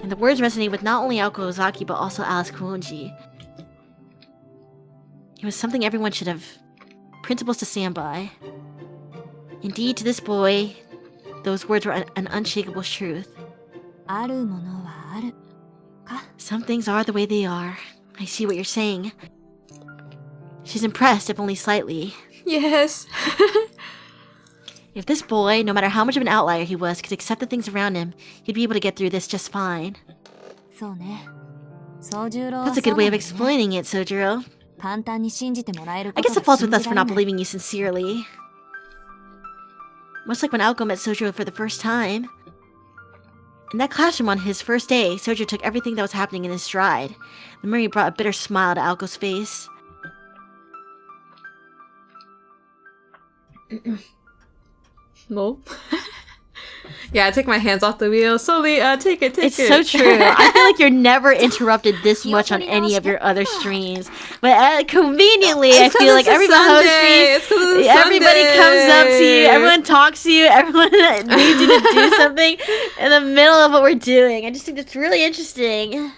And the words resonated with not only Aoko Ozaki, but also Alice Kuonji. It was something everyone should have principles to stand by. Indeed, to this boy, those words were an unshakable truth. Some things are the way they are. I see what you're saying. She's impressed, if only slightly. Yes. If this boy, no matter how much of an outlier he was, could accept the things around him, he'd be able to get through this just fine. That's a good way of explaining it, Sojiro. I guess the fault's with us for not believing you sincerely. Much like when Aoko met Sojiro for the first time. In that classroom on his first day, Sojiro took everything that was happening in his stride. The memory brought a bitter smile to Aoko's face. No. Yeah, I take my hands off the wheel. Slowly, take it. It's so true. I feel like you're never interrupted this much on any of your other streams. But conveniently, I feel like every host stream, everybody comes up to you, everyone talks to you, everyone needs you to do something in the middle of what we're doing. I just think that's really interesting.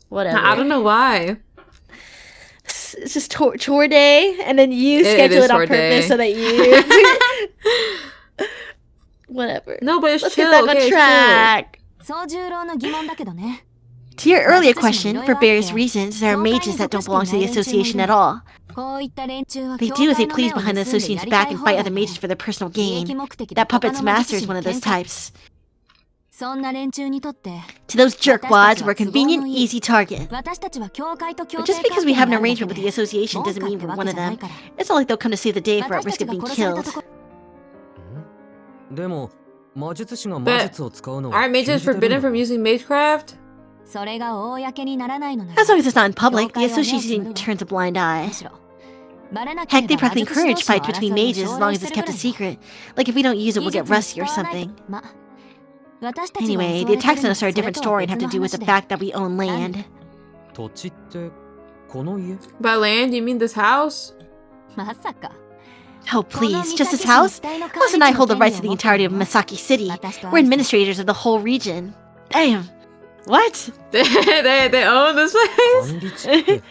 Whatever. I don't know why. It's just chore day, and then you schedule it on purpose so that you... Whatever. No, but it's Let's chill. get back on track. To To your earlier question, for various reasons, there are mages that don't belong to the association at all. They do as they please behind the association's back and fight other mages for their personal gain. That puppet's master is one of those types. To those jerkwads, we're a convenient, easy target. But just because we have an arrangement with the association doesn't mean we're one of them. It's not like they'll come to save the day if we're at risk of being killed. But aren't mages forbidden from using magecraft? As long as it's not in public, the association turns a blind eye. Heck, they practically encourage fights between mages as long as it's kept a secret. Like if we don't use it, we'll get rusty or something. Anyway, the attacks on us are a different story and have to do with the fact that we own land. 土地ってこの家？ By land, you mean this house? まさか Oh, please, just this house? Boss and I hold the rights to the entirety of Misaki City. We're administrators of the whole region. Damn. What? They own this place? 管理地って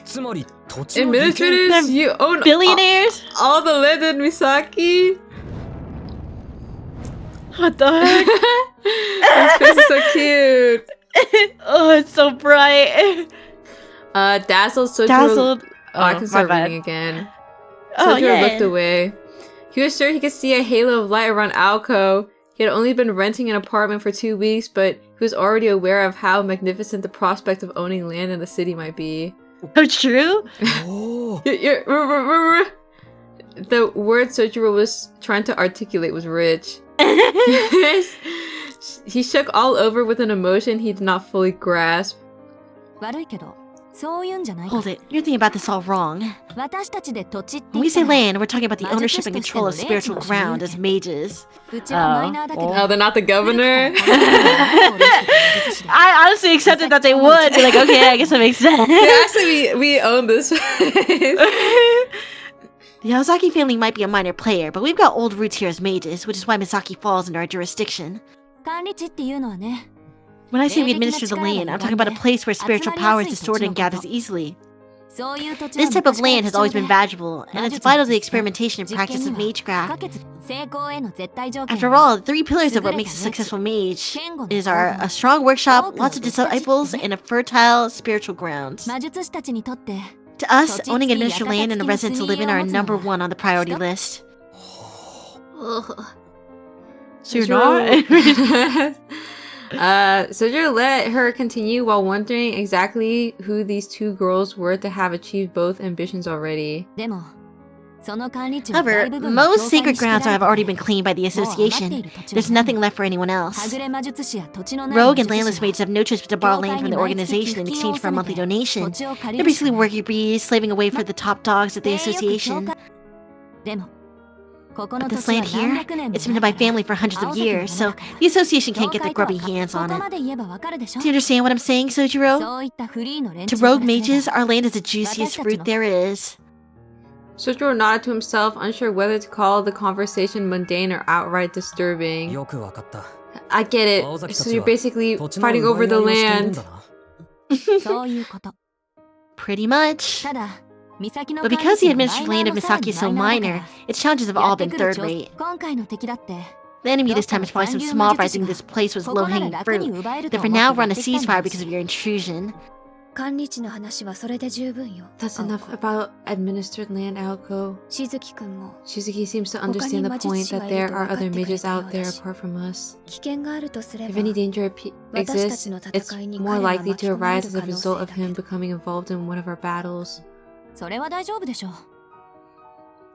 つまり土地の利権？ Administrators, you own Billionaires? all the land in Misaki? What the heck? This place is so cute. Oh, it's so bright. Dazzled Sojiro. Dazzled. Oh, I Oh, can my start bad. reading again. Oh, Sojiro yeah. looked away. He was sure he could see a halo of light around Alco. He had only been renting an apartment for 2 weeks, but he was already aware of how magnificent the prospect of owning land in the city might be. Oh, true? おー The word Sojiro was trying to articulate was rich. He shook all over with an emotion he did not fully grasp. 悪いけどそういうんじゃないか Hold it. You're thinking about this all wrong. 私たちで土地って When 言 we った say ら land, we're talking about the ownership and control of spiritual ground as mages. うちはマイナーだけど Oh, they're not the governor? I honestly accepted that they would. Be like, okay, I guess that makes sense. Yeah, actually, we own this place. The Ozaki family might be a minor player, but we've got old roots here as mages, which is why Misaki falls under our jurisdiction. 管理地っていうのはね When I say we administer the land, I'm talking about a place where spiritual power is distorted and gathers easily. そういう土地 This は type of 昔から land has always been 貴重で valuable, and it's vital to the experimentation and 実 practice 験 of には magecraft. 不可欠成功への絶対条件 After all, the 3 pillars of what makes a successful mage is a strong workshop, lots of disciples, and a fertile spiritual ground. 魔術師たちにとって To us, owning and administer land and the residents to live in are number 1 on the priority list. So you're not? Sojiro let her continue while wondering exactly who these 2 girls were to have achieved both ambitions already. でもその管理地は However, 大部分が most 教会 sacred に仕切 grounds られ have already been claimed by the もう余ってい association. る土地 There's は nothing left for anyone は else. ぐれ魔術師や土地のない Rogue 魔 and 術 landless 師は mages have no choice but to borrow land from the organization in exchange for a monthly 土 donation. 地を借り They're るしか basically ない worker bees, slaving away for the top dogs at the でよく教 association. 会でもここの But 土 this 地は land here, 何百年も it's been by 前から family for hundreds of 青崎の years, もの so だから the association 教 can't get 会 their とは grubby hands こ on こ it. まで言えばわかるでしょ Do you understand what I'm saying, Sojiro? そういったフリーの連 To 中から rogue すれば mages, our land is the juiciest fruit there is. Sojiro nodded to himself, unsure whether to call the conversation mundane or outright disturbing. よくわかった I get it. 青崎た So ち you're は basically 土地の fighting 奪 over い the 合いをしているん land. だなそういうこと Pretty much. ただ岬の But 管 because 理 the 地は administrative マイ land ナ of ーのさら Misaki に is so マイナーだ minor, から its challenges have や all って been くる third 調 rate. 今回の敵だって The enemy ど this っか time の is probably some 残留 small 魔 fry 術師 thinking が this place was ここなら low-hanging 楽に fruit. 奪えると That 思 for って now や run っ a てきたん ceasefire で because of your intrusion. 管理地の話はそれで十分よ That's enough about administered land, Alco. しずきくんも Shizuki seems to understand the point that there are other mages out there apart from us. 危険があるとすれ If ば any danger exists, it's more likely to arise as a result of him だけど becoming involved in one of our battles. それは大丈夫でしょ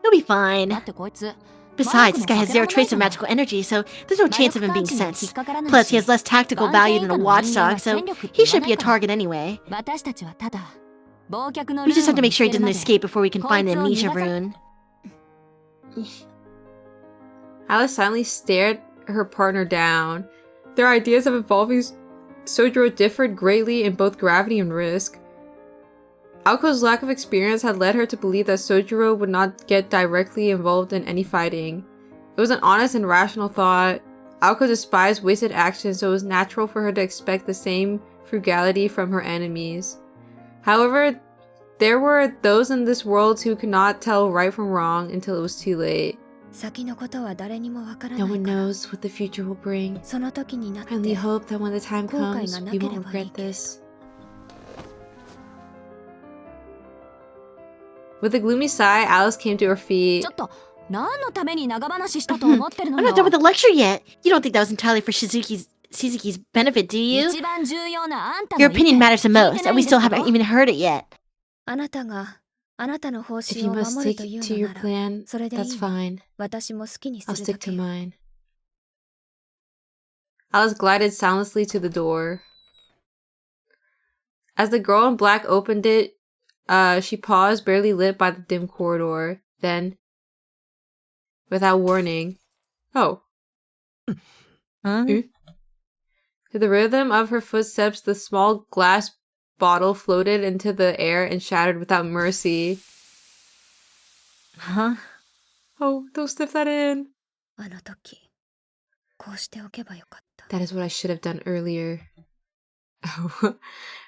He'll be だ fine. ってこいつ Besides, this guy has zero trace of magical energy, so there's no 魔 chance 力 of him 感 being 知には引っ sensed. かからない Plus, he し has less tactical 番犬 value 以 than 下 a の人間 watchdog, は so 戦力って he 言わ should な be い a から target anyway. 私たちはただ忘却の We ル just ー have ン to を見 make つ sure け he る didn't まで escape before we can find the こいつを amnesia 逃がさ rune. Alice silently stared her partner down. Their ideas of involving Sojiro differed greatly in both gravity and risk. Alco's lack of experience had led her to believe that Sojiro would not get directly involved in any fighting. It was an honest and rational thought. Alco despised wasted action, so it was natural for her to expect the same frugality from her enemies. However, there were those in this world who could not tell right from wrong until it was too late. 先のことは誰にもわから No ない one から knows what the future will bring. その時になって I only hope that when the time 後悔 comes, がな we けれ won't ばいい regret けど this. With a gloomy sigh, Alice came to her ち feet. ょっと何のために長話したと思ってるの I'm よ not done with the lecture yet. You don't think that was entirely for Shizuki's benefit, do you? 一番重要なあんたの Your 意見 opinion matters the 聞いて most, ない and we んです still けど haven't even heard it yet. あなたがあなたの方 If 針 you を must 守ると stick いう to の your なら plan, それでいい that's わ fine. 私も好きにす I'll るだ stick け to よ mine. Alice glided soundlessly to the door. As the girl in black opened it, she paused, barely lit by the dim corridor. Then, without warning, oh. Huh? To the rhythm of her footsteps, the small glass bottle floated into the air and shattered without mercy. Huh? Oh, don't sniff that in. あの時こうしておけばよかった That is what I should have done earlier.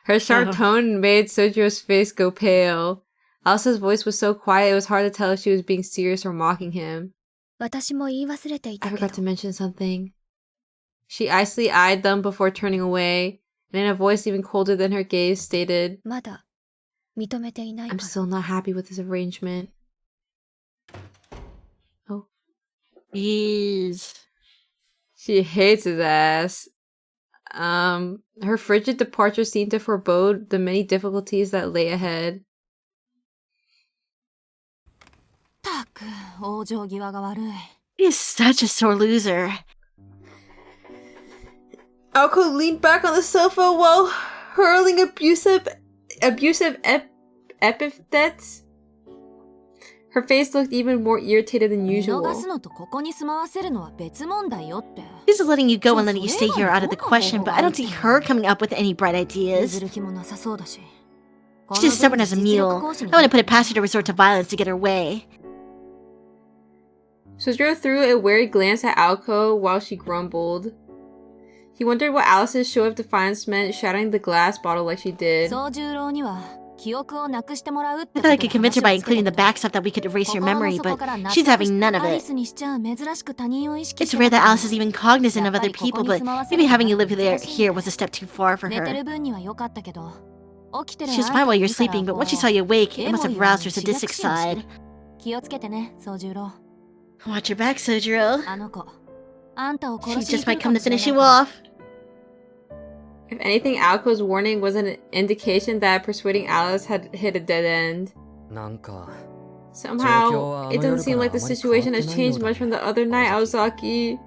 Her sharp Oh. tone made Sojiro's face go pale. Alice's voice was so quiet it was hard to tell if she was being serious or mocking him. 私も言い忘れてい I たけ forgot to ど mention something. She icily eyed them before turning away, and in a voice even colder than her gaze stated, まだ認めていないか I'm ら still not happy with this arrangement. Oh. Jeez. She hates his ass. Her frigid departure seemed to forebode the many difficulties that lay ahead. たく往生際が悪い He's such a sore loser. Alco leaned back on the sofa while hurling abusive epithets. Her face looked even more irritated than 見 usual. 逃すのとここに住まわせるのは別問題よって He's just letting you go and letting you stay here out of the question, but I don't see her coming up with any bright 譲 ideas. る気もなさそうだし She's just stubborn as a mule. I wouldn't put it past her to resort to violence to get her way. Sojiro threw a wary glance at Alco while she grumbled. He wondered what Alice's show of defiance meant, shattering the glass bottle like she did. 宗十郎には記憶をなくしてもらうって I thought I could convince her by including the back stuff that we could erase your memory, but she's having none of アリ it. スにしちゃ珍しく他人を意識 It's して rare た that から Alice is even cognizant of other people, but maybe having you live here was a step too far for 寝て her. る分には良かったけど起きてる She was fine while you're sleeping, but once she saw you awake, it must have roused her sadistic side. 気をつけてね宗十郎 Watch your back, Sojiro. あの子あんたを She 殺しに just 来 might るか come も to しれない finish you から off. If anything, Alco's warning was an indication that persuading Alice had hit a dead end. なんか Somehow, it doesn't seem like the situation has changed much from the other night, Aozaki.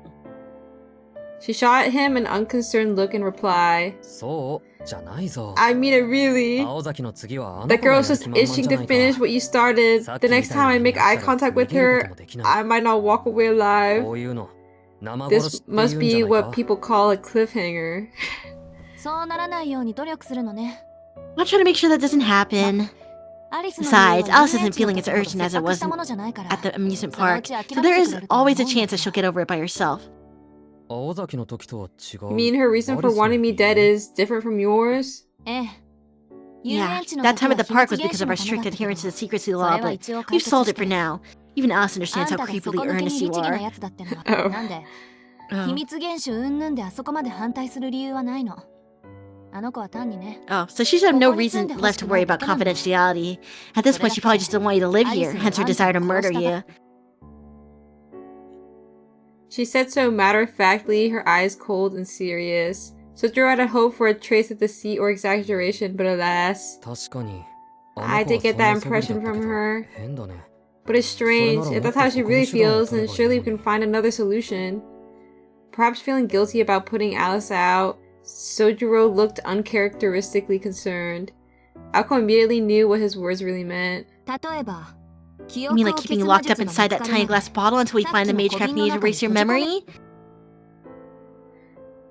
She shot at him an unconcerned look in reply. そうじゃないぞ I mean it really. 青崎の次はあの The 子がや girl's る just 気満々 itching じゃ to ないか finish what you started. さっ The きみ next た time I いに make や eye ったら contact with 逃げること her, もできない I might not walk away alive. こういうの生殺し This って言うん must じゃ be ない what か people call a cliffhanger. そうならないように努力するのね I'll try to make sure that doesn't happen. アリスの理由は Besides, Alice 遊園 isn't 地の feeling as ところ urgent as 切 it 迫 was したものじゃないから at the amusement そのう park, ち so 諦め there て is くれると思うん always だ a けど chance that she'll get over it by herself. 青崎の時とは違う You mean her reason for wanting me dead is different from yours? ええ Yeah, that time at the park was because of our strict adherence to the secrecy law, but we've solved it for now. Even Alice あ understands ん how たが creepily 底抜け earnest に you 律儀な are. やつだってのは Oh. なんで Oh. 秘密厳守云々であそこまで反対する理由はないのあの子は単にね Oh, so she should have no reason left to worry about confidentiality. At this point, she probably just didn't want you to live here, hence her desire to murder you. She said so matter-of-factly, her eyes cold and serious. Sojiro had hoped for a trace of deceit or exaggeration, but alas. 確かに I did get that impression from her. 変だね But it's strange. If that's how she really feels, then surely we can find another solution. Perhaps feeling guilty about putting Alice out, Sojiro looked uncharacteristically concerned. Alco immediately knew what his words really meant. 例えば You mean like keeping locked up inside that tiny glass bottle until we find the mage craft needed to erase your memory?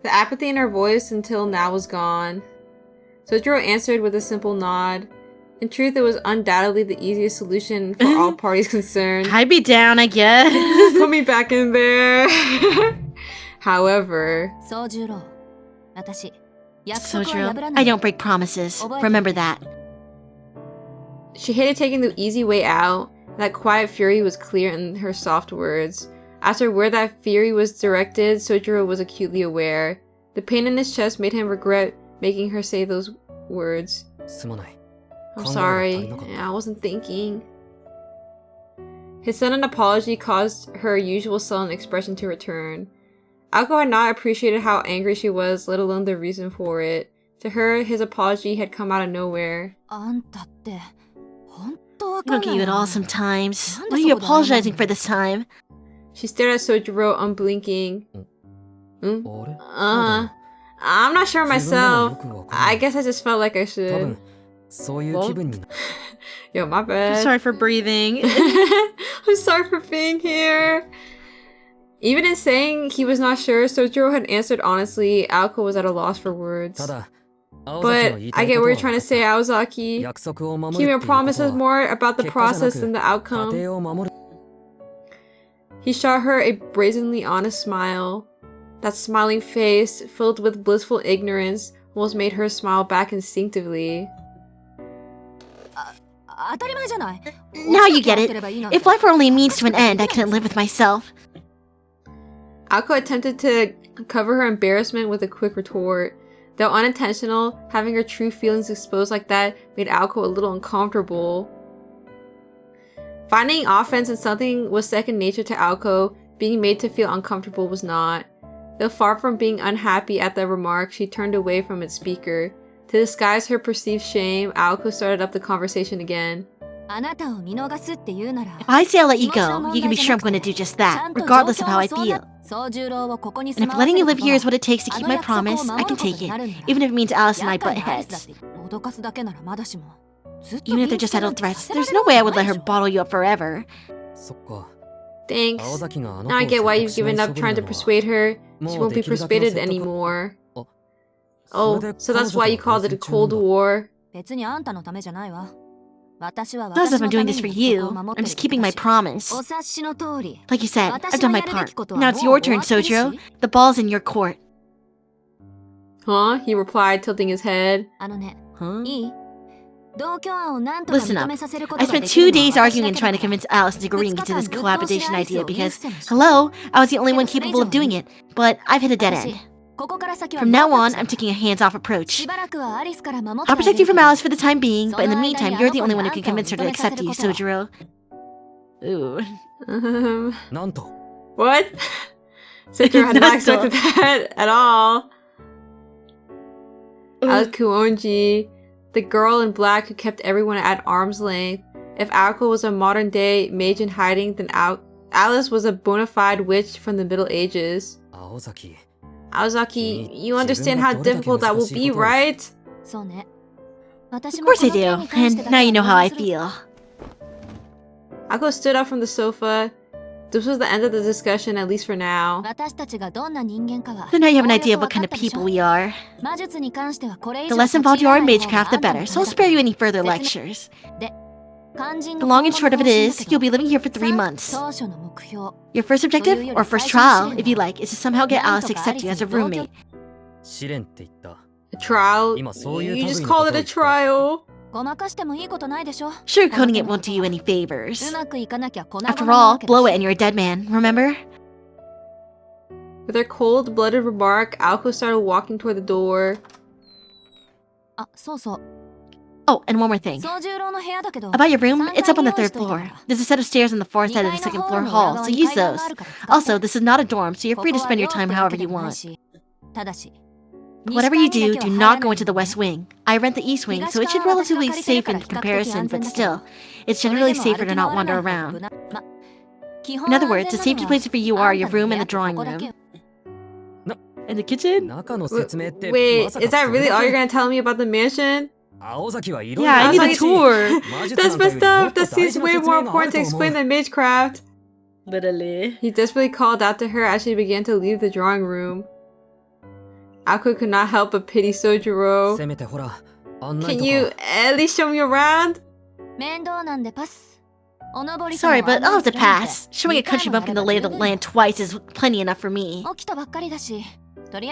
The apathy in her voice until now was gone. Sojiro answered with a simple nod. In truth, it was undoubtedly the easiest solution for all parties concerned. I'd be down, I guess. Put me back in there. However, 宗十郎私約束は Sojiro, 破らな I い don't break promises. Remember that. she hated taking the easy way out. That quiet fury was clear in her soft words. As for where that fury was directed, Sojiro was acutely aware. The pain in his chest made him regret making her say those words. すまない I'm sorry, I wasn't thinking. His sudden apology caused her usual sullen expression to return. Alco had not appreciated how angry she was, let alone the reason for it. To her, his apology had come out of nowhere. あんたって本当わ I か don't ん get ない you at な all sometimes. What are you apologizing for this time? She stared at Sojiro, unblinking. あれ I'm not sure 自分でもよ myself. くわかんない I guess I just felt like I 多 should. 分そういう気分にな Yo, my I'm bad. sorry for breathing. I'm sorry for being here. Even in saying he was not sure, Sojiro had answered honestly. Alco was at a loss for words. ただ But I get what you're trying to say, Aozaki. Keeping a promise is more about the process than the outcome. He shot her a brazenly honest smile. That smiling face, filled with blissful ignorance, almost made her smile back instinctively. Now you get it. If life were only a means to an end, I couldn't live with myself. Aoko attempted to cover her embarrassment with a quick retort. Though unintentional, having her true feelings exposed like that made Aoko a little uncomfortable. Finding offense in something was second nature to Aoko, being made to feel uncomfortable was not. Though far from being unhappy at the remark, she turned away from its speaker. To disguise her perceived shame, Aoko started up the conversation again. If I say I'll let you go, you can be sure I'm going to do just that, regardless of how I feel. And if letting you live here is what it takes to keep my promise, I can take it, even if it means Alice and I butt heads. Even if they're just idle threats, there's no way I would let her bottle you up forever. Thanks. Now I get why you've given up trying to persuade her. She won't be persuaded anymore. Oh, so that's why you called it a Cold War. Not as if I'm doing this for you. I'm just keeping my promise. Like you said, I've done my part. Now it's your turn, Sojiro. The ball's in your court. Huh? He replied, tilting his head. Huh? Listen up. I spent 2 days arguing and trying to convince Alice to agreeing to this cohabitation idea because, hello, I was the only one capable of doing it. But I've hit a dead end. From now on, I'm taking a hands-off approach. I'll protect you from Alice for the time being, but in the meantime, you're the only one who can convince her to accept you, Sojiro. Ooh. What? Sojiro had not expected that at all. Alice Kuonji, the girl in black who kept everyone at arm's length. If Aoko was a modern-day mage in hiding, then Alice was a bona fide witch from the Middle Ages. Aozaki, you understand how difficult that will be, right? Of course I do, and now you know how I feel. Aoko stood up from the sofa. This was the end of the discussion, at least for now. So now you have an idea of what kind of people we are. The less involved you are in magecraft, the better, so I'll spare you any further lectures. The long and short of it is, you'll be living here for 3 months. Your first objective, or first trial, if you like, is to somehow get Alice to accept you as a roommate. A trial? You just call it a trial. Sugarcoating it won't do you any favors. After all, blow it and you're a dead man, remember? With her cold-blooded remark, Aoko started walking toward the door. Oh, and one more thing. About your room, it's up on the 3rd floor. There's a set of stairs on the far side of the 2nd floor hall, so use those. Also, this is not a dorm, so you're free to spend your time however you want. But whatever you do, do not go into the west wing. I rent the east wing, so it should be relatively safe in comparison, but still, it's generally safer to not wander around. In other words, the safety places for you are your room and the drawing room. And the kitchen? Wait, is that really all you're gonna tell me about the mansion? Yeah, I need a tour. That's messed up. That seems way more important to explain than magecraft. Literally. He desperately called out to her as she began to leave the drawing room. Aoko could not help but pity Sojiro. Can you at least show me around? Sorry, but I'll have to pass. Showing a country bumpkin the lay of the land twice is plenty enough for me.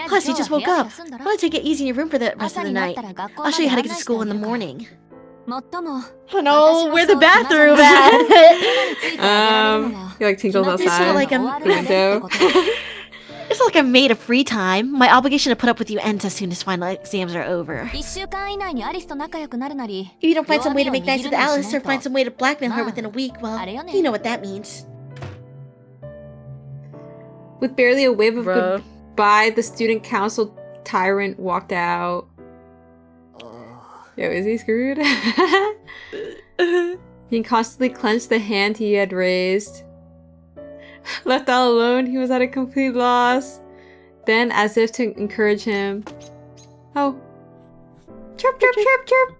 Plus, you just woke up. Why don't you take it easy in your room for the rest of the night? I'll show you how to get to school in the morning. Oh no, where's the bathroom at? He like tinkles outside the window. It's not like I'm made of free time. My obligation to put up with you ends as soon as final exams are over. If you don't find some way to make nice with Alice or find some way to blackmail her within a week, well, you know what that means. With barely a wave of goodbye, the student council tyrant walked out. Yo, is he screwed? He constantly clenched the hand he had raised. Left all alone, he was at a complete loss. Then, as if to encourage him, oh, chirp, chirp, chirp, chirp.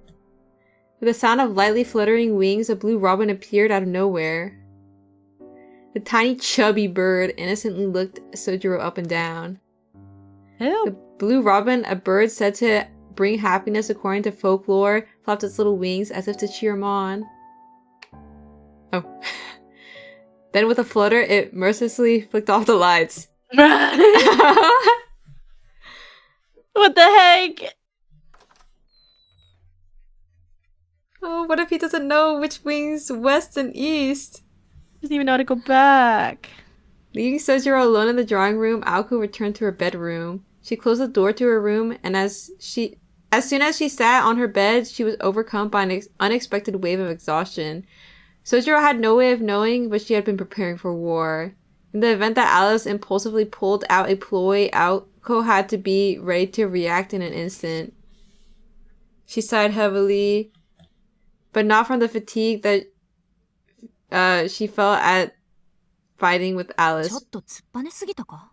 With a sound of lightly fluttering wings, a blue robin appeared out of nowhere. The tiny chubby bird innocently looked Sojiro up and down. Help. The blue robin, a bird said to bring happiness according to folklore, flapped its little wings as if to cheer him on. Oh. Then with a flutter, it mercilessly flicked off the lights. What the heck? Oh, what if he doesn't know which wings west and east? Doesn't even know how to go back. Leaving Sojiro alone in the drawing room, Aoko returned to her bedroom. She closed the door to her room, and as soon as she sat on her bed, she was overcome by an unexpected wave of exhaustion. Sojiro had no way of knowing, but she had been preparing for war. In the event that Alice impulsively pulled out a ploy, Aoko had to be ready to react in an instant. She sighed heavily, but not from the fatigue that she felt at fighting with Alice. ちょっと突っぱねすぎたか?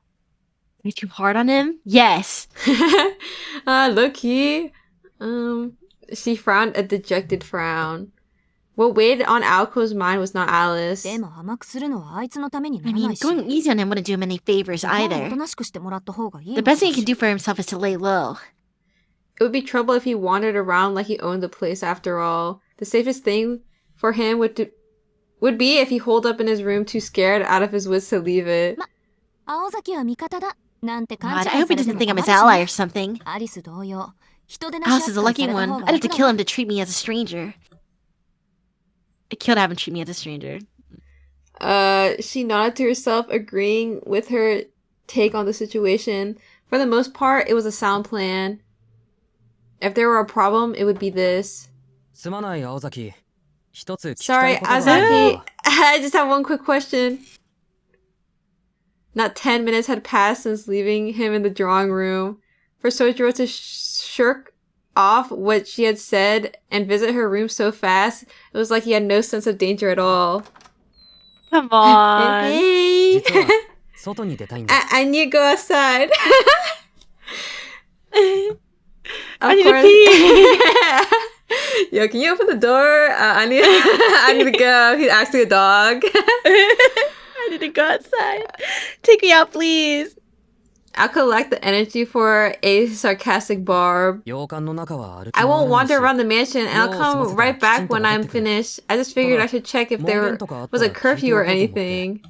Are you too hard on him? Yes. Low-key. She frowned a dejected frown. What weighed on Aoko's mind was not Alice. でも甘くするのはあいつのためにな I らな mean, いし。 going easy on him wouldn't do him any favors お either. となしくしてもらった方がいい The のか best thing も he し can do for himself is to lay low. It would be trouble if he wandered around like he owned the place after all. The safest thing for him would be if he holed up in his room too scared out of his wits to leave it. 青崎は味方だなんて勘違い God, さ I れ hope he て doesn't も think I'm 困 his るし ally ね or something. アリス同様人手なし Alice is a 扱い lucky された one. 方が I'd have to 楽 kill だ him to treat me as a stranger. I'd kill to have him treat me as a stranger. She nodded to herself, agreeing with her take on the situation. For the most part, it was a sound plan. If there were a problem, it would be this. すまない青崎。一つ聞きた Sorry, いことがあるんだ Azaki. I just have one quick question. Not 10 minutes had passed since leaving him in the drawing room. For Sojiro to shirk off what she had said and visit her room so fast, it was like he had no sense of danger at all. Come on. Hey. 実は外に出たいんだ I need to go outside. I need to pee. Yo, can you open the door? I need to go. He's actually a dog. I need to go outside. Take me out, please. I'll collect the energy for a sarcastic barb. 洋館の中は歩き I 回 won't らないし wander around the mansion and I'll come right back when I'm finished. I just figured I should check if there was a curfew or anything.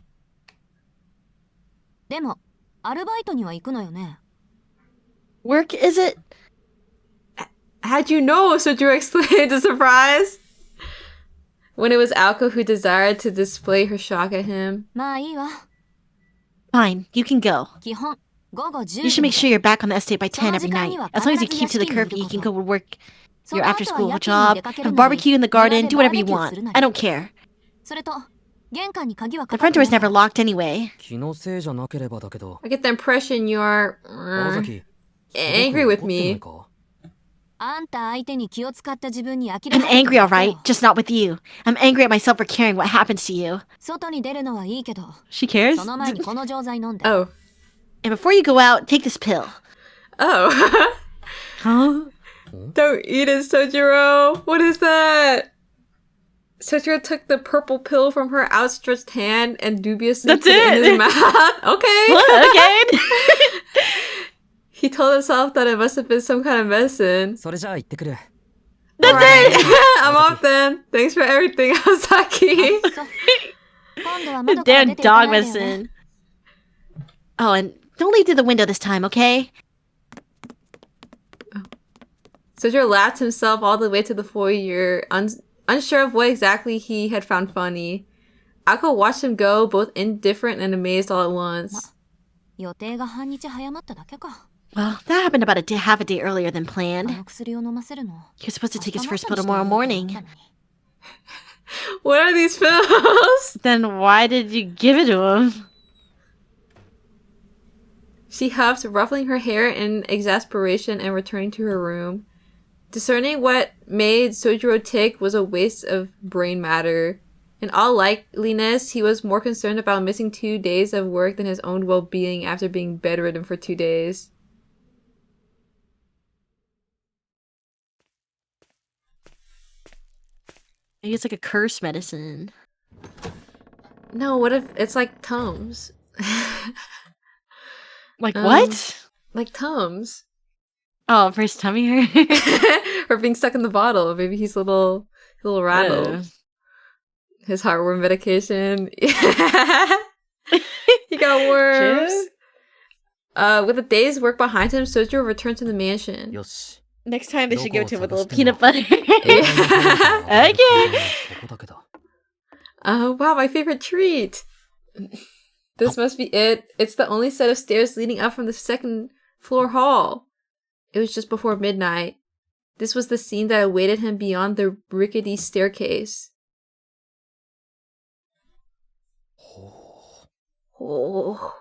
でもアルバイトには行くのよね Work, is it? How'd you know? Sojiro exclaimed in surprise. When it was Aoko who desired to display her shock at him. まあいいわ Fine, you can go. 基本午後10 You should make sure 時 you're back on the estate by 10 every night. As long as you keep to the curfew, you can go to work your after school job, have barbecue in the garden, do whatever you want. I don't care. それと玄関に鍵は The かかっ front て door な is いから never locked anyway. 気のせいじゃなければだけど I get the impression you're 青崎 angry with すごく怒ってない me. かあんた相手に気を使った自分に呆 I'm れ angry, alright, just not with you. I'm angry at myself for caring what happens to you. 外に出るのはいいけど She cares? その前にこの錠剤飲んで Oh. And before you go out, take this pill. Oh. Huh? Don't eat it, Sojiro. What is that? Sojiro took the purple pill from her outstretched hand and dubiously That's put it in it. his mouth. Okay. Okay. He told himself that it must have been some kind of medicine. それじゃあ行ってくる That's Alright. it. I'm off then. Thanks for everything, Ozaki. そう今度は窓から Damn 出ていか dog ないでよね medicine. Oh, and don't leave through the window this time, okay? Sojiro laughed himself all the way to the foyer, unsure of what exactly he had found funny. Ako watched him go, both indifferent and amazed all at once. 予定が半日早まっただけか Well, that happened about half a day earlier than あ planned. の薬を飲ませるの He was supposed to take his 明日 first の pill 朝に tomorrow して morning. あげようと思ったのに What are these pills? Then why did you give it to him? She huffed, ruffling her hair in exasperation and returning to her room. Discerning what made Sojiro tick was a waste of brain matter. In all likeliness, he was more concerned about missing 2 days of work than his own well-being after being bedridden for 2 days. Maybe it's like a curse medicine. No, what if it's like Tums? Like Um, what? Like Tums. Oh, for his tummy hurt? Or being stuck in the bottle. Maybe he's a little rattled. His heartworm medication. He got worms. With a day's work behind him, Sojiro returned to the mansion. よし Next time they should give it to him with a little どこを peanut butter. 探しても Okay. ここだけだ Wow, my favorite treat. This must be it. It's the only set of stairs leading up from the second floor hall. It was just before midnight. This was the scene that awaited him beyond the rickety staircase. Oh.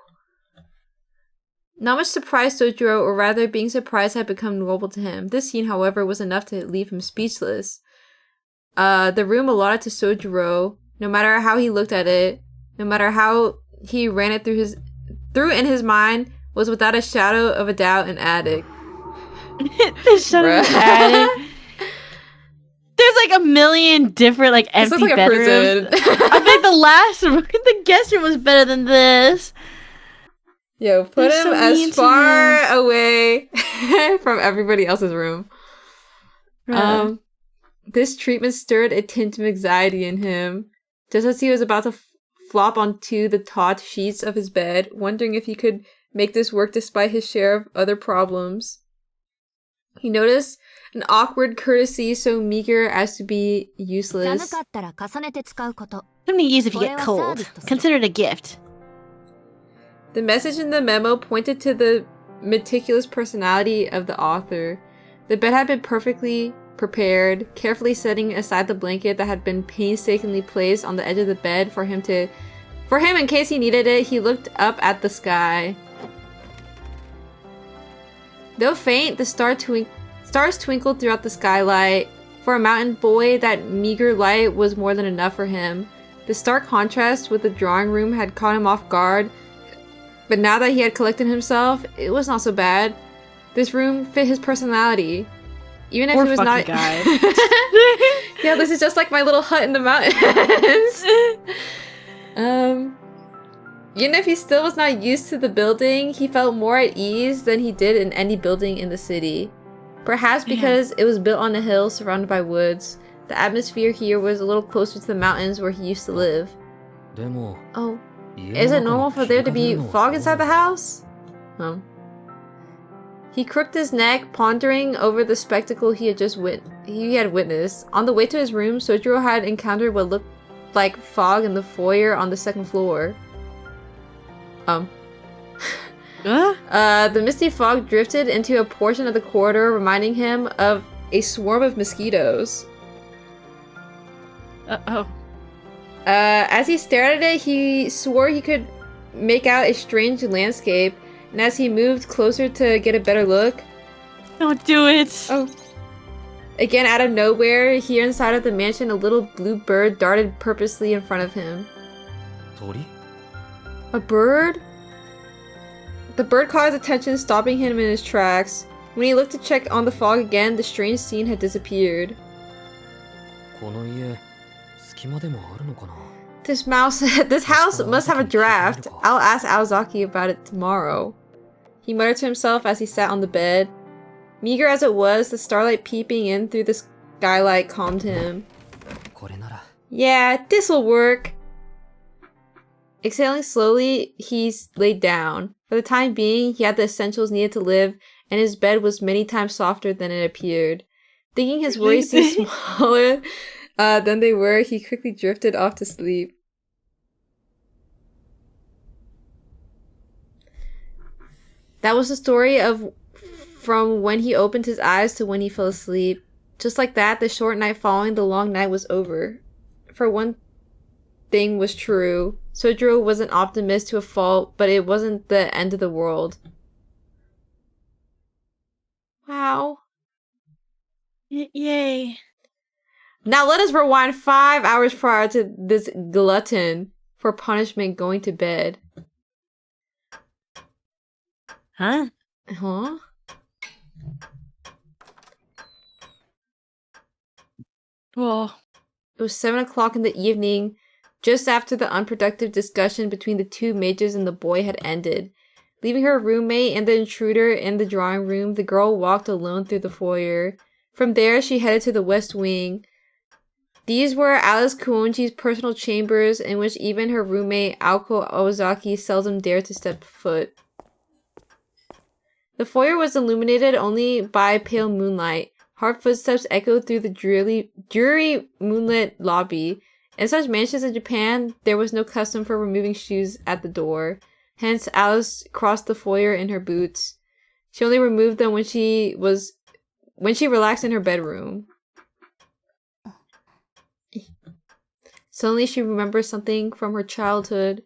Not much surprise Sojiro, or rather being surprised, had become normal to him. This scene, however, was enough to leave him speechless. The room allotted to Sojiro, no matter how he looked at it, no matter how he ran it through in his mind, was without a shadow of a doubt an attic. The shadow of an attic. There's like a million different like This empty looks like a bedrooms. prison. I think the last room, the guest room was better than this. Yo, put They're him so mean as to far away from everybody else's room. Right. This treatment stirred a tint of anxiety in him. Just as he was about to flop onto the taut sheets of his bed, wondering if he could make this work despite his share of other problems, he noticed an awkward courtesy so meager as to be 寒 useless. かったら重ねて使うこと Something to use if you get これは cold. サービスとする。 Consider it a gift. The message in the memo pointed to the meticulous personality of the author. The bed had been perfectly prepared, carefully setting aside the blanket that had been painstakingly placed on the edge of the bed for him in case he needed it. He looked up at the sky. Though faint, the stars twinkled throughout the skylight. For a mountain boy, that meager light was more than enough for him. The stark contrast with the drawing room had caught him off guard, but now that he had collected himself, it was not so bad. This room fit his personality. Even if Poor he was fucking not... guy. Yeah, this is just like my little hut in the mountains. Even if he still was not used to the building, he felt more at ease than he did in any building in the city. Perhaps because it was built on a hill surrounded by woods. The atmosphere here was a little closer to the mountains where he used to live. でも Oh, 家 is の it 中 normal に for 霧 there が to 出 be るのは fog inside the 怖い house? He crooked his neck, pondering over the spectacle he had witnessed. On the way to his room, Sojiro had encountered what looked like fog in the foyer on the second floor. The misty fog drifted into a portion of the corridor, reminding him of a swarm of mosquitoes. Uh-oh. As he stared at it, he swore he could make out a strange landscape, and as he moved closer to get a better look... Don't do it. Oh. Again, out of nowhere, here inside of the mansion, a little blue bird darted purposely in front of him. 鳥 A bird? The bird caught his attention, stopping him in his tracks. When he looked to check on the fog again, the strange scene had disappeared. この家隙間でもあるのかな This house must have a draft. I'll ask Aozaki about it tomorrow. He muttered to himself as he sat on the bed. Meager as it was, the starlight peeping in through the skylight calmed him. これなら Yeah, this'll work. Exhaling slowly, he laid down. For the time being, he had the essentials needed to live, and his bed was many times softer than it appeared. Thinking his worries seemed smaller than they were, he quickly drifted off to sleep. That was the story from when he opened his eyes to when he fell asleep. Just like that, the short night following the long night was over. For one thing was true. Sojiro was an optimist to a fault, but it wasn't the end of the world. Wow. Yay. Now let us rewind 5 hours prior to this glutton for punishment going to bed. Huh? Huh? Well, It was 7 o'clock in the evening, just after the unproductive discussion between the two mages and the boy had ended. Leaving her roommate and the intruder in the drawing room, the girl walked alone through the foyer. From there, she headed to the West Wing. These were Alice Kuonji's personal chambers, in which even her roommate, Aoko Ozaki, seldom dared to step foot. The foyer was illuminated only by pale moonlight. Hard footsteps echoed through the dreary moonlit lobby. In such mansions in Japan, there was no custom for removing shoes at the door. Hence, Alice crossed the foyer in her boots. She only removed them when she relaxed in her bedroom. Suddenly, she remembered something from her childhood.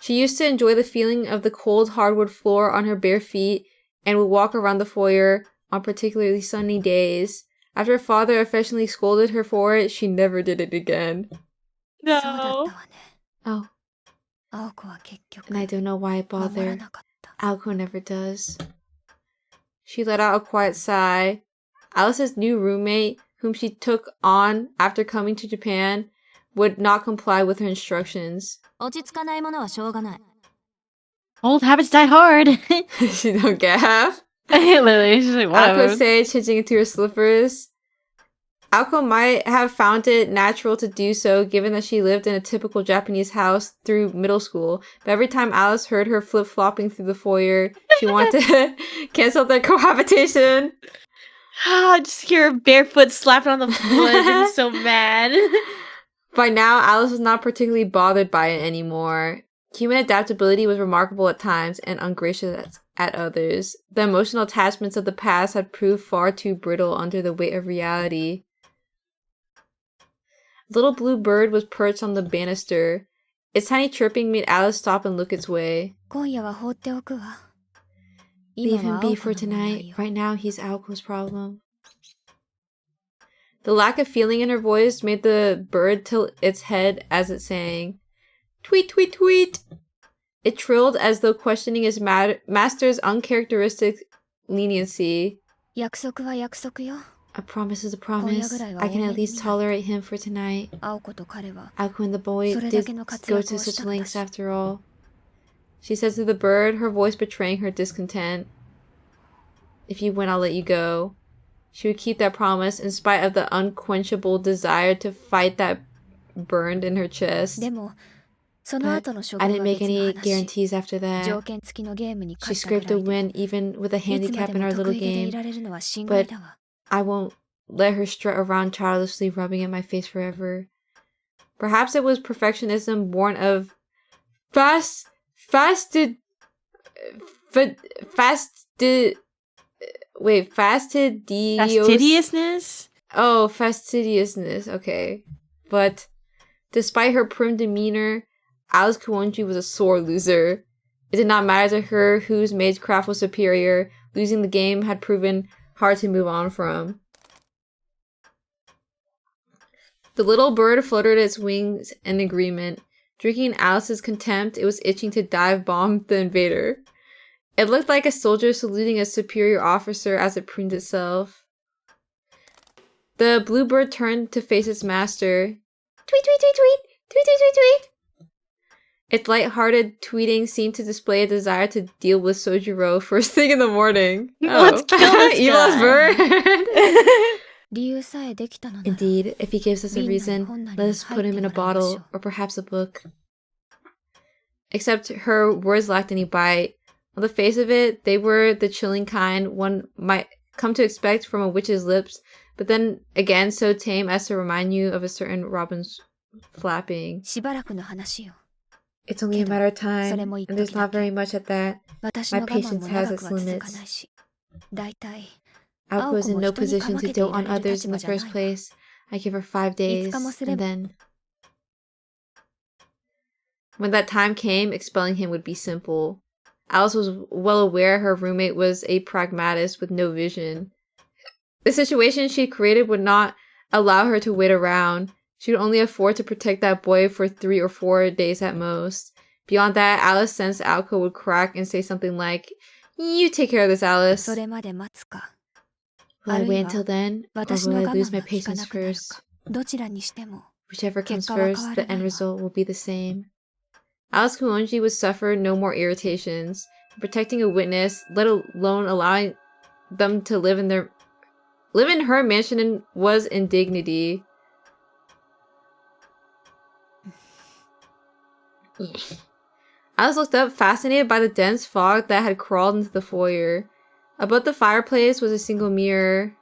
She used to enjoy the feeling of the cold hardwood floor on her bare feet and would walk around the foyer on particularly sunny days. After her father affectionately scolded her for it, she never did it again. No. Oh. And I don't know why I bothered. Aoko never does. She let out a quiet sigh. Alice's new roommate, whom she took on after coming to Japan, would not comply with her instructions. Old habits die hard. She don't get half. Literally, she's like, whatever. Aoko said, changing into her slippers. Aoko might have found it natural to do so, given that she lived in a typical Japanese house through middle school. But every time Alice heard her flip-flopping through the foyer, she wanted to cancel their cohabitation. Just hear her barefoot slapping on the floor and so mad. By now, Alice was not particularly bothered by it anymore. Human adaptability was remarkable at times and ungracious at others. The emotional attachments of the past had proved far too brittle under the weight of reality. A little blue bird was perched on the banister. Its tiny chirping made Alice stop and look its way. Leave him be for tonight. Right now, he's Aoko's problem. The lack of feeling in her voice made the bird tilt its head as it sang. Tweet, tweet, tweet! It trilled as though questioning his master's uncharacteristic leniency. A promise is a promise. I can at least tolerate him for tonight. Aoko and the boy did go to such lengths after all. She said to the bird, her voice betraying her discontent. If you win, I'll let you go. She would keep that promise in spite of the unquenchable desire to fight that burned in her chest. But I didn't make any guarantees after that. She scraped a win even with a handicap in our little game. But I won't let her strut around childishly rubbing at my face forever. Perhaps it was perfectionism born of fastidiousness. Oh, fastidiousness. Okay. But despite her prim demeanor, Alice Kuonji was a sore loser. It did not matter to her whose maid's craft was superior. Losing the game had proven hard to move on from. The little bird fluttered its wings in agreement. Drinking Alice's contempt, it was itching to dive bomb the invader. It looked like a soldier saluting a superior officer as it preened itself. The bluebird turned to face its master. Tweet, tweet, tweet, tweet! Tweet, tweet, tweet, tweet! Its light-hearted tweeting seemed to display a desire to deal with Sojiro first thing in the morning. Let's kill this Evil's bird! guy. Indeed, if he gives us a reason, let us put him in a bottle, or perhaps a book. Except her words lacked any bite. On the face of it, they were the chilling kind one might come to expect from a witch's lips, but then again so tame as to remind you of a certain robin's flapping. It's only a matter of time, and there's not very much at that. My patience has its limits. Aoko is in no position to dote on others in the first place. I give her 5 days, and then... When that time came, expelling him would be simple. Alice was well aware her roommate was a pragmatist with no vision. The situation she created would not allow her to wait around. She would only afford to protect that boy for 3 or 4 days at most. Beyond that, Alice sensed Aoko would crack and say something like, "You take care of this, Alice." Will I wait until then, or will I lose my patience first? Whichever comes first, the end result will be the same. Alice Kuonji would suffer no more irritations. protecting a witness, let alone allowing them to live in her mansion was indignity. Alice looked up, fascinated by the dense fog that had crawled into the foyer. Above the fireplace was a single mirror.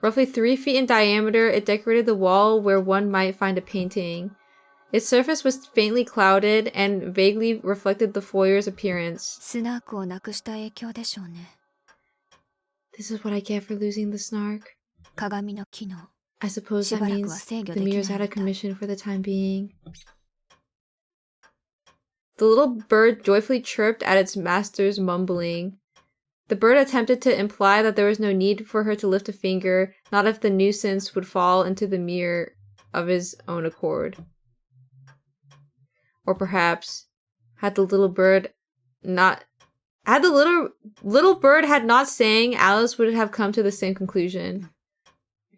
Roughly 3 feet in diameter, it decorated the wall where one might find a painting. Its surface was faintly clouded and vaguely reflected the foyer's appearance. This is what I get for losing the snark. I suppose that means the mirror's out of commission for the time being. The little bird joyfully chirped at its master's mumbling. The bird attempted to imply that there was no need for her to lift a finger, not if the nuisance would fall into the mirror of his own accord. Or perhaps, had the little bird not sang, Alice would have come to the same conclusion.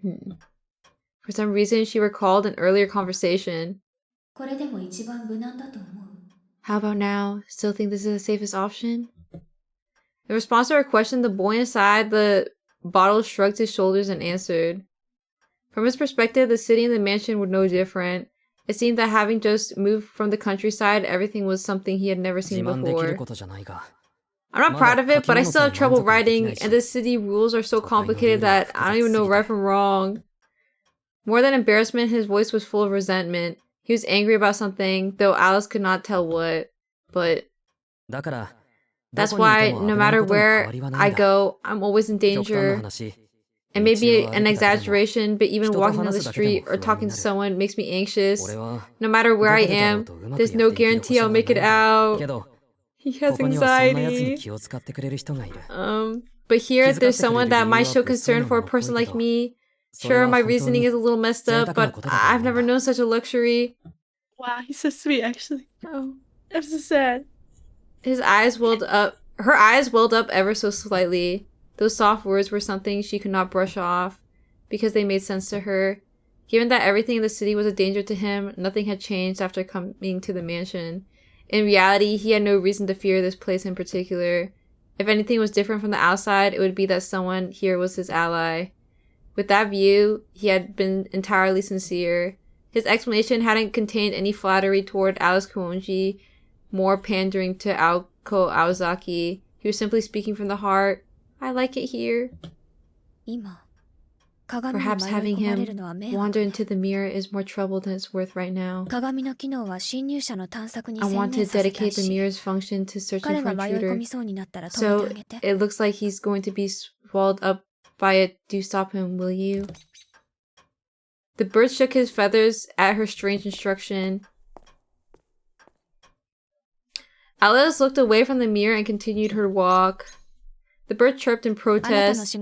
For some reason, she recalled an earlier conversation. How about now? Still think this is the safest option? In response to her question, the boy inside the bottle shrugged his shoulders and answered. From his perspective, the city and the mansion were no different. It seemed that having just moved from the countryside, everything was something he had never seen before. I'm not proud of it, but I still have trouble writing, and the city rules are so complicated that I don't even know right from wrong. More than embarrassment, his voice was full of resentment. He was angry about something, though Alice could not tell what. But that's why, no matter where I go, I'm always in danger. And maybe an exaggeration, but even walking down the street or talking to someone makes me anxious. No matter where I am, there's no guarantee I'll make it out. He has anxiety. But here, there's someone that might show concern for a person like me. Sure, my reasoning is a little messed up, but I've never known such a luxury. Wow, he's so sweet, actually. Oh, I'm so sad. Her eyes welled up ever so slightly. Those soft words were something she could not brush off, because they made sense to her. Given that everything in the city was a danger to him, nothing had changed after coming to the mansion. In reality, he had no reason to fear this place in particular. If anything was different from the outside, it would be that someone here was his ally. With that view, he had been entirely sincere. His explanation hadn't contained any flattery toward Alice Kuonji, more pandering to Aoko Aozaki. He was simply speaking from the heart. I like it here. Perhaps having him wander into the mirror is more trouble than it's worth right now. I want to dedicate the mirror's function to searching for intruder. So, it looks like he's going to be swallowed up by it. Do stop him, will you? The bird shook his feathers at her strange instruction. Alice looked away from the mirror and continued her walk. The bird chirped in protest.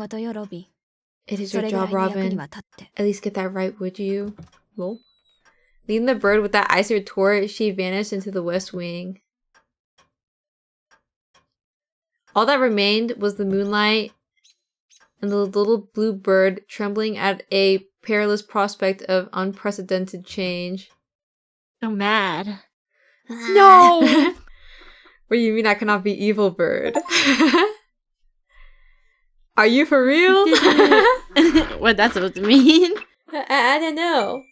It is your job, Robin. At least get that right, would you? Lol. Leading the bird with that icy retort, she vanished into the west wing. All that remained was the moonlight and the little blue bird trembling at a perilous prospect of unprecedented change. So mad. No! What do you mean I cannot be evil, bird? Are you for real? What that's supposed to mean? I don't know.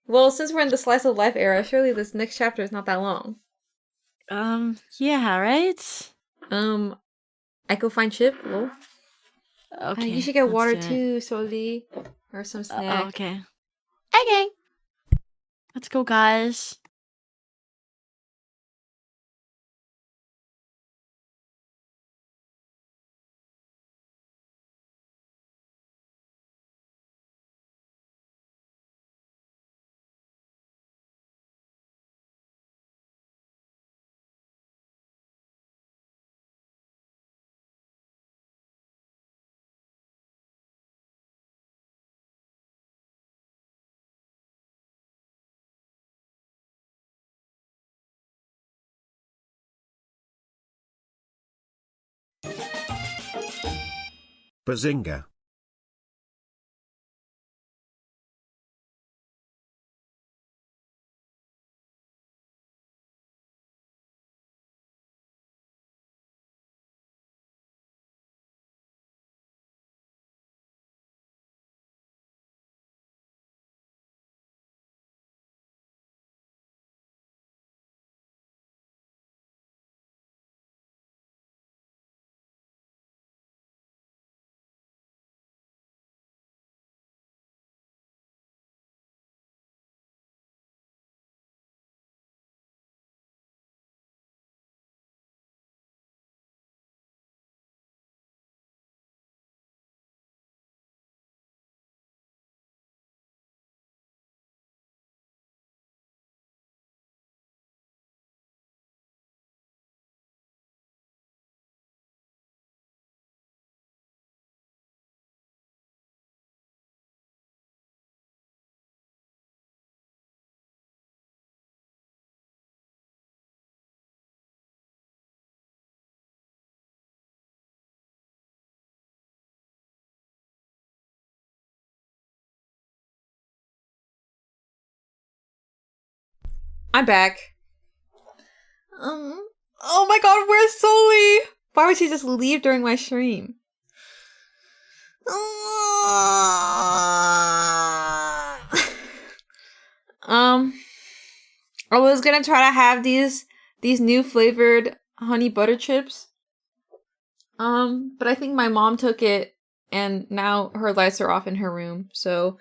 Well, since we're in the slice of life era, surely this next chapter is not that long. Yeah, right? I go find Chip. Well, Okay. you should get water too, Soli. Or some snack. Okay. Okay. Let's go, guys. Bazinga! I'm back. Oh my god, where's Soli? Why would she just leave during my stream? I was gonna try to have these new flavored honey butter chips. But I think my mom took it and now her lights are off in her room, so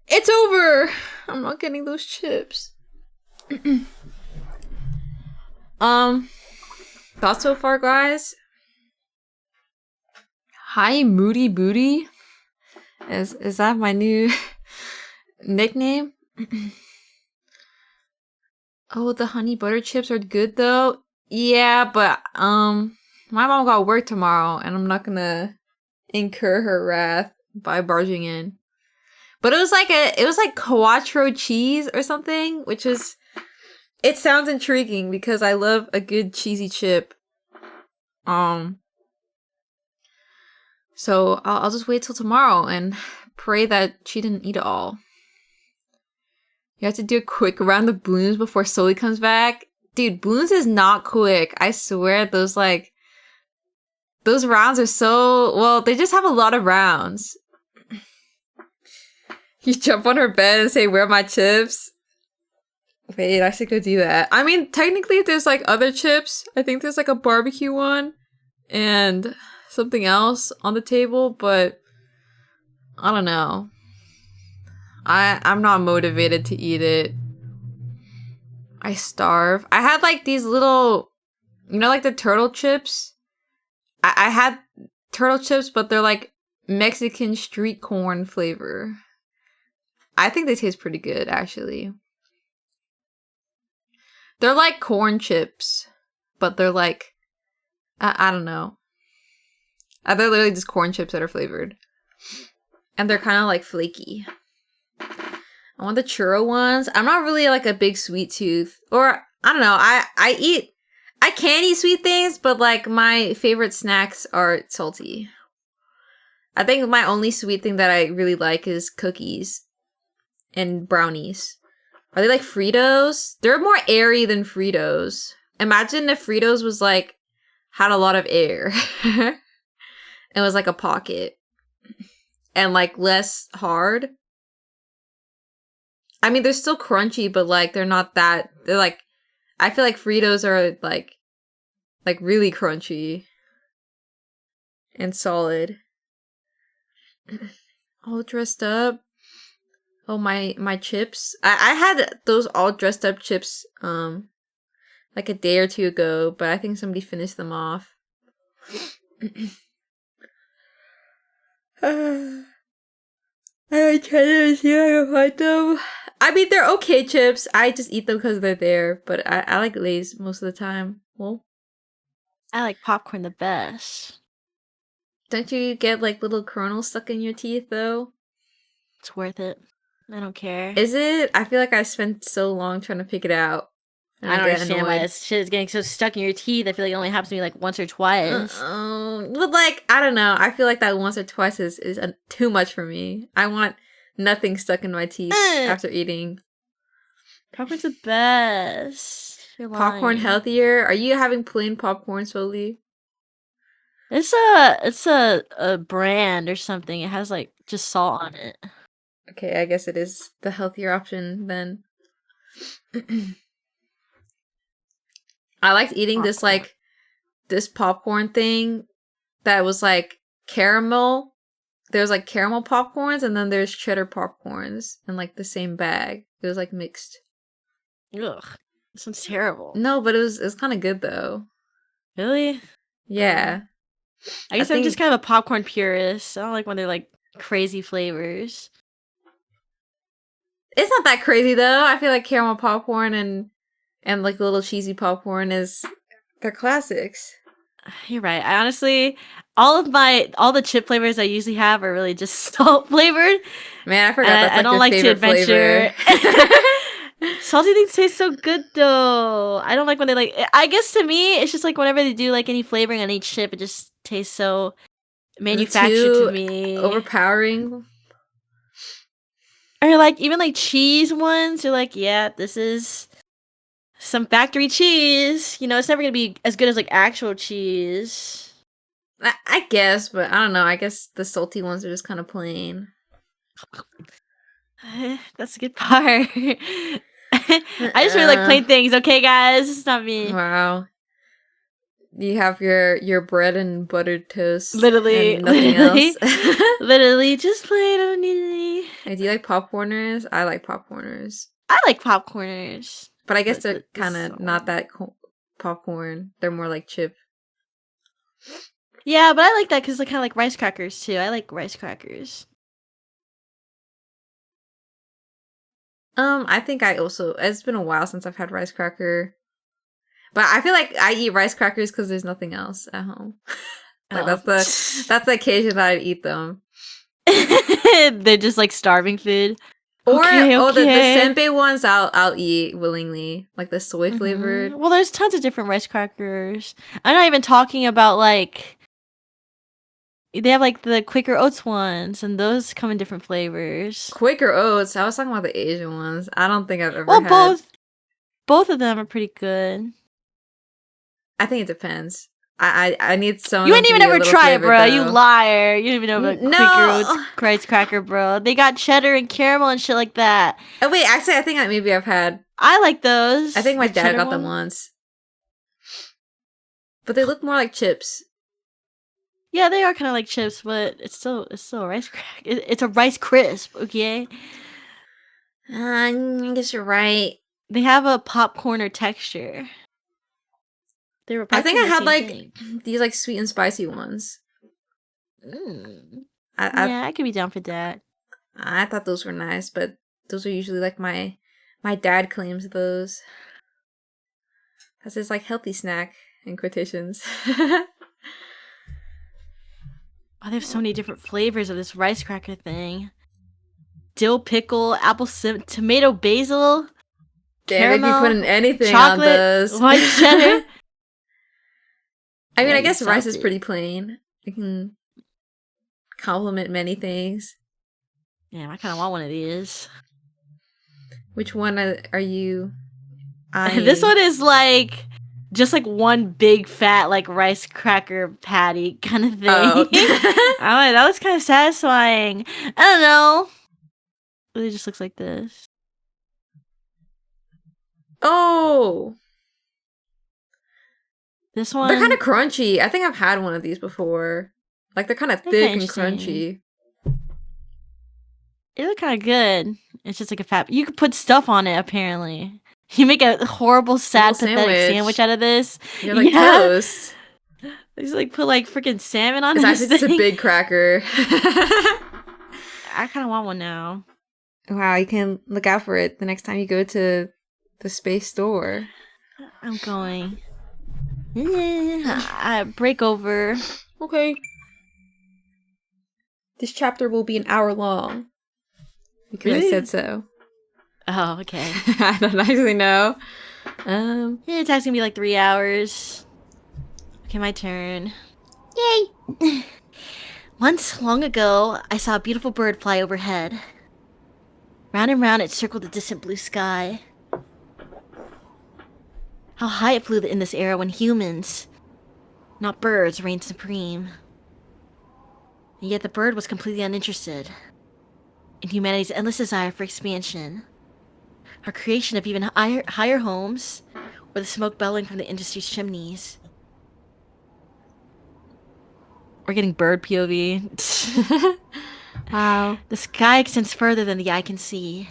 it's over. I'm not getting those chips. Thoughts so far, guys? Hi, Moody Booty. Is that my new nickname? Oh, the honey butter chips are good though. Yeah, but my mom got work tomorrow, and I'm not gonna incur her wrath by barging in. But it was like quattro cheese or something, which is. It sounds intriguing because I love a good cheesy chip. So I'll just wait till tomorrow and pray that she didn't eat it all. You have to do a quick round of balloons before Soli comes back. Dude, balloons is not quick. I swear those rounds are so... Well, they just have a lot of rounds. You jump on her bed and say, "Where are my chips?" Wait, I should go do that. I mean, technically there's like other chips. I think there's like a barbecue one and something else on the table, but I don't know. I'm not motivated to eat it. I starve. I had like these little, like the turtle chips. I had turtle chips, but they're like Mexican street corn flavor. I think they taste pretty good, actually. They're like corn chips, but they're like, I don't know. They're literally just corn chips that are flavored. And they're kind of like flaky. I want the churro ones. I'm not really like a big sweet tooth. Or, I don't know, I can eat sweet things, but like my favorite snacks are salty. I think my only sweet thing that I really like is cookies and brownies. Are they like Fritos? They're more airy than Fritos. Imagine if Fritos was like, had a lot of air. It was like a pocket. And like less hard. I mean, they're still crunchy, but like they're not that, they're like, I feel like Fritos are like really crunchy. And solid. All dressed up. Oh, my chips. I had those all dressed up chips like a day or two ago, but I think somebody finished them off. I try to see if I can find them. I mean, they're okay chips. I just eat them because they're there, but I like Lay's most of the time. Well, I like popcorn the best. Don't you get like little kernels stuck in your teeth though? It's worth it. I don't care. Is it? I feel like I spent so long trying to pick it out. I don't understand why this shit is getting so stuck in your teeth. I feel like it only happens to me like once or twice. But like, I don't know. I feel like that once or twice is too much for me. I want nothing stuck in my teeth after eating. Popcorn's the best. You're Popcorn lying. healthier? Are you having plain popcorn solely? It's a brand or something. It has like just salt on it. Okay, I guess it is the healthier option then. I liked eating this popcorn thing that was like caramel. There's like caramel popcorns and then there's cheddar popcorns in like the same bag. It was like mixed. Ugh, this sounds terrible. No, but it was kind of good though. Really? Yeah. I guess I'm just kind of a popcorn purist. I don't like when they're like crazy flavors. It's not that crazy though. I feel like caramel popcorn and like the little cheesy popcorn they're classics. You're right. I honestly, all the chip flavors I usually have are really just salt flavored. Man, I forgot that's like I don't your like to favorite adventure. flavor. Salty things taste so good though. I don't like when they like. I guess to me, it's just like whenever they do like any flavoring on each chip, it just tastes so manufactured to me. Overpowering. Or like even like cheese ones, you're like, yeah, this is some factory cheese. You know, it's never gonna be as good as like actual cheese. I guess, but I don't know. I guess the salty ones are just kind of plain. That's a good part. I just really like plain things, okay, guys? It's not me. Wow. You have your bread and buttered toast. Literally, and nothing else. Literally, just plain. I don't need any. Hey, do you like popcorners? I like popcorners. I like popcorners. But I guess they're kind of not that popcorn. They're more like chip. Yeah, but I like that because I kind of like rice crackers too. I like rice crackers. I think I also. It's been a while since I've had rice cracker. But I feel like I eat rice crackers because there's nothing else at home. Like that's the occasion that I'd eat them. They're just like starving food. Or okay. the senbei ones I'll eat willingly, like the soy flavored. Well, there's tons of different rice crackers. I'm not even talking about like they have like the Quaker Oats ones, and those come in different flavors. Quaker Oats. I was talking about the Asian ones. I don't think I've ever had. Well, both of them are pretty good. I think it depends. I need some. You ain't even ever try it, bro. Though. You liar. You don't even know about Quaker Oats rice cracker, bro. They got cheddar and caramel and shit like that. Oh wait, actually, I think maybe I've had. I like those. I think my dad got them once, but they look more like chips. Yeah, they are kind of like chips, but it's still a rice crack. It's a rice crisp, okay? I guess you're right. They have a popcorner texture. They were. I think I had like these like sweet and spicy ones. Yeah, I could be down for that. I thought those were nice, but those are usually like my dad claims those. That's his like healthy snack in quotations. Oh, they have so many different flavors of this rice cracker thing. Dill pickle, apple tomato basil. Damn, caramel, if you put in anything chocolate, on those. white cheddar. I mean, I guess rice is pretty plain. It can complement many things. Yeah, I kind of want one of these. Which one are you eyeing? This one is like just like one big fat like rice cracker patty kind of thing. Oh. That was kind of satisfying. I don't know. It just looks like this. Oh. This one. They're kind of crunchy. I think I've had one of these before. Like they're kind of thick and crunchy. It look kind of good. It's just like a fat. You could put stuff on it. Apparently, you make a horrible, sad, pathetic sandwich out of this. You're like toast. They just like put like freaking salmon on it. It's just a big cracker. I kind of want one now. Wow, you can look out for it the next time you go to the space store. I'm going. I break over. Okay. This chapter will be an hour long. Because I said so. Oh, okay. I don't actually know. Yeah, it's actually gonna be like 3 hours. Okay, my turn. Yay! Once, long ago, I saw a beautiful bird fly overhead. Round and round it circled the distant blue sky. How high it flew in this era when humans, not birds, reigned supreme. And yet the bird was completely uninterested in humanity's endless desire for expansion, our creation of even higher homes, or the smoke bellowing from the industry's chimneys. We're getting bird POV. Wow. The sky extends further than the eye can see.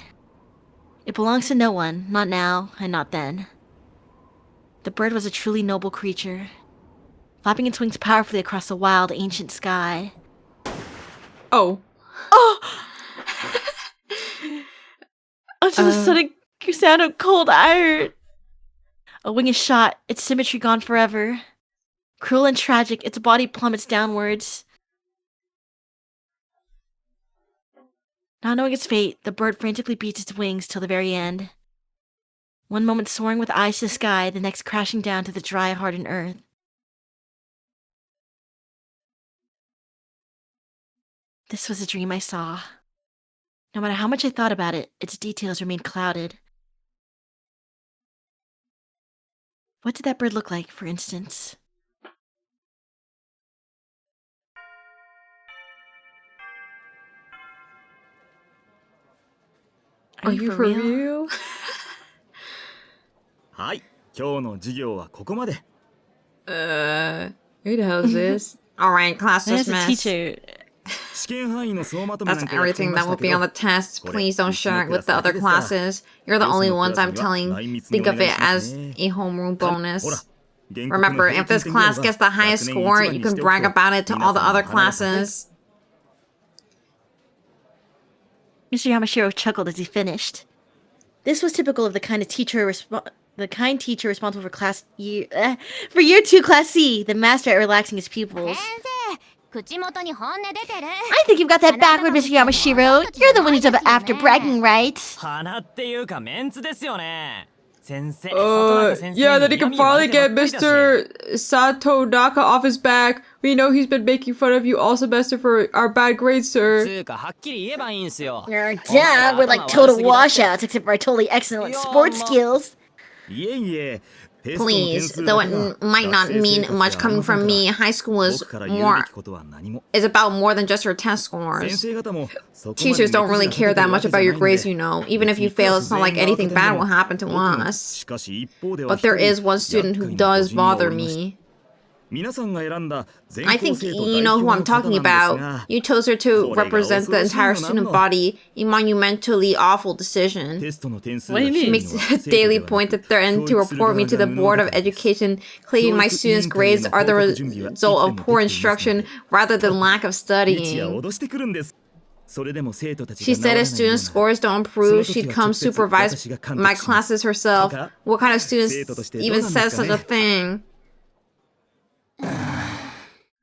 It belongs to no one, not now and not then. The bird was a truly noble creature, flapping its wings powerfully across the wild, ancient sky. Oh. Oh! Just a sudden sound of cold iron. A wing is shot, its symmetry gone forever. Cruel and tragic, its body plummets downwards. Not knowing its fate, the bird frantically beats its wings till the very end. One moment soaring with eyes to the sky, the next crashing down to the dry, hardened earth. This was a dream I saw. No matter how much I thought about it, its details remained clouded. What did that bird look like, for instance? Are you for real? はい、今日の授業はここまで。 Who the hell is this? Alright, class There's a dismissed. teacher. 試験範囲の総まとめな That's んかやってみ everything ま that し will た be け on ど、 the test. これ Please don't うちの share it クラ with ス the だけ other ですから。 classes. You're the ベース only のク ones ラス I'm には telling. 内密に Think お of 願い it します as ね。 a homeroom ほら、 bonus. 原告の Remember, 平 if 均 this 点ゲー class ム gets the は highest 学年 score, 一番 you に can しておく brag と、 about it to 皆 all the さんの other 鼻が高い。 classes. Mr. Yamashiro chuckled as he finished. This was typical of the kind teacher responsible for year 2 class C, the master at relaxing his pupils. 先生、口元に本音出てる。 I think you've got that backward, Mr. Yamashiro. You're the one who's up after bragging, right? 鼻っていうかメンツですよね。先生、 Yeah, that he can finally get Mr. Satonaka off his back. We know he's been making fun of you all semester for our bad grades, sir. つうかはっきり言えばいいんすよ。 Duh, we're like total washouts, except for our totally excellent sports skills. いえいえ、テストの点 Please, 数 though だ it けは might not 学生 mean 生活 much じゃあり coming ません from から。 me, high school is 僕から言うべ more きことは何も。 is about more than just your test 先 scores. 生方もそこまで Teachers don't 目くじ really ら立て care て that るわ much けじゃ about な your いん grades, で。 you know. Even if 別 you にクラ fail, ス it's not 全 like 員が anything 当てて bad も will happen to 僕も。 us. しかし一方では But there 一 is 人 one student 厄 who 介な does 個人がお bother りました。 me. 皆さんが選んだ全 I 校 think 生徒 you 代 know 表 who の I'm 方 talking なんです about. が、 You chose her to これが represent the 恐ろしいの entire なん student の。 body. A monumentally awful decision. テストの点数 What が do you 低 mean? い Makes のは a 生徒 daily ではな point く、 to threaten 教 to 育する report 側 me が to the 無能 Board だ of からです。 Education, claiming my 教育委 students' 員会へ grades の are 報 the 告準備はいつで result も of でき poor ますの instruction で、 rather than lack of 日夜 studying. 脅してくるんです。それでも生徒たち She が治ら said ない if よう students' なら、 scores don't その improve, 時 she'd は come 直接 supervise 私が監 my 督します。 classes herself. とか、 What kind of 生徒と students してどう even なんで says すか such a ね。 thing?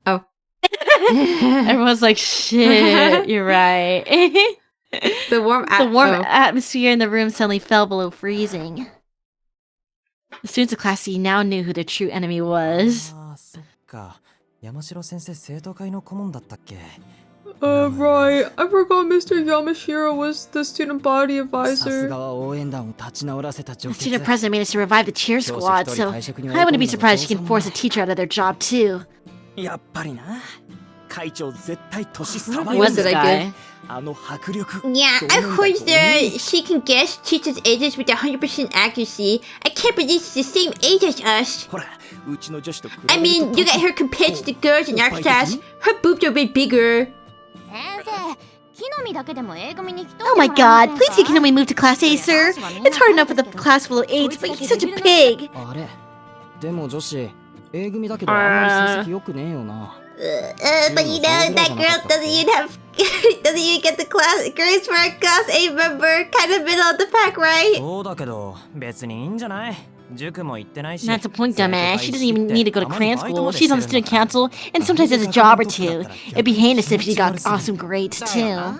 Oh. Everyone's like, shit, you're right. The warm The warm oh. atmosphere in the room suddenly fell below freezing. The students of Class C now knew who their true enemy was. あーそっか。山城先生生徒会の顧問だったっけ。 Right. I forgot Mr. Yamashiro was the student body さす advisor. がは応援団を立ち直らせた The 女 student 傑。 president made us to revive the cheer squad, so I wouldn't be surprised she can force a teacher out of their job too. やっぱりな。会長絶対年 Who サバ was よ this guy? あの迫力。 Yeah, I heard that she can guess teachers' ages with 100% accuracy. I can't believe she's the same age as us. ほら、うちの女子と比べると I mean, look at her compared to the girls in our class. Her boobs are a bit bigger. 先生、木の実だけでも A 組に来と Oh my god, please get Kinomi moved to Class A, sir. It's hard enough with a class full of AIDS, but he's such a pig. あれでも女子 A 組だけどあんまり成績良くねえよな。 But you know, that girl doesn't even get the class grades for a class A member. Kind of middle of the pack, right? そうだけど別にいいんじゃない。塾も行ってないし。 That's the point, dumbass. She doesn't even need to go to clan school. She's on the student council, and sometimes has a job or two. It'd be heinous if she got awesome grades, too.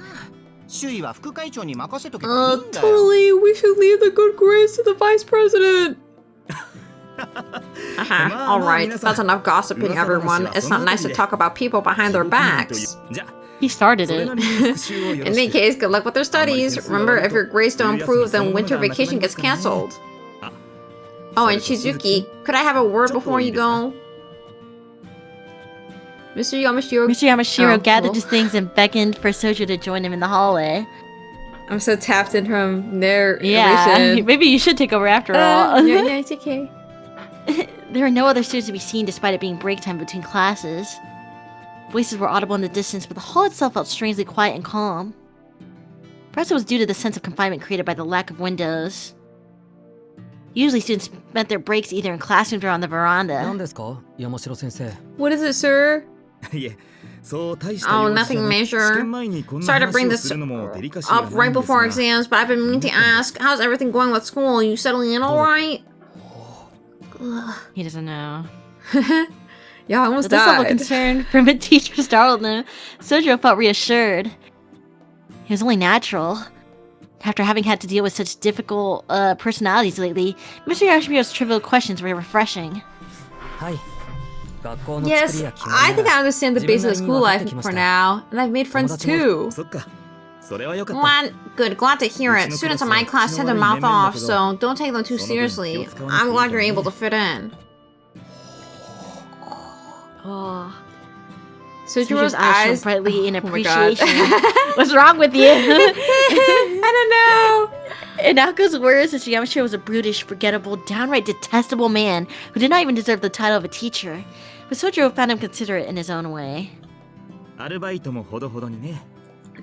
周囲は副会長に任せとけばいいんだよ。 Totally. We should leave the good grades to the vice president. All right, that's enough gossiping, everyone. It's not nice to talk about people behind their backs. じゃあ He started それ it. なりに復習をよろ In し any く。 case, good luck with their studies. Remember, if your grades don't improve, then winter vacation gets canceled. Oh, and Shizuki, could I have a word before you go? Mr. Yamashiro. Mr. Yamashiro Oh, gathered cool. his things and beckoned for Sojo to join him in the hallway. I'm so tapped in from narration. Yeah, maybe you should take over after all. yeah, it's okay. There were no other students to be seen despite it being break time between classes. Voices were audible in the distance, but the hall itself felt strangely quiet and calm. Perhaps it was due to the sense of confinement created by the lack of windows. Usually students spent their breaks either in classrooms or on the 何 veranda. ですか山城先生。 What is it, sir? いえ、そう大した Oh, 用事じゃ nothing なく、 major. 試験前にこんな Sorry to 話 bring を this するのもデリカシーが up ない right んです before が。 exams, but I've been meaning to ask, how's everything going with school? You settling in all right? He doesn't know. Yeah, I almost With this level of died. concern from a teacher startled him, Sojo felt reassured. It was only natural. After having had to deal with such difficult personalities lately, Mr. Yashiro's trivial questions were refreshing. はい。学校の作 Yes, りや決まり I think な I ら understand the basics of school life for now, and I've made friends too. そっか。それはよかった。 Good, glad to hear it. Students in my class tend to mouth off, so don't take them too seriously. I'm glad you're able to fit in. Oh, Sujuro's eyes eyes shone brightly in Oh my God. appreciation. What's wrong with you? I don't know. In Naoko's words, Mr. Yamashiro was a brutish, forgettable, downright detestable man who did not even deserve the title of a teacher. But Sojiro found him considerate in his own way. アルバイトもほどほどにね。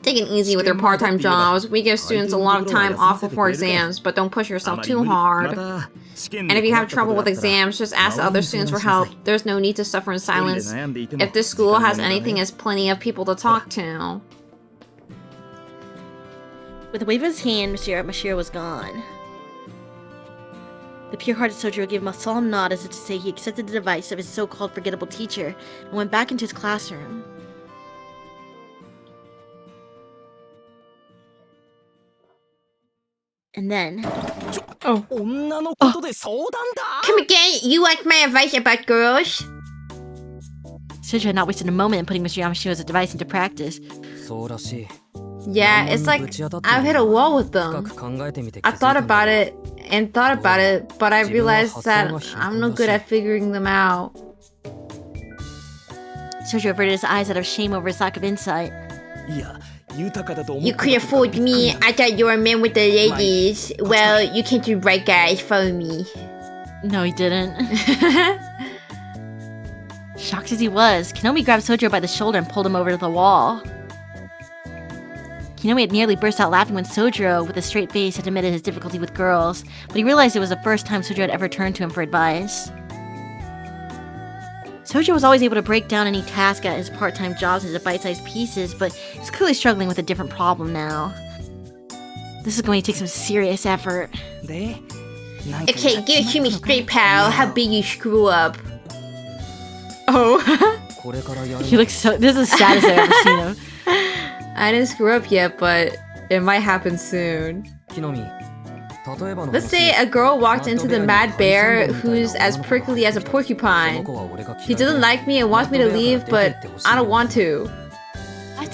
Take it easy with your part-time jobs. We give students a lot of time off before exams, but don't push yourself too hard. And if you have trouble with exams, just ask the other students for help. There's no need to suffer in silence. If this school has anything, it's plenty of people to talk to. With a wave of his hand, Mr. Yamashiro was gone. The pure-hearted Sojiro gave him a solemn nod as if to say he accepted the advice of his so-called forgettable teacher and went back into his classroom. And then... Oh. 女のことで相談だ。 Come again, you like my advice about girls? Sojiro had not wasted a moment in putting Mr. Yamashiro's advice into practice. そうらしい。 Yeah, it's like I've hit a wall with 深 them. く考えてみて気 I づいた thought んだ about it and thought about it, but I realized that I'm no good at figuring them out. Sojiro averted his eyes out of shame over his lack of insight. いや、豊かだと思 You った could have fooled me. I thought you were a man with the ladies. Well, you came to right, guys. Follow me. No, he didn't. Shocked as he was, Kinomi grabbed Sojiro by the shoulder and pulled him over to the wall. Kinomi had nearly burst out laughing when Sojiro, with a straight face, had admitted his difficulty with girls, but he realized it was the first time Sojiro had ever turned to him for advice. Sojiro was always able to break down any task at his part-time jobs into bite-sized pieces, but he's clearly struggling with a different problem now. This is going to take some serious effort. で、なんか Okay, give it to me straight, pal. How big you screw up? Oh. これからやる He looks so... This is the saddest I've ever seen him. I didn't screw up yet, but it might happen soon. 木の実例えばの Let's say a girl walked into the mad bear who's as prickly as a porcupine. He doesn't like me and wants me to leave, but I don't want to. What?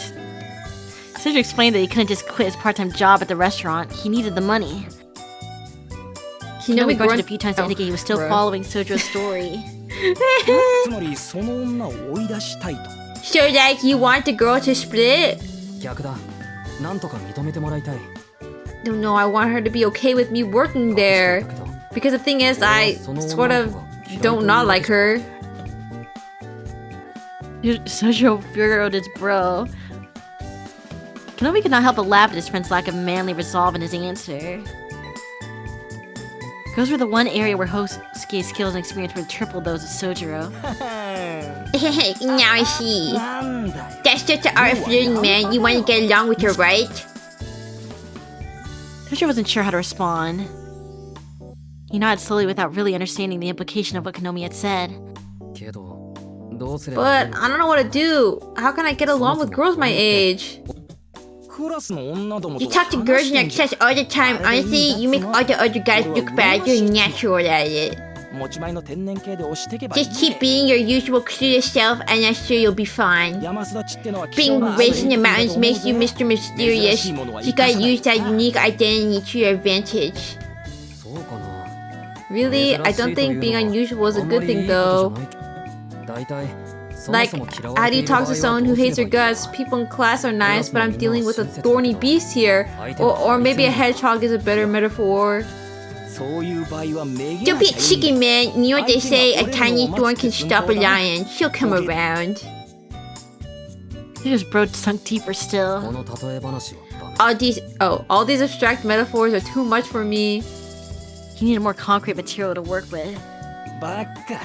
Sojiro explained that he couldn't just quit his part-time job at the restaurant. He needed the money. Kinomi grunted a few times to indicate he was still following Sojiro's story. つまりその女を追い出したいと。 So like you want the girl to split? 逆だなんとか認めてもらいたい No, I want her to be okay with me working there. Because the thing is, I sort of don't not like her. Sojiro furrowed his brow. Kinomi could not help but laugh at his friend's lack of manly resolve in his answer. Girls were the one area where Hosuke's skills and experience would triple those of Sojiro. Now I see. なんだよ。 That's just the art of flirting, man. You want to get along with her, right? Sojiro wasn't sure how to respond. He nodded slowly without really understanding the implication of what Kinomi had said. けどどうすればいい But I don't know what to do. How can I get along with girls my age? クラスの女どもと You talk to girls in 話 your して class all the time. Honestly, you make all the other guys look bad. You're natural at it. 持ち前の天然系で押してけば Just keep being your usual clueless self, and I'm sure you'll be fine. 山育ちってのは希少 Being な raised in the mountains makes you Mr. Mysterious. You gotta use that unique identity to your advantage. そうかな Really? I don't think being unusual is a good thing, though. 大体 Like, how do you talk to someone who hates their guts? People in class are nice, but I'm dealing with a thorny beast here. Or maybe a hedgehog is a better metaphor. そういう場合はめげ Don't な be きゃいい cheeky, man. You know what they say? A tiny thorn can stop a lion. She'll come around. Sojiro's brow sunk deeper こ still. の例え話はダメ All these abstract metaphors are too much for me. He needed more concrete material to work with. バカ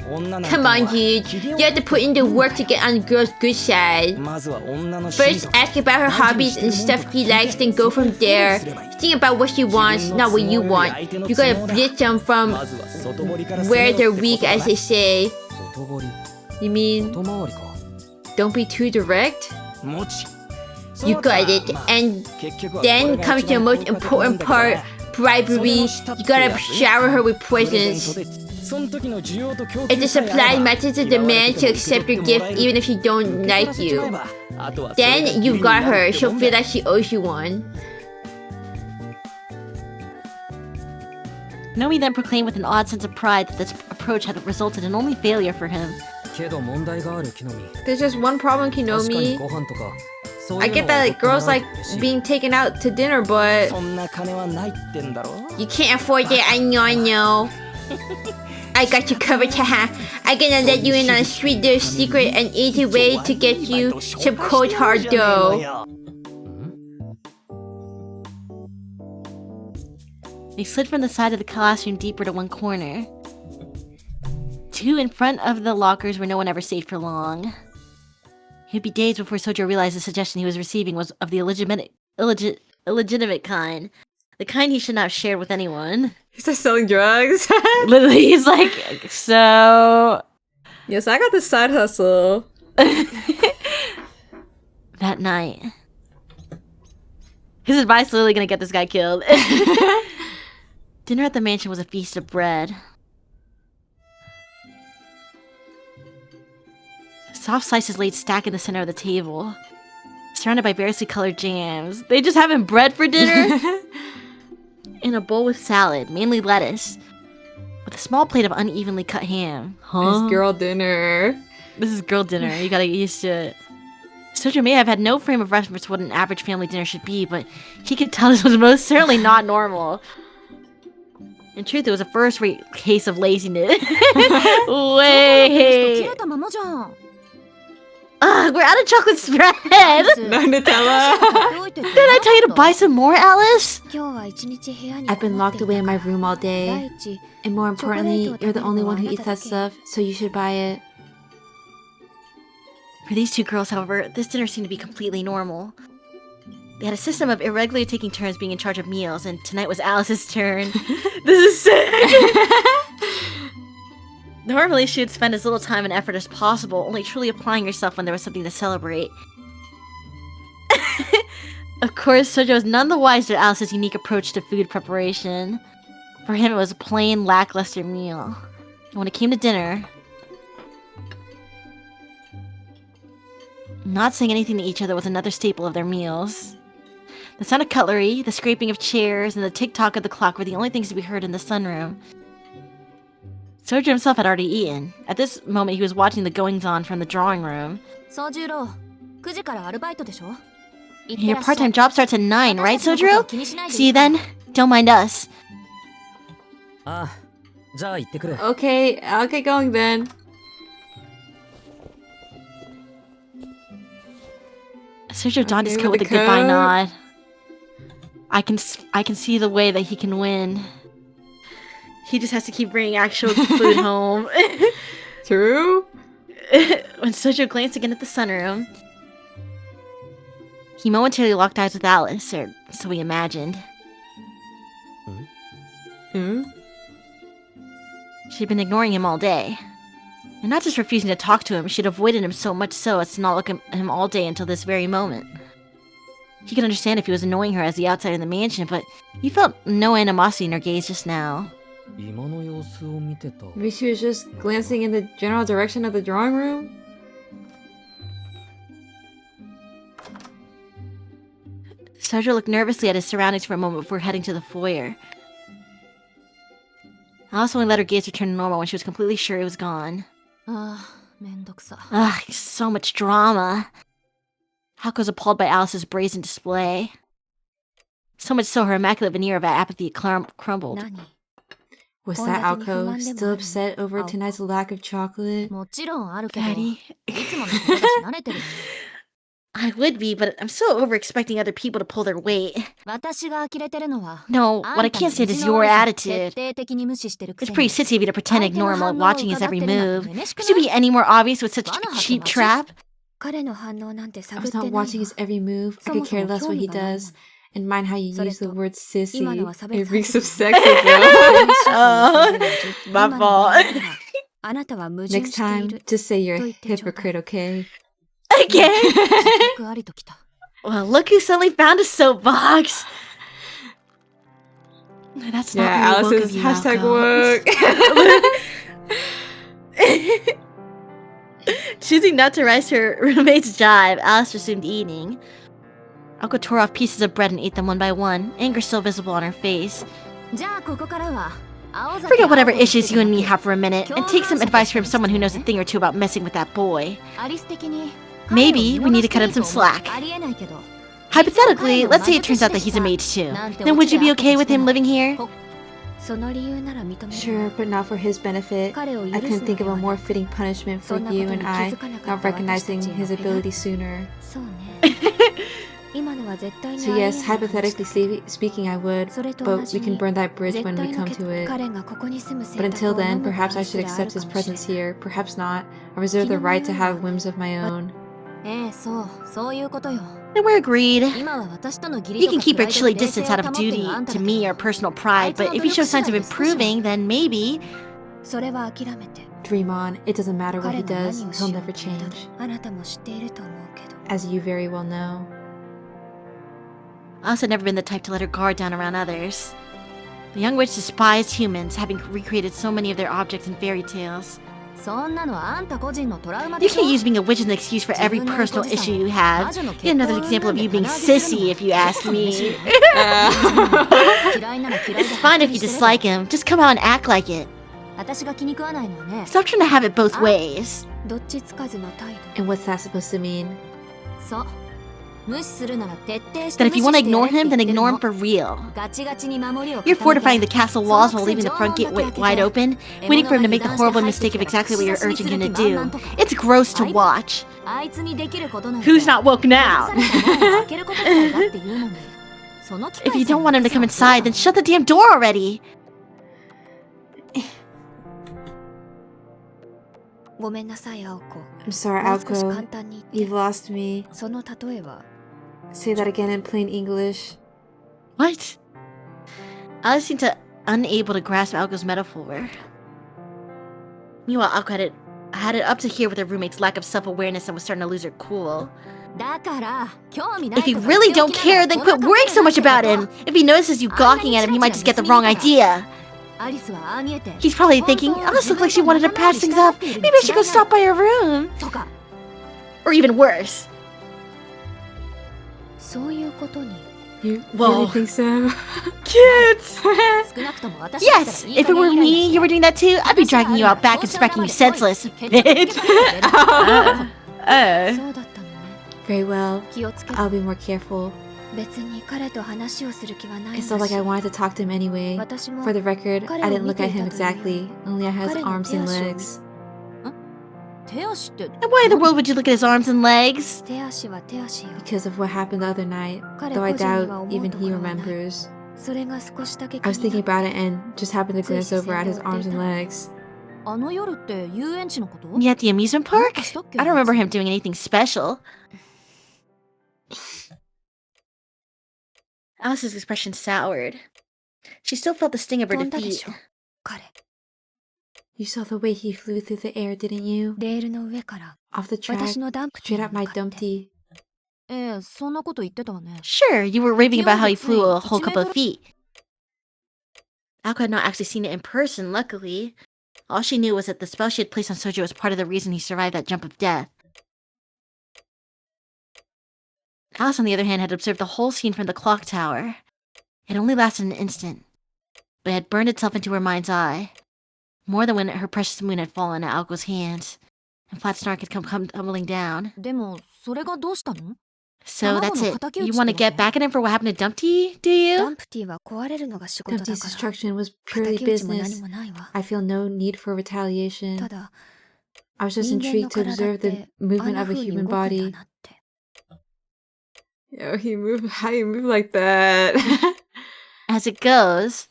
女なんか Come は on, dude. You have to put in the work to get on the girl's good side. まずは女の First, ask about her hobbies and stuff she likes, then go from there. Think about what she wants, not what you want. You gotta blitz them from まずは外堀から where they're weak, as they say. 外堀 You mean, 外回りか don't be too direct? 持ち You got it. And then comes the most important part, bribery. You gotta shower her with presents. If the supply matches the demand, she'll accept your gift even if she don't like you. Then you've got her. She'll feel like she owes you one. Nomi then proclaimed with an odd sense of pride that this approach had resulted in only failure for him. There's just one problem, Kinomi. I get that like, girls like being taken out to dinner, but you can't afford it. I know. I got you covered, haha. I'm gonna let you in on a sweet little secret and easy way to get you some cold hard dough. They slid from the side of the classroom deeper to one corner. Two in front of the lockers where no one ever stayed for long. He'd be days before Sojo realized the suggestion he was receiving was of the illegitimate kind. The kind he should not have shared with anyone. He's like selling drugs. Literally, he's like, so... Yes, I got this side hustle. That night. His advice is literally gonna get this guy killed. Dinner at the mansion was a feast of bread. Soft slices laid stacked in the center of the table, surrounded by variously colored jams. They just having bread for dinner? In a bowl with salad, mainly lettuce, with a small plate of unevenly cut ham. This girl dinner. This is girl dinner. You gotta get used to it. Sojo may have had no frame of reference for what an average family dinner should be, but he could tell this was most certainly not normal. In truth, it was a first-rate case of laziness. Wait. Ugh, we're out of chocolate spread. No Nutella. Did I tell you to buy some more, Alice? I've been locked away in my room all day. And more importantly, you're the only one who eats that stuff, so you should buy it. For these two girls, however, this dinner seemed to be completely normal. They had a system of irregularly taking turns being in charge of meals, and tonight was Alice's turn. This is sick! Normally, she would spend as little time and effort as possible, only truly applying herself when there was something to celebrate. Of course, Sojo was none the wiser at Alice's unique approach to food preparation. For him, it was a plain, lackluster meal. And when it came to dinner, not saying anything to each other was another staple of their meals. The sound of cutlery, the scraping of chairs, and the tick-tock of the clock were the only things to be heard in the sunroom. Sojo himself had already eaten. At this moment, he was watching the goings-on from the drawing room. Your part-time job starts at 9, right, Sojiro? See you then. Don't mind us. Okay, I'll get going then. Sojo donned his coat with a goodbye nod. I can see the way that he can win. He just has to keep bringing actual food home. True. When Sojo glanced again at the sunroom, he momentarily locked eyes with Alice, or so he imagined. She'd been ignoring him all day. And not just refusing to talk to him, she'd avoided him so much so as to not look at him all day until this very moment. He could understand if he was annoying her as the outsider in the mansion, but he felt no animosity in her gaze just now. Maybe she was just glancing in the general direction of the drawing room? Sojo looked nervously at his surroundings for a moment before heading to the foyer. Alice only let her gaze return to normal when she was completely sure it was gone. Ugh, so much drama. Hako was appalled by Alice's brazen display. So much so her immaculate veneer of apathy crumbled. Was that Alco still upset over tonight's lack of chocolate? Daddy. I would be, but I'm so over expecting other people to pull their weight. No, what I can't stand is your attitude. It's pretty sissy of you to pretend to ignore him while watching his every move. Could you be any more obvious with such a cheap trap? I was not watching his every move. I could care less what he does. And mind how you use the word sissy. It reeks of sexism. Oh, my fault. Next time, just say you're a hypocrite, okay? Okay. Well, look who suddenly found a soapbox. That's not Yeah, very woke of Alice's you, hashtag Alco. woke. Choosing not to rise to her roommate's jibe, Alice resumed eating. Alco tore off pieces of bread and ate them one by one, anger still visible on her face. Forget whatever issues you and me have for a minute, and take some advice from someone who knows a thing or two about messing with that boy. Maybe we need to cut him some slack. Hypothetically, let's say it turns out that he's a mage too. Then would you be okay with him living here? Sure, but not for his benefit. I couldn't think of a more fitting punishment for you and I not recognizing his ability sooner. So yes, hypothetically speaking, I would, but we can burn that bridge when we come to it. But until then, perhaps I should accept his presence here, perhaps not. I reserve the right to have whims of my own. Then we're agreed. You can keep your chilly distance out of duty to me or personal pride, but if you show signs of improving, then maybe... Dream on. It doesn't matter what he does, he'll never change. As you very well know. Alice had never been the type to let her guard down around others. The young witch despised humans, having recreated so many of their objects in fairy tales. You can't use being a witch as an excuse for every personal issue you have. Yet another example of you being sissy, if you ask me. It's fine if you dislike him, just come out and act like it. Stop trying to have it both ways. And what's that supposed to mean? That if you want to ignore him, then ignore him for real. You're fortifying the castle walls while leaving the front gate wide open, waiting for him to make the horrible mistake of exactly what you're urging him to do. It's gross to watch. Who's not woke now? If you don't want him to come inside, then shut the damn door already! I'm sorry, Aoko. You've lost me. Say that again in plain English. What? Alice seemed unable to grasp Alco's metaphor. Meanwhile, Alco had it up to here with her roommate's lack of self-awareness and was starting to lose her cool. If you really don't care, then quit worrying so much about him! If he notices you gawking at him, he might just get the wrong idea. He's probably thinking, Alice looked like she wanted to patch things up. Maybe I should go stop by her room. Or even worse. You really think so? Kids! Yes, if it were me, you were doing that too, I'd be dragging you out back and smacking you senseless, bitch. Very well. I'll be more careful. It's not like I wanted to talk to him anyway. For the record, I didn't look at him exactly. Only at his arms and legs. And why in the world would you look at his arms and legs? Because of what happened the other night, though I doubt even he remembers. I was thinking about it and just happened to glance over at his arms and legs. Yeah, at the amusement park? I don't remember him doing anything special. Alice's expression soured. She still felt the sting of her defeat. You saw the way he flew through the air, didn't you? Off the track, straight at my dumpty. Sure, you were raving about how he flew a whole couple of feet. Alco had not actually seen it in person, luckily. All she knew was that the spell she had placed on Sojo was part of the reason he survived that jump of death. Alice, on the other hand, had observed the whole scene from the clock tower. It only lasted an instant, but it had burned itself into her mind's eye. More than when her precious moon had fallen at Alco's hands, and Flat Snark had come tumbling down. So that's it. You want to get back at him for what happened to Dumpty, do you? Dumpty's destruction was purely business. I feel no need for retaliation. I was just intrigued to observe the movement of a human body. Yo, how you move like that? As it goes,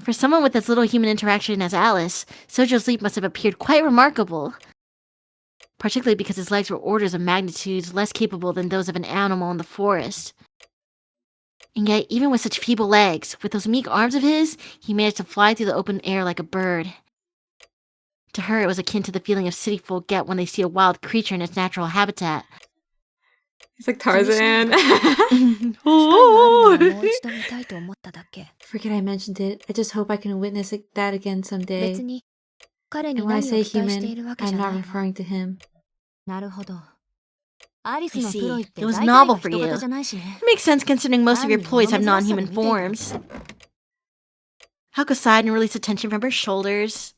for someone with as little human interaction as Alice, Sojo's leap must have appeared quite remarkable. Particularly because his legs were orders of magnitude less capable than those of an animal in the forest. And yet, even with such feeble legs, with those meek arms of his, he managed to fly through the open air like a bird. To her, it was akin to the feeling of city folk get when they see a wild creature in its natural habitat. It's like Tarzan. もう一度見たいと思っただけ。 Forget I mentioned it. I just hope I can witness that again someday. 別に彼に And when I 何を say 期待しているわ human, けじ I'm ゃな not いの。 referring to him. なるほど。アリス I のプロイ see. って It was 大体 novel が for 人 you. 型じゃないしね。 It makes sense considering most of your employees have non-human forms. Hako sighed and released the tension from her shoulders.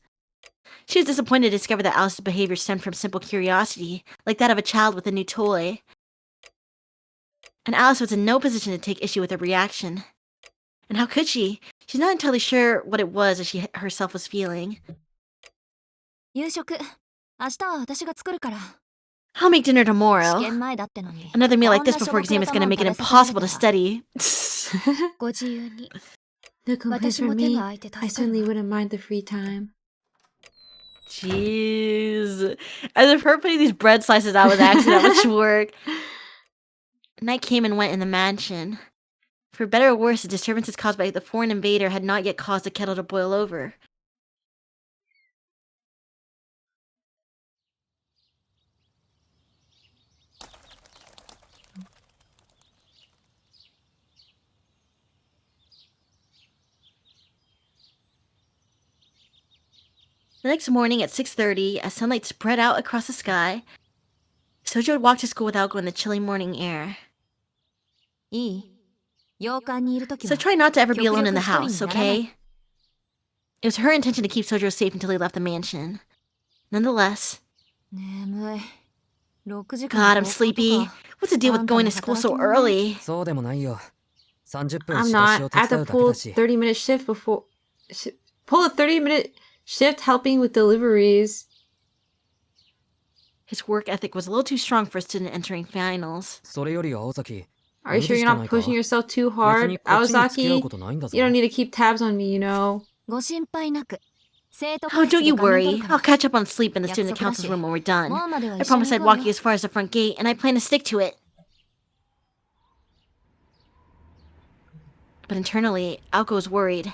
She was disappointed to discover that Alice's behavior stemmed from simple curiosity, like that of a child with a new toy. And Alice was in no position to take issue with her reaction. And how could she? She's not entirely sure what it was that she herself was feeling. 夕食、明日は私が作るから。 I'll make dinner 試 tomorrow. 験前だってのに。 Another meal like this こんな before しょぼ exam くれ is た going to もん make it 食べさせら impossible れ to たら study. ご自由に。 No complaints 私 from も手 me. が空いて I 助かる certainly わ。 wouldn't mind the free time. Jeez. As if her putting these bread slices out was actually that much work. Night came and went in the mansion. For better or worse, the disturbances caused by the foreign invader had not yet caused the kettle to boil over. The next morning at 6:30, as sunlight spread out across the sky, Sojo had walked to school with Alko in the chilly morning air. いい？洋館にいるとき So は try not to ever be 極 alone 力 in the 一人に house, ならない。 okay? It was her intention to keep Sojo safe until he left the mansion. Nonetheless, 眠い。6時 God, 間 I'm の放課 sleepy. とか。 What's the deal with going to school so early? そうでもないよ。30分 I'm 仕出し not. を I 手 have 伝 to うだけ pull だ a し。 30-minute shift before... pull a 30-minute shift helping with deliveries. His work ethic was a little too strong for a student entering finals. それより青崎、 Are you 無理 sure し you're てな not いか？ pushing yourself too 別 hard? にこっちに付き合う Aozaki, ことないんだぞ。 you don't need to keep tabs on me, you know? ご心配なく。生徒 Oh, 会室 don't で you 仮面取 worry. るか I'll ら。 catch up on sleep in the 約 student 束だし。 council's room when we're done. もうまでは I 一緒に promised 行 I'd こう walk よ you as far as the front gate, and I plan to stick to it. But internally, Alko was worried.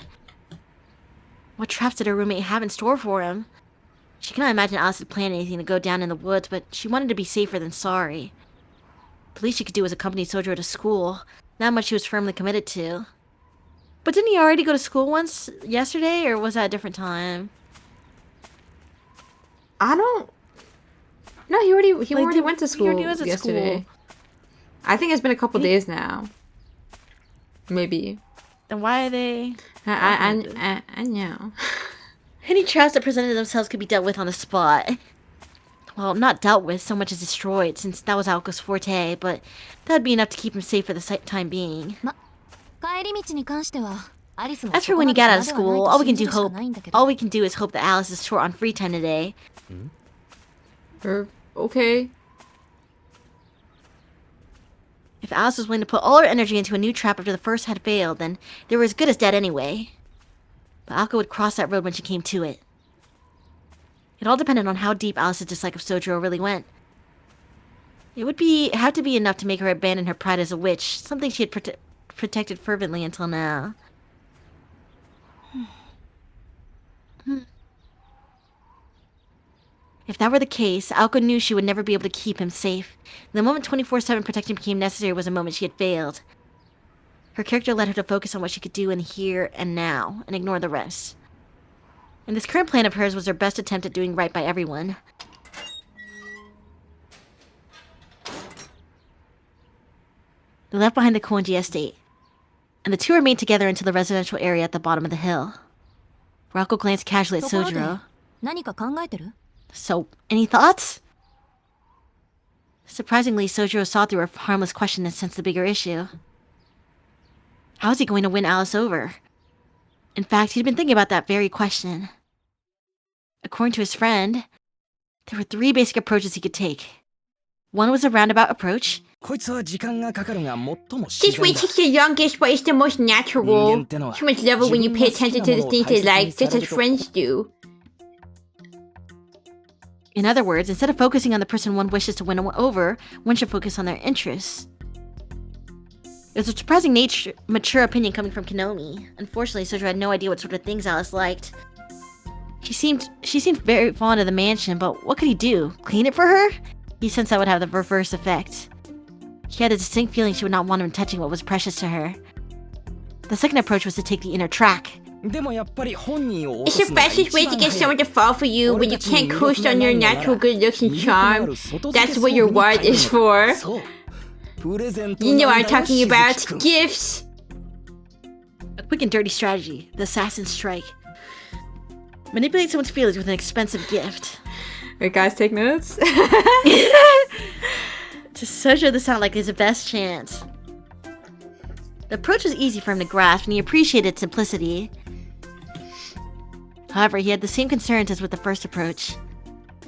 What traps did her roommate have in store for him? She cannot imagine Alice had planned anything to go down in the woods, but she wanted to be safer than sorry. The least she could do was accompany Sojo to school. That much she was firmly committed to. But didn't he already go to school once yesterday, or was that a different time? I don't... No, he already Like, went to he already school was at yesterday. school. I think it's been a couple days now. Maybe. Then why are they... I know. Any traps that presented themselves could be dealt with on the spot. Well, not dealt with so much as destroyed, since that was Alko's forte, but that'd be enough to keep him safe for the time being. 帰り道に関しては、アリスも As そ for こ when ま you で get 暇 out of ではない school, と all we 信 can じ do るしかないんだけど。 all we can do is hope that Alice is short on free time today. Okay. If Alice was willing to put all her energy into a new trap after the first had failed, then they were as good as dead anyway. But Alko would cross that road when she came to it. It all depended on how deep Alice's dislike of Sojiro really went. It would have to be enough to make her abandon her pride as a witch, something she had protected fervently until now. If that were the case, Alko knew she would never be able to keep him safe. The moment 24/7 protection became necessary was a moment she had failed. Her character led her to focus on what she could do in the here and now, and ignore the rest. And this current plan of hers was her best attempt at doing right by everyone. They left behind the Koenji estate, and the two remained together until the residential area at the bottom of the hill. Rocco glanced casually at ところで Sojiro. 何か考えてる？ So, any thoughts? Surprisingly, Sojiro saw through her harmless question and sensed the bigger issue. How is he going to win Alice over? In fact, he'd been thinking about that very question. According to his friend, there were 3 basic approaches he could take. One was a roundabout approach. こいつは時間がかかるが最も自 This 然 way だ takes the longest, but it's the most natural. 人間ってのは Too much love it when you pay attention to the things they like, just as friends do. In other words, instead of focusing on the person one wishes to win over, one should focus on their interests. It was a surprising mature opinion coming from Kinomi. Unfortunately, Sojiro had no idea what sort of things Alice liked. She seemed very fond of the mansion, but what could he do? Clean it for her? He sensed that would have the reverse effect. She had a distinct feeling she would not want him touching what was precious to her. The second approach was to take the inner track. でもやっぱり本人を It's the fastest way to get someone to fall for you when you can't coast on your natural good looks and charm. That's what your wallet is for. そう。プレゼント You know what I'm なんだよ talking about. しずきくん Gifts. A quick and dirty strategy, the assassin's strike. Manipulate someone's feelings with an expensive gift. Wait, guys, take notes. To Sojo, this sounded like his best chance. The approach was easy for him to grasp, and he appreciated its simplicity. However, he had the same concerns as with the first approach.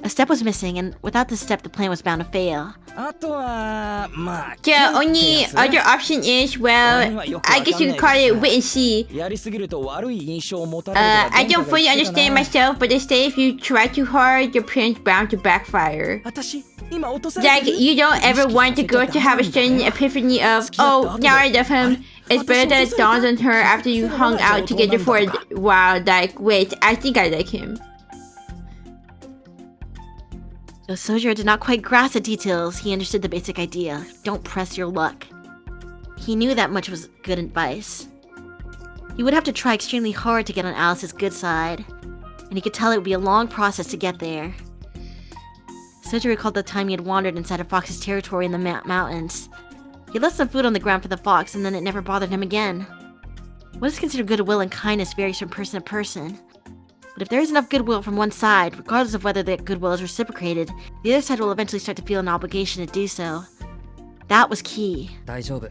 A step was missing, and without this step, the plan was bound to fail. あとはまあ The only other option is, well, I guess you could call it wait and see. やりすぎると悪い印象を持たれるのが I どん don't かが fully 言ってた understand な myself, but they say if you try too hard, your plan's bound to backfire. 私今落とされ Like, てる you don't ever want the girl to have a sudden epiphany of, oh, now I love him. It's better that it dawns on her after you hung out together for a while. Like, wait, I think I like him. Though Sojo did not quite grasp the details, he understood the basic idea. Don't press your luck. He knew that much was good advice. He would have to try extremely hard to get on Alice's good side, and he could tell it would be a long process to get there. Sojo recalled the time he had wandered inside a fox's territory in the mountains. He left some food on the ground for the fox, and then it never bothered him again. What is considered goodwill and kindness varies from person to person. But if there is enough goodwill from one side, regardless of whether that goodwill is reciprocated, the other side will eventually start to feel an obligation to do so. That was key. 大丈夫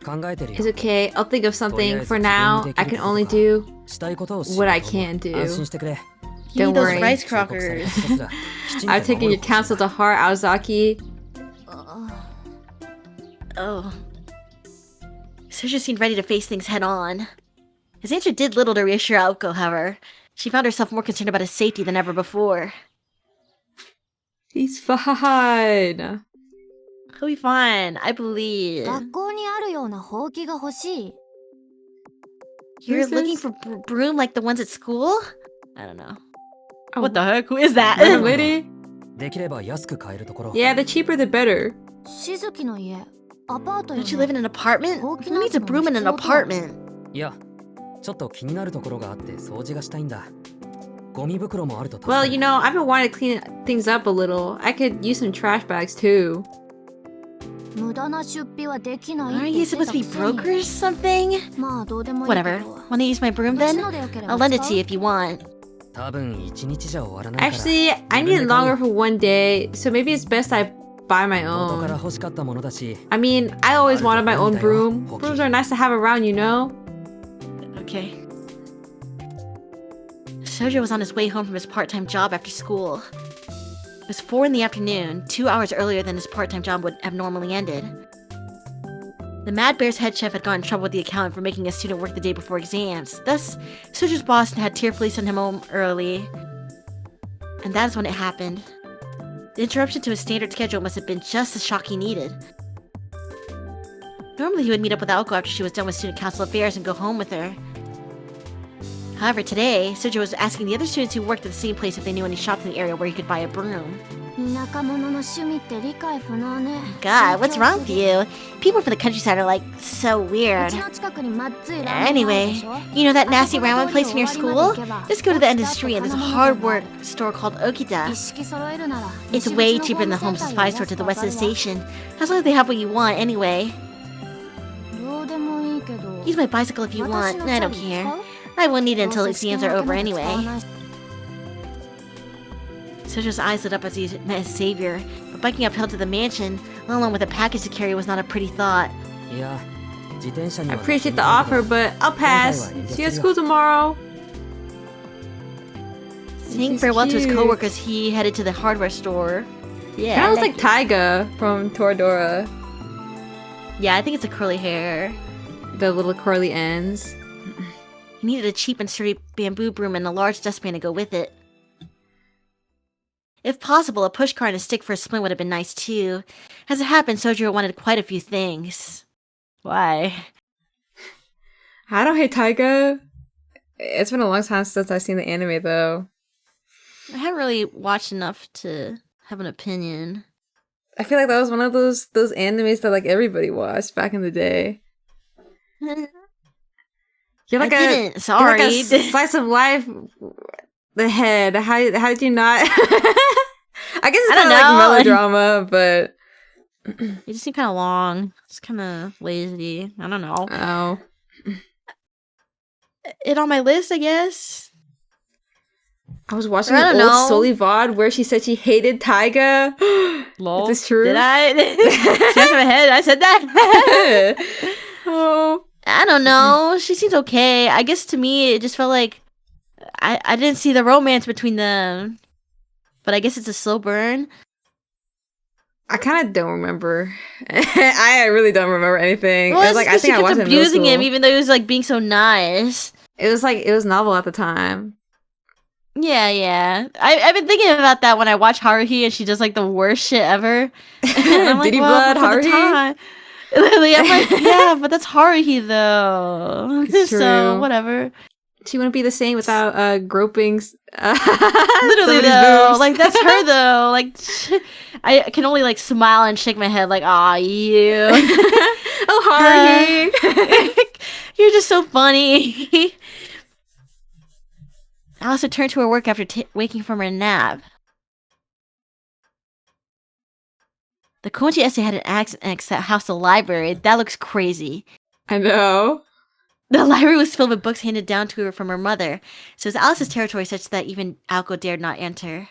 考えてるよ It's okay, I'll think of something. For now, I can only do したいことをし what I can do. 安心してくれ You Don't need those worry. rice 忠告され crackers. た一つだきちんと I've taken 守 your ることだ counsel to heart, Aozaki. Oh. Sojo seemed ready to face things head on. His answer did little to reassure Aoko, however. She found herself more concerned about his safety than ever before. He's fine. He'll be fine, I believe. 学校にあるようなほうきが欲しい。 You're Who's looking this? for broom like the ones at school? I don't know. Oh, What the heck? Who is that? random lady? できれば安く買えるところ Yeah, the cheaper the better. しずきの家、アパートよ Don't you live in ね。 an apartment? Who needs a broom in an apartment? いやちょっと気になるところがあって掃除がしたいんだゴミ袋もあると助か Well, る you know, I've been wanting to clean things up a little. I could use some trash bags too. 無駄な出費はできないって Aren't 言 you ってた supposed to く be せに。 broker or something? まあどうでもいいけ Whatever. ど。 Want to use my broom うち then? のでよけれ I'll ば lend 使 it to う you if you want. 多分一日じゃ終わらないから Actually, I need it longer for one day, so maybe it's best I buy my 元から own. 欲しかったものだし I mean, I always wanted my own broom. Brooms are nice to have around, you know? Okay. Sojo was on his way home from his part-time job after school. It was 4 in the afternoon, 2 hours earlier than his part-time job would have normally ended. The Mad Bear's head chef had gotten in trouble with the accountant for making a student work the day before exams. Thus, Sojo's boss had tearfully sent him home early. And that is when it happened. The interruption to his standard schedule must have been just the shock he needed. Normally he would meet up with Aoko after she was done with student council affairs and go home with her. However, today, Sojo was asking the other students who worked at the same place if they knew any shops in the area where he could buy a broom. 田舎者の趣味って理解不能ね。 God, what's wrong with you? People from the countryside are like so う weird. ちの近くにまっずいラーメン屋あるで Anyway, しょ you know that nasty あそこの ramen 通り place を near 終わ school? りまで行けば Just go to the end of the street and there's a 金物店 hardware がある store called Okita. 一式揃えるなら It's 西 way 口の cheaper than the ホー home ムセンター supply より store to the 安 west く of the 上がるわ station. As long as they have what you want, anyway. どうでもいいけど Use my bicycle if you 私 want. の I チャ don't リ care. 使う I won't need it どう until せ exams 試験 are 明 over けなきゃ使わ anyway. ないし Sojo's eyes lit up as he met his savior, but biking uphill to the mansion, along with a package to carry, was not a pretty thought. いや自転車に I は appreciate the offer, but I'll pass. See you at school tomorrow. Saying She's farewell to his cute. coworkers, he headed to the hardware store. Yeah, Kind I of like Taiga from Toradora. yeah, I think it's a curly hair. The little curly ends. He needed a cheap and sturdy bamboo broom and a large dustpan to go with it. If possible, a pushcart and a stick for a splint would have been nice too. As it happened, Sojiro wanted quite a few things. Why? I don't hate Taiga. It's been a long time since I've seen the anime though. I haven't really watched enough to have an opinion. I feel like that was one of those animes that like everybody watched back in the day. You're like Sorry. You're like a slice of life. The head. How did you not? I guess it's kind of like melodrama, but it just seemed kind of long. It's kind of lazy. I don't know. Oh, it on my list, I guess. I was watching an old Sully VOD where she said she hated Taiga. Lol. Is this true? Did I? Scratch my head. I said that. Oh. I don't know. She seems okay. I guess to me, it just felt like I didn't see the romance between them. But I guess it's a slow burn. I kind of don't remember. I really don't remember anything. Well, it was like I think I watched abusing him, even though he was like being so nice. It was novel at the time. Yeah. I've been thinking about that when I watch Haruhi and she does like the worst shit ever. Diddy blood Haruhi. Literally, I'm like, yeah, but that's Haruhi though. So whatever. She wouldn't be the same without groping. Literally though, boobs. Like that's her though. Like I can only like smile and shake my head like, aw, you. Oh, Haruhi. You're just so funny. Alice returned to her work after waking from her nap. The Koichi essay had an annex that housed a library. That looks crazy. I know. The library was filled with books handed down to her from her mother, so it was Alice's territory such that even Aoko dared not enter.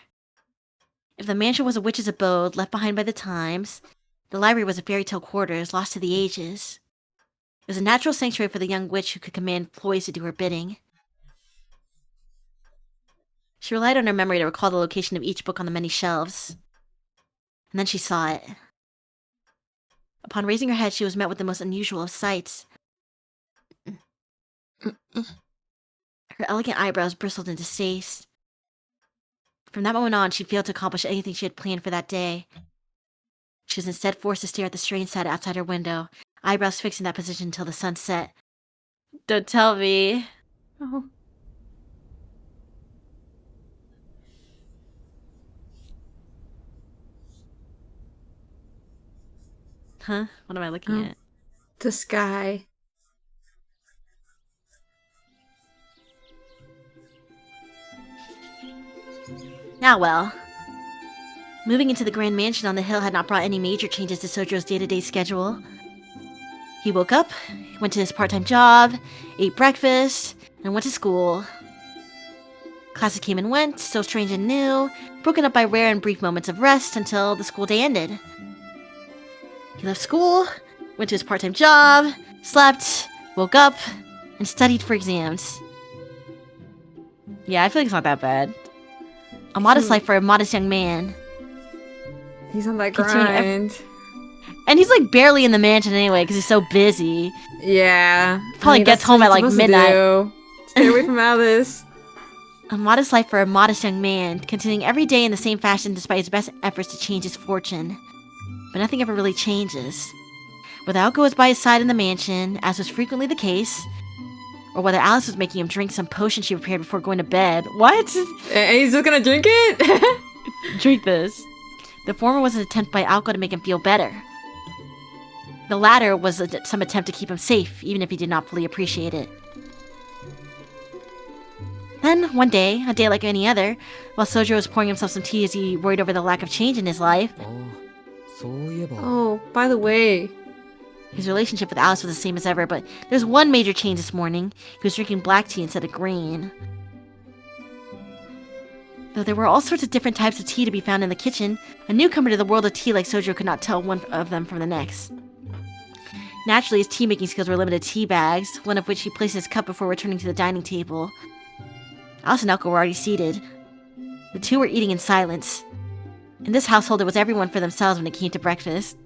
If the mansion was a witch's abode left behind by the times, the library was a fairy tale quarters lost to the ages. It was a natural sanctuary for the young witch who could command employees to do her bidding. She relied on her memory to recall the location of each book on the many shelves. And then she saw it. Upon raising her head, she was met with the most unusual of sights. Her elegant eyebrows bristled in distaste. From that moment on, she failed to accomplish anything she had planned for that day. She was instead forced to stare at the strange sight outside her window, eyebrows fixed in that position until the sun set. Don't tell me. Oh. Huh? What am I looking at? The sky. Now well. Moving into the grand mansion on the hill had not brought any major changes to Sojo's day-to-day schedule. He woke up, went to his part-time job, ate breakfast, and went to school. Classes came and went, still strange and new, broken up by rare and brief moments of rest until the school day ended. He left school, went to his part-time job, slept, woke up, and studied for exams. Yeah, I feel like it's not that bad. A modest life for a modest young man. He's on that grind. And he's like barely in the mansion anyway because he's so busy. Yeah. Probably gets home at like midnight. Stay away from Alice. A modest life for a modest young man, continuing every day in the same fashion despite his best efforts to change his fortune. But nothing ever really changes. Whether Aoko was by his side in the mansion, as was frequently the case, or whether Alice was making him drink some potion she prepared before going to bed. What? And he's just gonna drink it? Drink this. The former was an attempt by Aoko to make him feel better. The latter was some attempt to keep him safe, even if he did not fully appreciate it. Then, one day, a day like any other, while Sojo was pouring himself some tea as he worried over the lack of change in his life, oh, by the way, his relationship with Alice was the same as ever, but there's one major change this morning. He was drinking black tea instead of green. Though there were all sorts of different types of tea to be found in the kitchen, a newcomer to the world of tea like Sojo could not tell one of them from the next. Naturally, his tea-making skills were limited to tea bags, one of which he placed in his cup before returning to the dining table. Alice and Aoko were already seated. The two were eating in silence. In this household, it was everyone for themselves when it came to breakfast.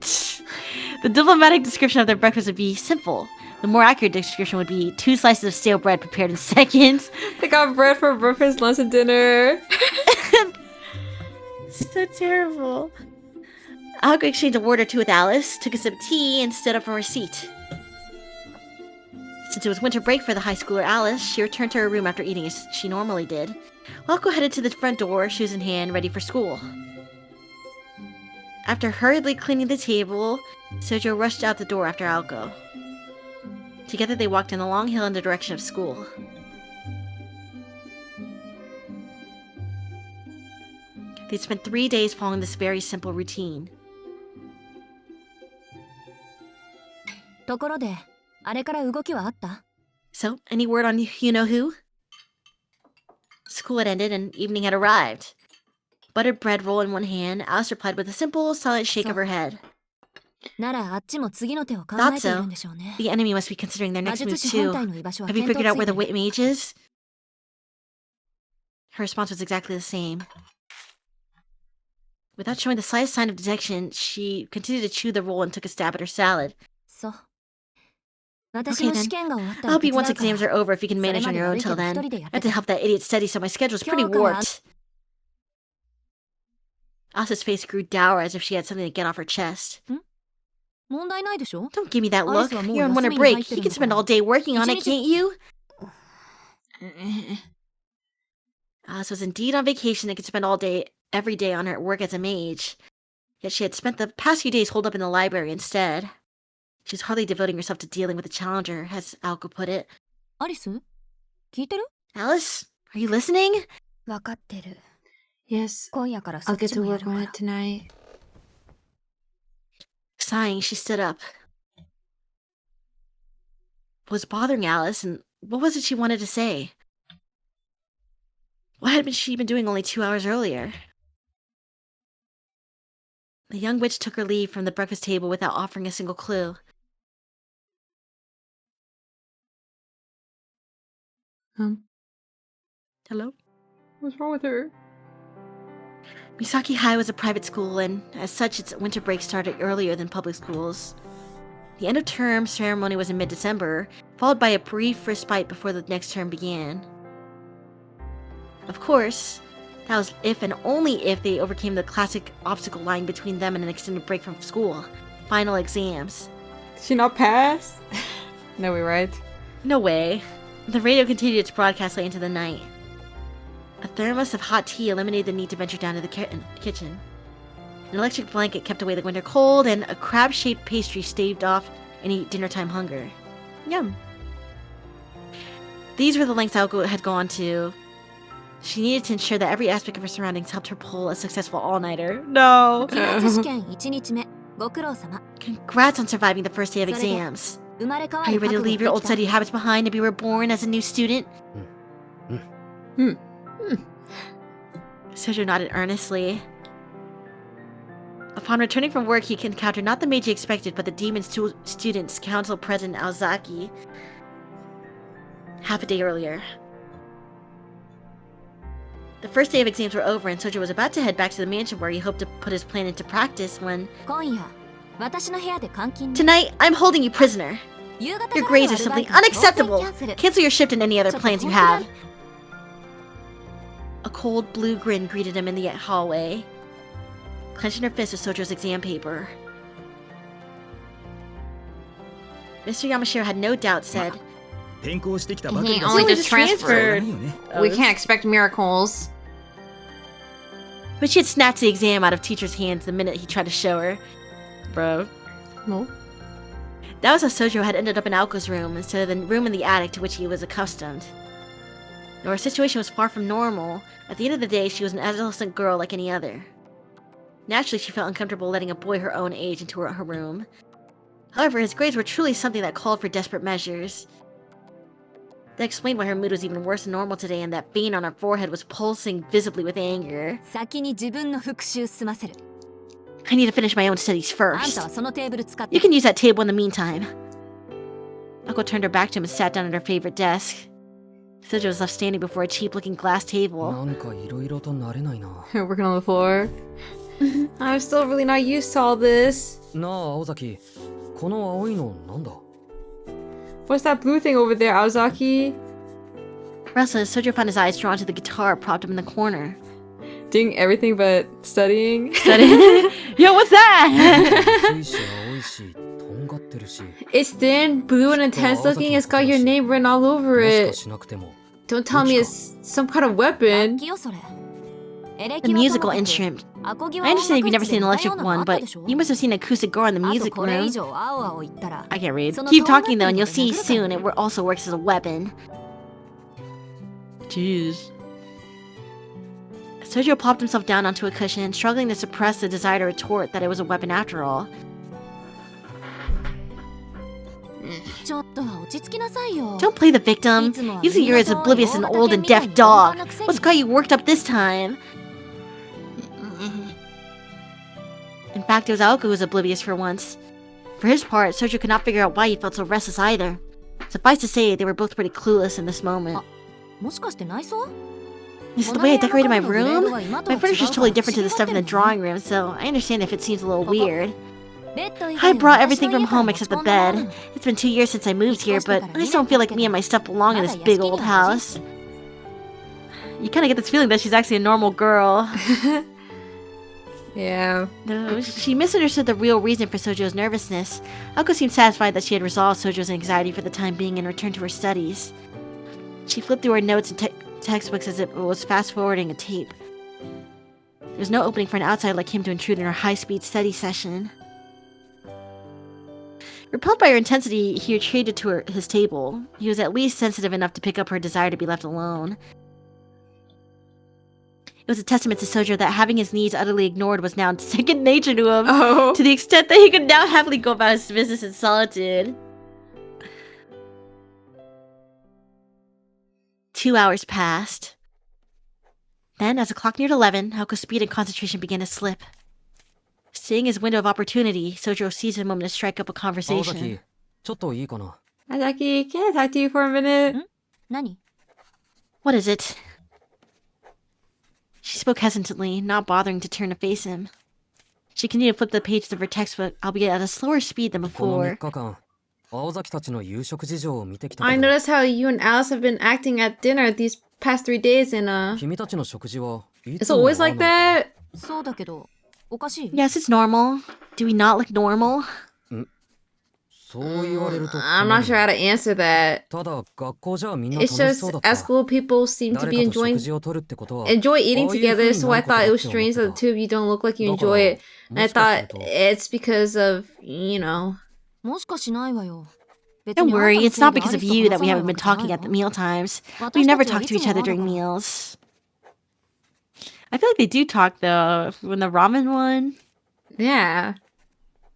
The diplomatic description of their breakfast would be simple. The more accurate description would be 2 slices of stale bread prepared in seconds. They got bread for breakfast, lunch, and dinner. So terrible. Aoko exchanged a word or two with Alice, took a sip of tea, and stood up from her seat. Since it was winter break for the high schooler Alice, she returned to her room after eating as she normally did. Aoko headed to the front door, shoes in hand, ready for school. After hurriedly cleaning the table, Sojo rushed out the door after Aoko. Together they walked down the long hill in the direction of school. They'd spent 3 days following this very simple routine. ところで、あれから動きはあった？ So, any word on you know who? School had ended and evening had arrived. Buttered bread roll in one hand, Alice replied with a simple, silent shake of her head. ならあっちも次の手を考 Thought えている so. んでしょうね。 The enemy must be considering their 魔 next 術 move 師本 too. 体の居場所は Have you 見当 figured out つ where い the てる。 wit mage is? Her response was exactly the same. Without showing the slightest sign of detection, she continued to chew the roll and took a stab at her salad. そう。私 Okay の then. 試験が終わった I'll ら help 手 you 伝 once うから exams are over if you can manage on your own till then. I have to help that idiot study so my schedule's pretty warped. Alice's face grew dour as if she had something to get off her chest. 問題ないでしょ？ Don't give me that look. Alice はもう You're on 休 winter みに break. 入って You る can のかな。 spend all day working on it, 一日 can't you? Alice was indeed on vacation and could spend all day, every day on her work as a mage. Yet she had spent the past few days holed up in the library instead. She was hardly devoting herself to dealing with the challenger, as Aoko put it. アリス？聞いてる？ Alice, are you listening? わかってる。 Yes, 今夜からそ I'll っ get ち to もや work るか on ら it。tonight. Sighing, she stood up. What was bothering Alice, and what was it she wanted to say? What had she been doing only 2 hours earlier? The young witch took her leave from the breakfast table without offering a single clue. Hello? What's wrong with her? Misaki High was a private school, and as such, its winter break started earlier than public schools. The end of term ceremony was in mid-December, followed by a brief respite before the next term began. Of course, that was if and only if they overcame the classic obstacle lying between them and an extended break from school. Final exams. Did she not pass? No way, right? No way. The radio continued its broadcast late into the night. A thermos of hot tea eliminated the need to venture down to the kitchen. An electric blanket kept away the winter cold, and a crab-shaped pastry staved off any dinner-time hunger. Yum. These were the lengths Aoko had gone to. She needed to ensure that every aspect of her surroundings helped her pull a successful all-nighter. No! 期末試験1日目ご苦労様。 Congrats on surviving the first day of exams. 生まれ変わ Are you る ready to 覚悟 leave your で old きた？ study habits behind and be reborn as a new student? Sojo nodded earnestly. Upon returning from work, he encountered not the mage he expected, but the Demon Students' Council President Aozaki. Half a day earlier. The first day of exams were over, and Sojo was about to head back to the mansion where he hoped to put his plan into practice when... 今夜、私の部屋で監禁に。 Tonight, I'm holding you prisoner. 夕方 Your からの grades are アルバ simply イトは当然 unacceptable. キャンセル。 Cancel your shift and any other Shut plans the you fuck have. A cold blue grin greeted him in the hallway. Clenching her fist with Sojo's exam paper. Mr. Yamashiro had no doubt said, 転校してきたばかり He だ only し just transferred. しょうがないよね We can't expect miracles. but she had snatched the exam out of teacher's hands the minute he tried to show her. Bro. No. That was how Sojo had ended up in Aoko's room instead of the room in the attic to which he was accustomed. Though her situation was far from normal, at the end of the day she was an adolescent girl like any other. Naturally, she felt uncomfortable letting a boy her own age into her room. However, his grades were truly something that called for desperate measures. That explained why her mood was even worse than normal today, and that vein on her forehead was pulsing visibly with anger. 先に自分の復習済ませる。 I need to finish my own studies あん first. たはそのテーブル使って You can use that table in the meantime. Ako turned her back to him and sat down at her favorite desk. Sojo was left standing before a cheap-looking glass table. なんかいろいろと慣れないな。 Working on the floor. I'm still really not used to all this. なあ青崎、この青いのなんだ？ What's that blue thing over there, Aozaki? Restless, Sojo found his eyes drawn to the guitar propped up in the corner. Doing everything but studying. Yo, what's that? 青いし青いし、とんがってるし。 It's thin, blue, and intense looking. It's got your name written all over もしか it. しなくても。 Don't tell me it's some kind of weapon. 楽器よそれ。エレ A キはとも musical かく instrument I understand if you've never seen an electric one, but you must have seen an acoustic girl in the music room. I can't read. Keep talking though, and you'll see soon it also works as a weapon. Jeez. Sergio plopped himself down onto a cushion, struggling to suppress the desire to retort that it was a weapon after all. Don't play the victim. Usually you're as oblivious as an old and deaf dog. What's got you worked up this time? In fact, it was Aoko who was oblivious for once. For his part, Sergio could not figure out why he felt so restless either. Suffice to say, they were both pretty clueless in this moment. This is the way I decorated my room? My furniture's totally different to the stuff in the drawing room, so I understand if it seems a little weird. I brought everything from home except the bed. It's been 2 years since I moved here, but I just don't feel like me and my stuff belong in this big old house. You kind of get this feeling that she's actually a normal girl. Yeah. No, she misunderstood the real reason for Sojo's nervousness. Aoko seemed satisfied that she had resolved Sojo's anxiety for the time being and returned to her studies. She flipped through her notes and textbooks as if it was fast-forwarding a tape. There was no opening for an outsider like him to intrude in her high-speed study session. Repelled by her intensity, he retreated to his table. He was at least sensitive enough to pick up her desire to be left alone. It was a testament to Sojo that having his needs utterly ignored was now second nature to him, to the extent that he could now happily go about his business in solitude. 2 hours passed. Then, as the clock neared 11, Aoko's speed and concentration began to slip. Seeing his window of opportunity, Sojo seized a moment to strike up a conversation. Azaki, can I talk to you for a minute? What is it? She spoke hesitantly, not bothering to turn to face him. She continued to flip the pages of her textbook, albeit at a slower speed than before. I noticed how you and Alice have been acting at dinner these past 3 days, and it's always like that? Yes, it's normal. Do we not look normal? I'm not sure how to answer that. It's just, at school, people seem to be enjoy eating together, so I thought it was strange that the two of you don't look like you enjoy it. And I thought it's because of, you know. Don't worry, it's not because of you that we haven't been talking at the meal times. We never talk to each other during meals. I feel like they do talk, though, when the ramen one. Yeah.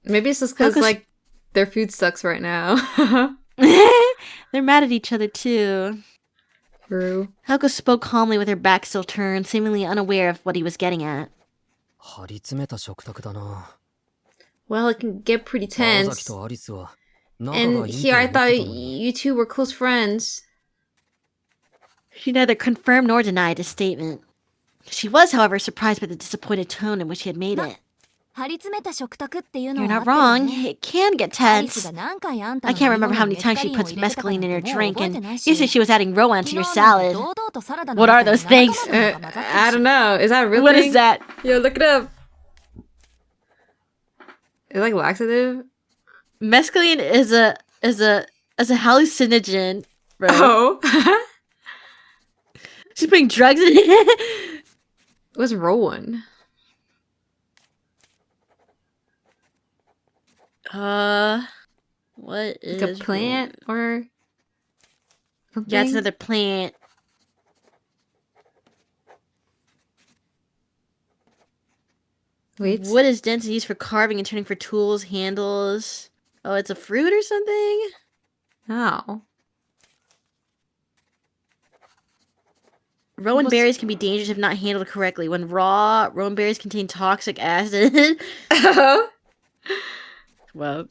Maybe it's just because, like, their food sucks right now. They're mad at each other, too. True. Aoko spoke calmly with her back still turned, seemingly unaware of what he was getting at. Well, it can get pretty tense. And here I thought you two were close friends. She neither confirmed nor denied his statement. She was, however, surprised by the disappointed tone in which he had made it. You're not wrong. It can get tense. I can't remember how many times she puts mescaline in her drink, and usually she was adding Rowan to your salad. What are those things? I don't know. Is that really? What is that? Yo, look it up. Is it like laxative? Mescaline is a hallucinogen, bro. Oh. She's putting drugs in it. What's Rowan? What is like a plant or something? Yeah, it's another plant. Wait. Wood is dense and used for carving and turning for tools, handles. Oh, it's a fruit or something? Oh. Rowan berries can be dangerous if not handled correctly. When raw, rowan berries contain toxic acid. Oh. Well.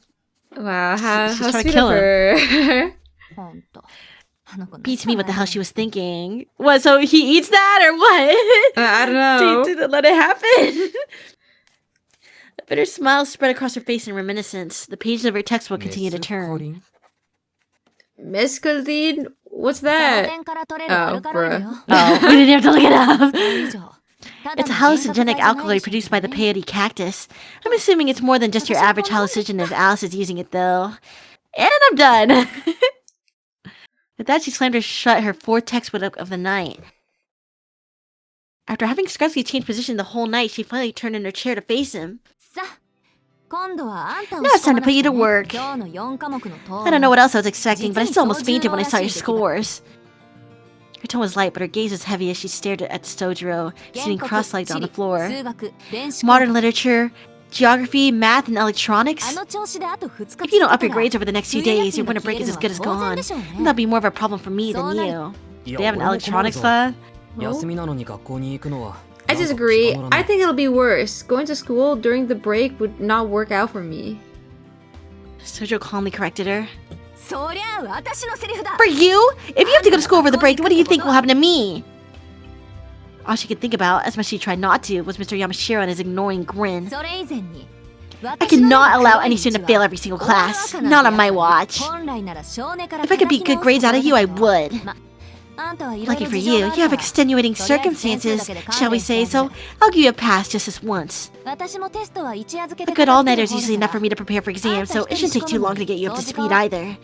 Wow, how trying to sweet kill of her. Beats me what the hell she was thinking. What, so he eats that or what? I don't know. Did let it happen? A bitter smile spread across her face in reminiscence. The pages of her textbook continued to turn. Mescaline? What's that? Oh, bruh. Oh, we didn't have to look it up. It's a hallucinogenic alkaloid produced by the peyote cactus. I'm assuming it's more than just your average hallucinogen if Alice is using it, though. And I'm done. With that, she slammed shut her fourth textbook of the night. After having scarcely changed position the whole night, she finally turned in her chair to face him. さあ今度はあんたを Now it's time to put you to work. 今日の4科目の答 I don't know what else I was expecting, but I still almost fainted when I saw your scores. Her tone was light, but her gaze was heavy as she stared at Sojiro, sitting cross-legged on the floor. 数学電子 Modern literature, geography, math, and electronics. あの調子であと2日 If you don't up your grades over the next few days, your winter break is as good as gone. 当然でしょうね And that'll be more of a problem for me than you. They have an electronics lab? 休みなのに学校に行くのは I disagree. I think it'll be worse. Going to school during the break would not work out for me. Sojiro calmly corrected her. そりゃ私のセリフだ For you? If you have to go to school over the break, what do you think will happen to me? All she could think about, as much as she tried not to, was Mr. Yamashiro and his ignoring grin. それ以前に I cannot allow any student to fail every single class. Not on my watch. 本来なら少年から If I could beat good grades out of you, I would. あんたはいろい Lucky ろ for 事情 you, があ you る have から extenuating circumstances, shall we say, so I'll give you a pass just this once. 私もテストは一夜漬け A で good 片 all-nighter 付 is ける usually 方だ enough for me to prepare for exams, so it shouldn't take too long to get you up to speed either.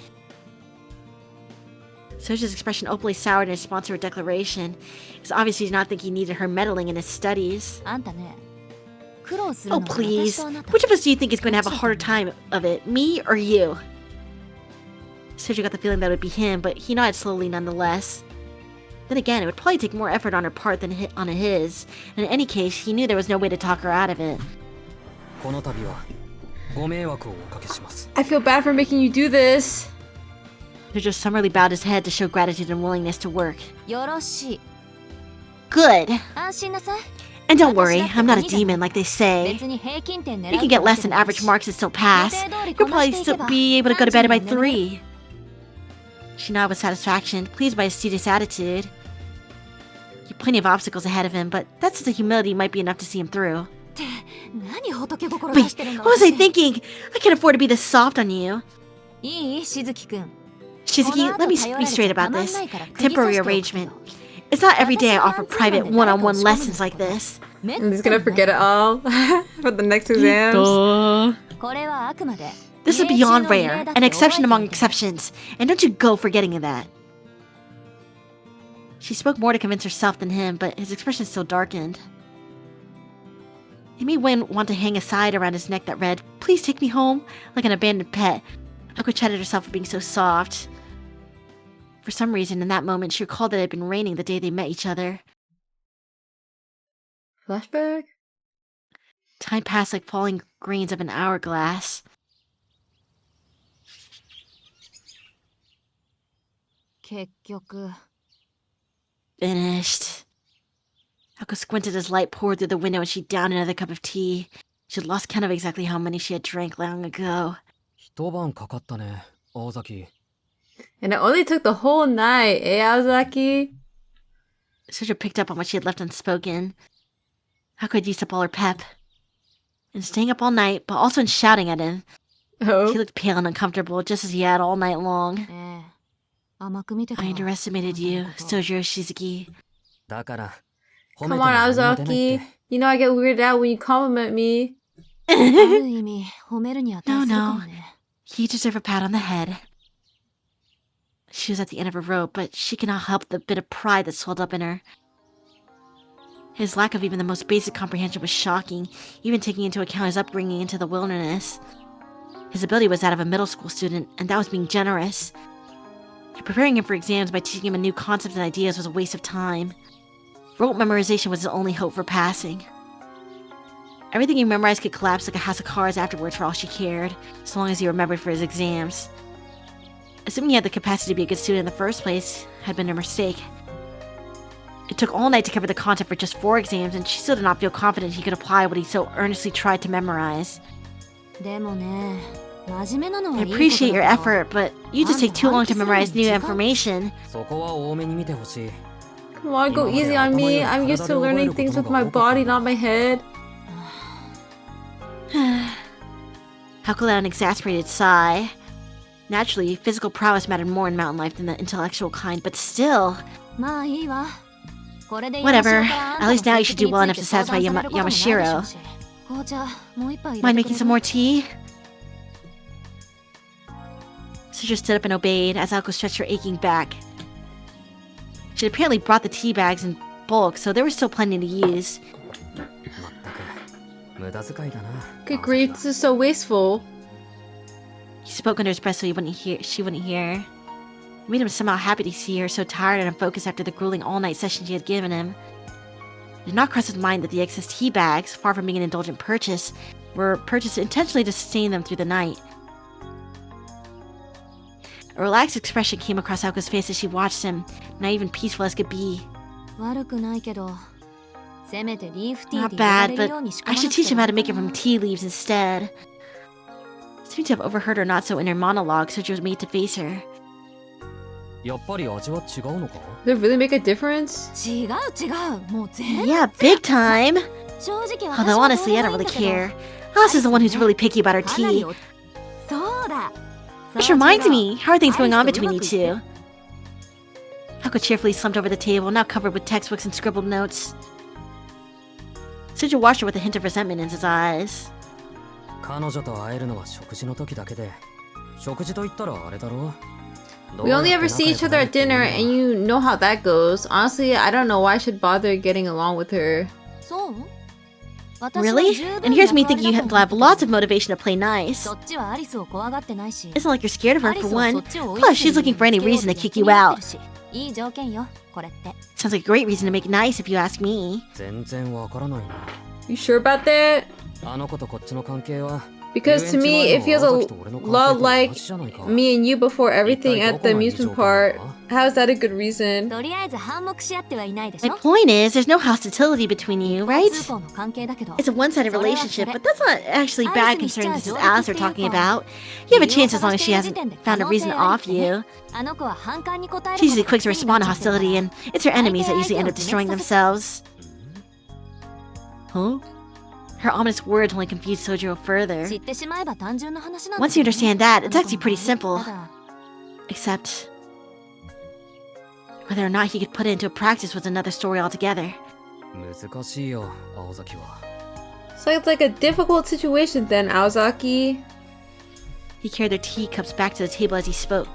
Soji's expression openly soured in response to her declaration. It was obvious he did not think he needed her meddling in his studies. あんたね苦労するの Oh, は私 please. とあなた Which of us do you think is going to have a harder time of it, me or you? Soji got the feeling that it would be him, but he nodded slowly nonetheless. Then again, it would probably take more effort on her part than on his, and in any case, he knew there was no way to talk her out of it. この度はご迷惑をおかけします I feel bad for making you do this. Soji summarily bowed his head to show gratitude and willingness to work. よろしい Good. 安心なさい And don't worry, I'm not a demon like they say. 別に平均点狙 You う can get less than average marks and still pass. You'll probably still be able to go to bed by 3. She nodded with satisfaction, pleased by his studious attitude. He had plenty of obstacles ahead of him, but that sense of humility might be enough to see him through. 何仏心出 Wait, してるの what was I thinking? I can't afford to be this soft on you. いいしずきくん Shizuki, let me be straight about this. Temporary arrangement. It's not every day I offer private one-on-one lessons like this. I'm just gonna forget it all for the next exams. これはあくまで This is beyond rare, an exception among exceptions, and don't you go forgetting that. She spoke more to convince herself than him, but his expression still darkened. It made Wayne want to hang a sign around his neck that read, "Please take me home," like an abandoned pet. Ako chided herself for being so soft. For some reason, in that moment, she recalled that it had been raining the day they met each other. Flashback? Time passed like falling grains of an hourglass. 結局 Finished. Ako squinted as light poured through the window and she downed another cup of tea. She had lost count of exactly how many she had drank long ago. 一晩かかったね青崎 And it only took the whole night, eh, Aozaki? Sojo picked up on what she had left unspoken. Ako had used up all her pep. In staying up all night, but also in shouting at him. Oh. He looked pale and uncomfortable, just as he had all night long. ええ甘く見てた I わ underestimated you, Sojiro Shizuki. だから褒 Come めて on, も何も出ないっ Aozaki. て You know I get weirded out when you compliment me. ある意味褒めるに値する No, かも no. ね You deserve a pat on the head. She was at the end of her rope, but she could not help the bit of pride that swelled up in her. His lack of even the most basic comprehension was shocking, even taking into account his upbringing into the wilderness. His ability was that of a middle school student, and that was being generous. Preparing him for exams by teaching him a new concepts and ideas was a waste of time. Rote memorization was his only hope for passing. Everything he memorized could collapse like a house of cards afterwards for all she cared, so long as he remembered for his exams. Assuming he had the capacity to be a good student in the first place had been a mistake. It took all night to cover the content for just 4 exams, and she still did not feel confident he could apply what he so earnestly tried to memorize. でもね真面目なのは I いいこと appreciate だ your けど effort, but you just take too long to memorize new information. そこは多めに見てほしい Come on, go easy on me. I'm used to learning things with my body, not my head. Hako let out an exasperated sigh. Naturally, physical prowess mattered more in mountain life than the intellectual kind, but still... まあいいわこれで Whatever. 山椒があんた At の least now you 成 should do 績 well に enough つい to て相 satisfy 談されることもないでしょう Yamashiro. し紅茶もう一杯 Mind 入れて making く some れ more る tea? Suja stood up and obeyed as Alko stretched her aching back. She had apparently brought the tea bags and bulk, so there was still plenty to use. まったく無駄遣いだな。 Good grief, this is so wasteful. He spoke under his breath so she wouldn't hear. It made him somehow happy to see her so tired and unfocused after the grueling all-night session she had given him. It did not cross his mind that the excess tea bags, far from being an indulgent purchase, were purchased intentionally to sustain them through the night. A relaxed expression came across Aoko's face as she watched him, naive and peaceful as could be. 悪くないけど、せめてリーフティー Not で呼ば bad, れる but ように仕込 I ま should なくて teach him how to make it は from tea leaves instead. Seemed to have overheard her not so inner monologue, so she was made to face her. やっぱり味は違うのか？ Does it really make a difference? 違う違う、もう全然 Yeah, big time! 正直 Although 私は honestly, I ど don't うで really もいいんだけど care. Alice is the one who's really picky about her かなり tea. おそうだ Which reminds me, how are things going on between you two? Hako cheerfully slumped over the table, now covered with textbooks and scribbled notes. Suju watched her with a hint of resentment in his eyes. 彼女と会えるのは食事の時だけで、食事と言ったらあれだろう。 We only ever see each other at dinner, and you know how that goes. Honestly, I don't know why I should bother getting along with her. そう私は Really? 十分 And here's me 役 thinking 割 you だと have 思って lots of motivation to play nice. そっちはアリスを怖がってないし It's not like you're scared of ア her リ for スは one. そっちを追い Plus, 出す she's looking for any に reason to つけ kick you ようと out. やってるしいい条件よこれって Sounds like a great reason to make nice if you ask me. 全然わからないな。 You sure about that? あの子とこっちの関係は。 Because to me, it feels a lot like me and you before everything at the amusement park. How is that a good reason? とりあえず反目し合ってはいないでし My ょ point is, there's no hostility between you, right? 通行の関係だけど It's a one-sided relationship, but that's not actually bad considering this is Alice we're talking about. You have a chance as long as she hasn't found a reason to off you. あの子は反感に応える She's usually quick to respond to hostility, and it's her enemies that usually end up destroying themselves. Huh? Her ominous words only confused Sojiro further. 知ってしまえば単純な話なん Once you understand that, it's actually pretty simple. ただ Except... whether or not he could put it into practice was another story altogether. 難しいよ、青崎は。 So it's like a difficult situation then, Aozaki. He carried their teacups back to the table as he spoke.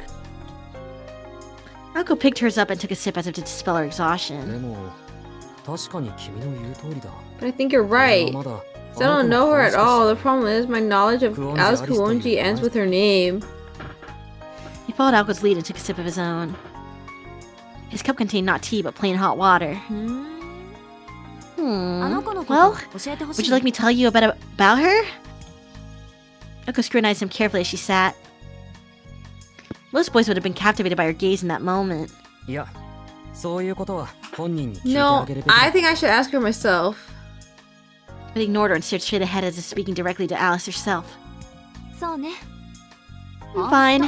Ako picked hers up and took a sip as if to dispel her で exhaustion. も、確かに君の言う通りだ。 But I think you're right. まだ So I don't know her at all. The problem is my knowledge of Alice Kuonji ends with her name. He followed Ako's lead and took a sip of his own. His cup contained not tea, but plain hot water. あの子のこと Well, 教えてほし would い you like me to tell you about her? Ako scrutinized him carefully as she sat. Most boys would have been captivated by her gaze in that moment. いや、そういうことは本人に聞いて No, あげるべきだ。 I think I should ask her myself. But he ignored her and stared straight ahead as if speaking directly to Alice herself. そうね I'm fine.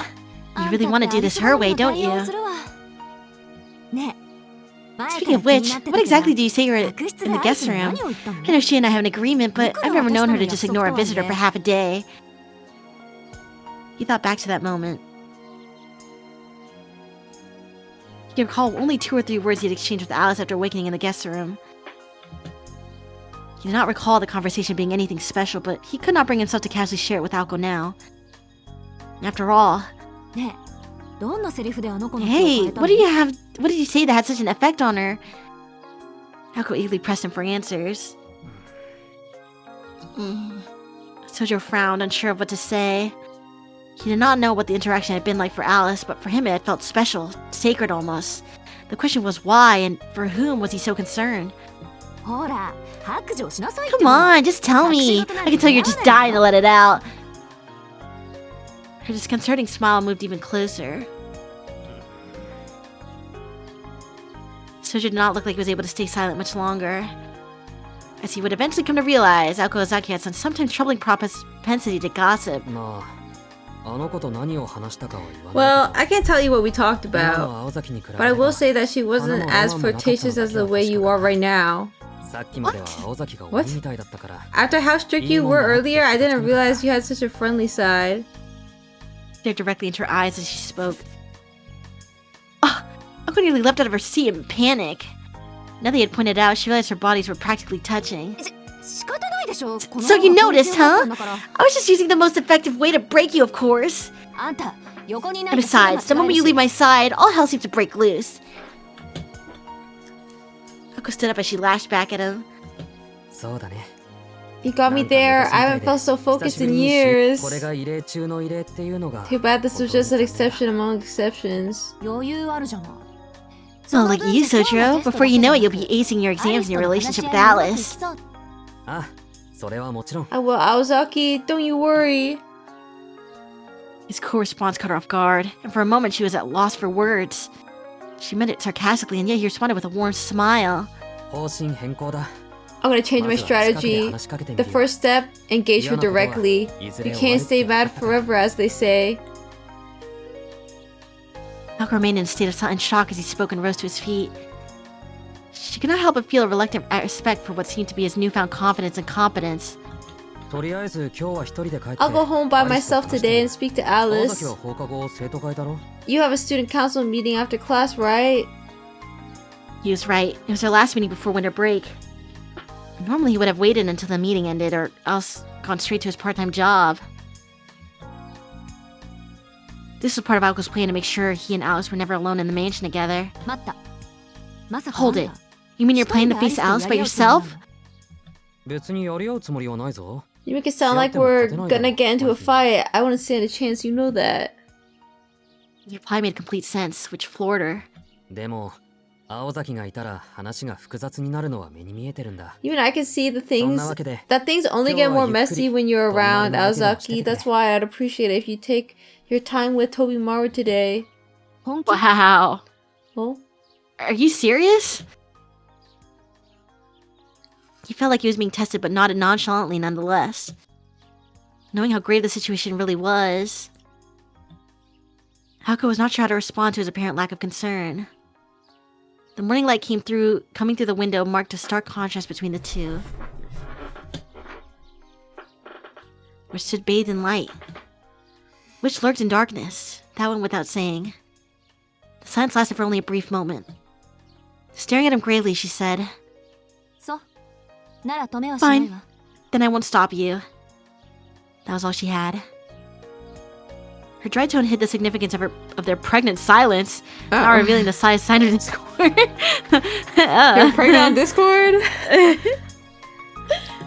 You really want to do this her way, don't you? ねえ Speaking of which, what exactly do you say you're in the guest room? I know she and I have an agreement, but I've never known her to just ignore a visitor for half a day. He thought back to that moment. He could recall only 2 or 3 words he'd exchanged with Alice after awakening in the guest room. He did not recall the conversation being anything special, but he could not bring himself to casually share it with Aoko now. After all, ねえどんなセリフであの子の気を変 hey, えた what の did you say that had such an effect on her? Aoko eagerly pressed him for answers. Sojo frowned, unsure of what to say. He did not know what the interaction had been like for Alice, but for him it had felt special, sacred almost. The question was why, and for whom was he so concerned? ほら白状しなさいって Come on, just tell me. I can tell you're just dying to let it out. Her disconcerting smile moved even closer. Sojo did not look like he was able to stay silent much longer. As he would eventually come to realize, Aoko Ozaki had some sometimes troubling propensity to gossip. まあ、あの子と何を話したかは言わ Well, ない I can't tell you what we talked けど。今 about, の青崎に比べれ but I ば will say that she wasn't as flirtatious as the way you are right now. さっきまでは青崎が What? 鬼みたいだったから。 After how strict you were earlier, I didn't realize you had such a friendly side. Stared directly into her eyes as she spoke. Oh, Aoko nearly leapt out of her seat in panic. Now that he had pointed out, she realized her bodies were practically touching. 仕方ないでしょこの So you まま noticed, この huh? 気を変えたんだから I was just using the most effective way to break you, of course. あんた横にいな And いとすぐ間違え besides, the る moment you し leave my side, all hell seems to break loose. Ako Haruko stood up as she lashed back at him. そうだね。 You got me there. I haven't felt so 久 focused しぶり in に years. これが異例中の異例っていうのが Too bad this was just an exception among exceptions. 余裕あるじゃない。 Well, like you, Sojiro, before you know it, you'll be acing your exams in your relationship with Alice. あ、それはもちろん。 I will, Aozaki, don't you worry. His cool response caught her off guard, and for a moment she was at loss for words. She meant it sarcastically, and yet he responded with a warm smile. 方針変更だ。 I'm gonna change my strategy. The first step, engage her directly. You can't stay mad forever, as they say. Haruko remained in a state of silent shock as he spoke and rose to his feet. She could not help but feel a reluctant respect for what seemed to be his newfound confidence and competence. とりあえず今日は一人で帰って I'll go home by myself today and speak to 青 Alice. 崎は放課後生徒会だろ You have a student council meeting after class, right? He was right. It was their last meeting before winter break. Normally he would have waited until the meeting ended or else gone straight to his part-time job. This was part of Aoko's plan to make sure he and Alice were never alone in the mansion together. 待った。まさか Hold it. You mean you're planning to face Alice by yourself? 別にやり合うつもりはないぞ You make it sound like we're gonna get into a fight. I wouldn't stand a chance, you know that. The reply made complete sense, which floored her. でも青崎がいたら話が複雑になるのは目に見えてるんだ Even I can see the そん things なわけで that things only get more messy when you're around, Aozaki. That's why I'd appreciate it if you take your time with Tobimaru today. 本気 Wow. Oh? Are you serious? He felt like he was being tested, but nodded nonchalantly nonetheless. Knowing how grave the situation really was, Haruko was not sure how to respond to his apparent lack of concern. The morning light coming through the window marked a stark contrast between the two. Which stood bathed in light. Which lurked in darkness, that one without saying. The silence lasted for only a brief moment. Staring at him gravely, she said, そう。なら止めはしないわ。 Then I won't stop you. That was all she had. Her dry tone hid the significance of their pregnant silence, now revealing the sign of discord. You're pregnant on Discord?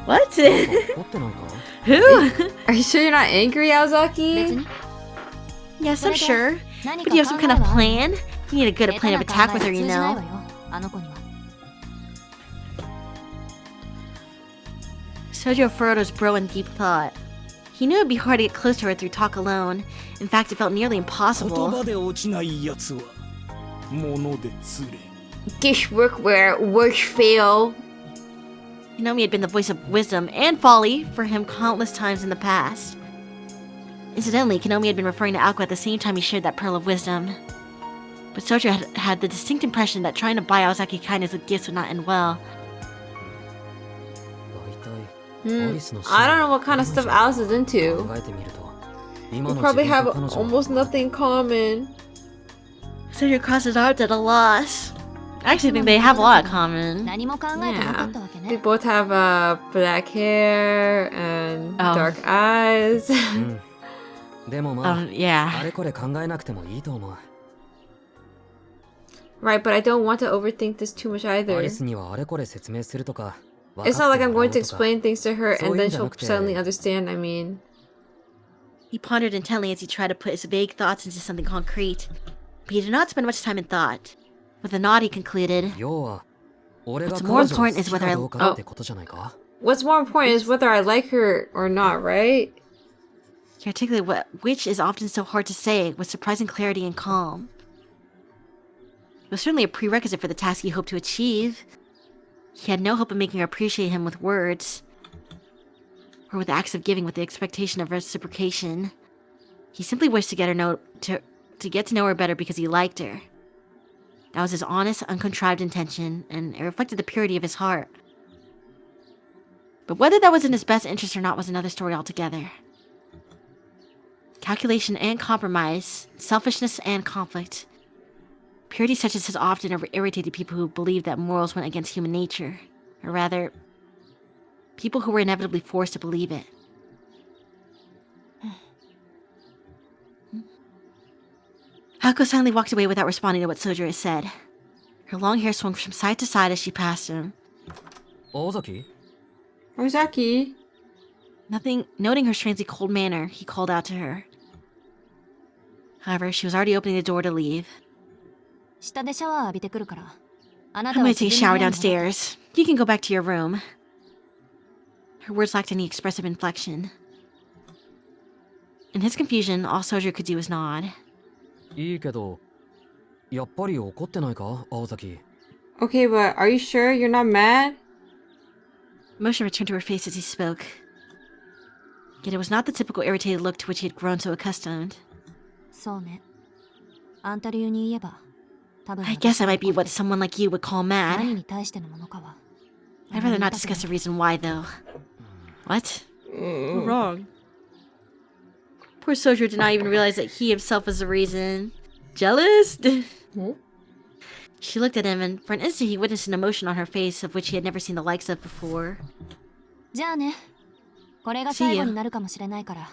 What? 怒ってないか Who? Are you sure you're not angry, 別 Aozaki? に Yes, I'm sure. 何 But か do you have some kind of 考えはある plan? You need a good 下手 plan な of 考 attack え with は her, 通 you じない know. わよあの子には。 Sojo furrowed his brow in deep thought. He knew it would be hard to get close to her through talk alone. In fact, it felt nearly 言 impossible. 葉で落ちないやつは物で釣れ Gish workwear, work fail. Hinomi had been the voice of wisdom and folly for him countless times in the past. Incidentally, Kinomi had been referring to Aoko at the same time he shared that pearl of wisdom. But Sojo had the distinct impression that trying to buy Aozaki kindness with gifts would not end well. 大体アリスの I don't know what kind of stuff Alice is into. 考えてみると We 今の probably 自分 have と彼女は almost nothing in common. Sojo crossed his arms at a loss. I actually think they have a lot in common. 何も考えてなかったわけ They ね。 both have black hair and Oh. dark eyes. うんでもまあ Yeah. あれこれ考えなくてもいいと思う Right, but I don't want to overthink this too much ア either. リスにはあれこれ説明するとか It's not like I'm going to 分かってもらおうとか explain things to her and then she'll そういうんじゃなくて。 suddenly understand, I mean. He pondered intently as he tried to put his vague thoughts into something concrete. But he did not spend much time in thought. With a nod, he concluded, 要は俺が What's 彼 more 女を好 important is き whether か I- どうかってことじゃないか What's more important is whether I like her or not, right? he articulated which is often so hard to say, with surprising clarity and calm. It was certainly a prerequisite for the task he hoped to achieve. He had no hope of making her appreciate him with words, or with acts of giving with the expectation of reciprocation. He simply wished to get to know her better because he liked her. That was his honest, uncontrived intention, and it reflected the purity of his heart. But whether that was in his best interest or not was another story altogether. Calculation and compromise, selfishness and conflict. Purity such as has often irritated people who believed that morals went against human nature. Or rather, people who were inevitably forced to believe it. Haruko silently walked away without responding to what Sojo said. Her long hair swung from side to side as she passed him. Aozaki? Ozaki. Noting her strangely cold manner, he called out to her. However, she was already opening the door to leave. 下でシャワー浴びてくるから。あな I'm たは gonna 自 take a 分の shower 部屋に戻って。 downstairs. You can go back to your room. Her words lacked any expressive inflection. In his confusion, all Soju could do was nod. いいけど、やっぱり怒ってないか、青崎。Okay, but are you sure you're not mad? Emotion returned to her face as he spoke. Yet it was not the typical irritated look to which he had grown so accustomed. そうね。あんた流に言えば、多分 I guess I might be what someone like you would call 何 mad. に対してのものかは。 I'd rather not discuss the reason why, though. What? We're wrong. Poor Soju did not even realize that he himself was the reason. Jealous? She looked at him, and for an instant he witnessed an emotion on her face of which he had never seen the likes of before. じゃあね。これが最後になるかもしれないから。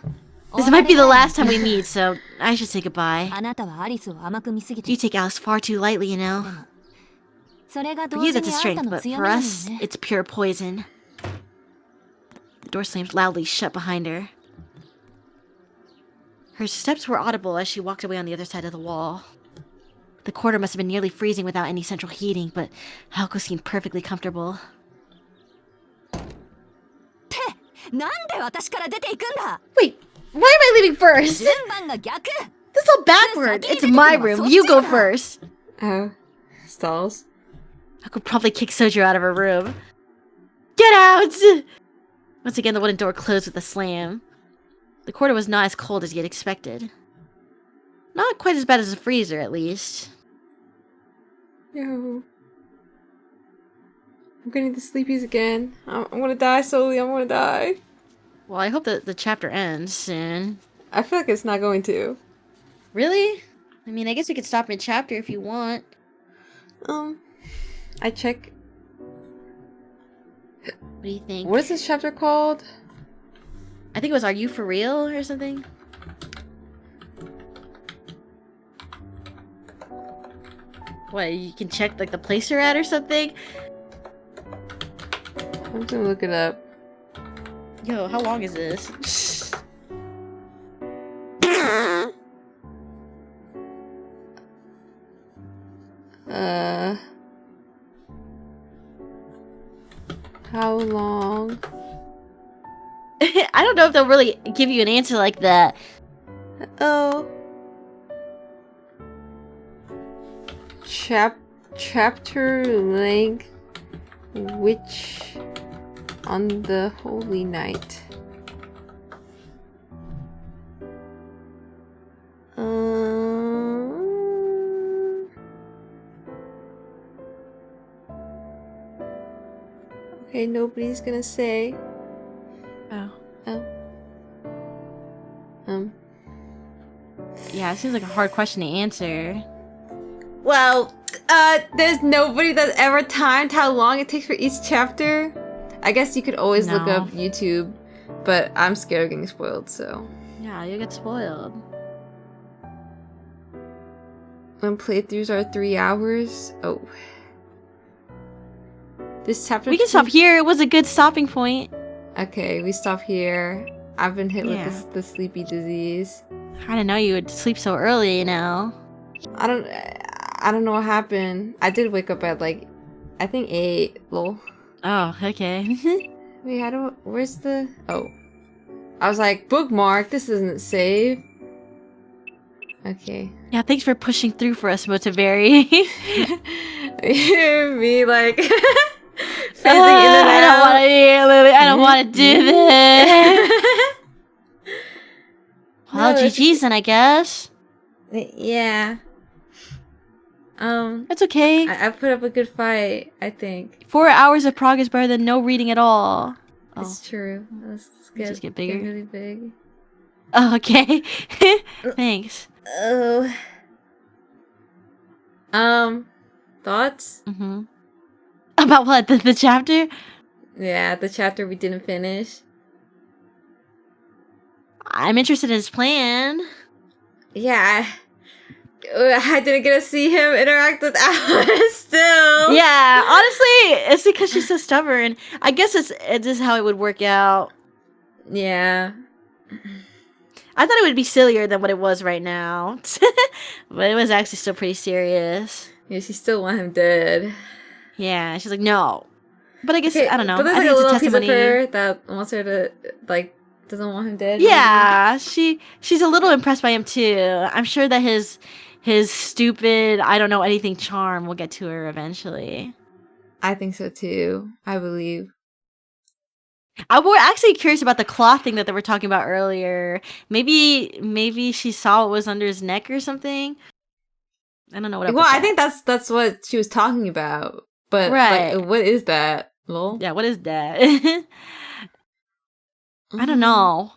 This might be the last time we meet, so I should say goodbye. あなたはアリスを甘く見すぎて。 You take Alice far too lightly, you know. それが For 同 you, 時 that's に a あんた strength, の but 強 for みなのよ us, ね。 it's pure poison. The door slammed loudly shut behind her. Her steps were audible as she walked away on the other side of the wall. The corridor must have been nearly freezing without any central heating, but Haoko seemed perfectly comfortable. なんで私から出ていくんだ。 Wait, why am I leaving first? 順番が逆。 This is all backward. It's my room. You go first. Oh, stalls. I could probably kick Soju out of her room. Get out! Once again, the wooden door closed with a slam. The corridor was not as cold as he had expected. Not quite as bad as a freezer, at least. Yo. I'm getting the sleepies again. I'm gonna die slowly. I'm gonna die. Well, I hope that the chapter ends soon. I feel like it's not going to. Really? I mean, I guess we could stop mid-chapter if you want. I check. What do you think? What is this chapter called? I think it was Are You For Real or something? What, you can check like the place you're at or something? I'm just gonna look it up. Yo, how long is this? How long? I don't know if they'll really give you an answer like that. Oh. Chapter length, which on the holy night. Okay, nobody's gonna say. Oh. Yeah, it seems like a hard question to answer. Well, there's nobody that's ever timed how long it takes for each chapter. I guess you could always look No. up YouTube, but I'm scared of getting spoiled, so. Yeah, you get spoiled. When playthroughs are 3 hours? Oh. This chapter. We can stop here. It was a good stopping point. Okay, we stop here. I've been hit Yeah. with the sleepy disease. I didn't know you would sleep so early, you know. I don't know what happened. I did wake up at like, I think 8. Lol. Oh, okay. Wait, where's the, oh. I was like, bookmark, this isn't saved. Okay. Yeah, thanks for pushing through for us, Motoberry. Me like, phasing in and I don't out. want to, Lily. I don't want to do this. Well, No, GG's then, I guess. Yeah. It's okay. I put up a good fight, I think. 4 hours of progress better than no reading at all. Oh, It's true. Let's just get bigger. really big. oh okay. Thanks. Oh. Thoughts? Mm-hmm. About what? The chapter? Yeah, the chapter we didn't finish. I'm interested in his plan. Yeah, I didn't get to see him interact with Alice still. Yeah, honestly, it's because she's so stubborn. I guess it's just how it would work out. Yeah. I thought it would be sillier than what it was right now. But it was actually still pretty serious. Yeah, she still want him dead. Yeah, she's like, no. But I guess, Okay, I don't know. but there's I like think a it's a little piece of testimony. her that wants her to, like, doesn't want him dead. Yeah, she's a little impressed by him too. I'm sure that his stupid, I don't know anything charm will get to her eventually. I think so too. I believe. I was actually curious about the cloth thing that they were talking about earlier. Maybe she saw what was under his neck or something. I don't know what. Well, I think that's what she was talking about. But Right. like, what is that? Lol. Yeah, what is that? I don't know.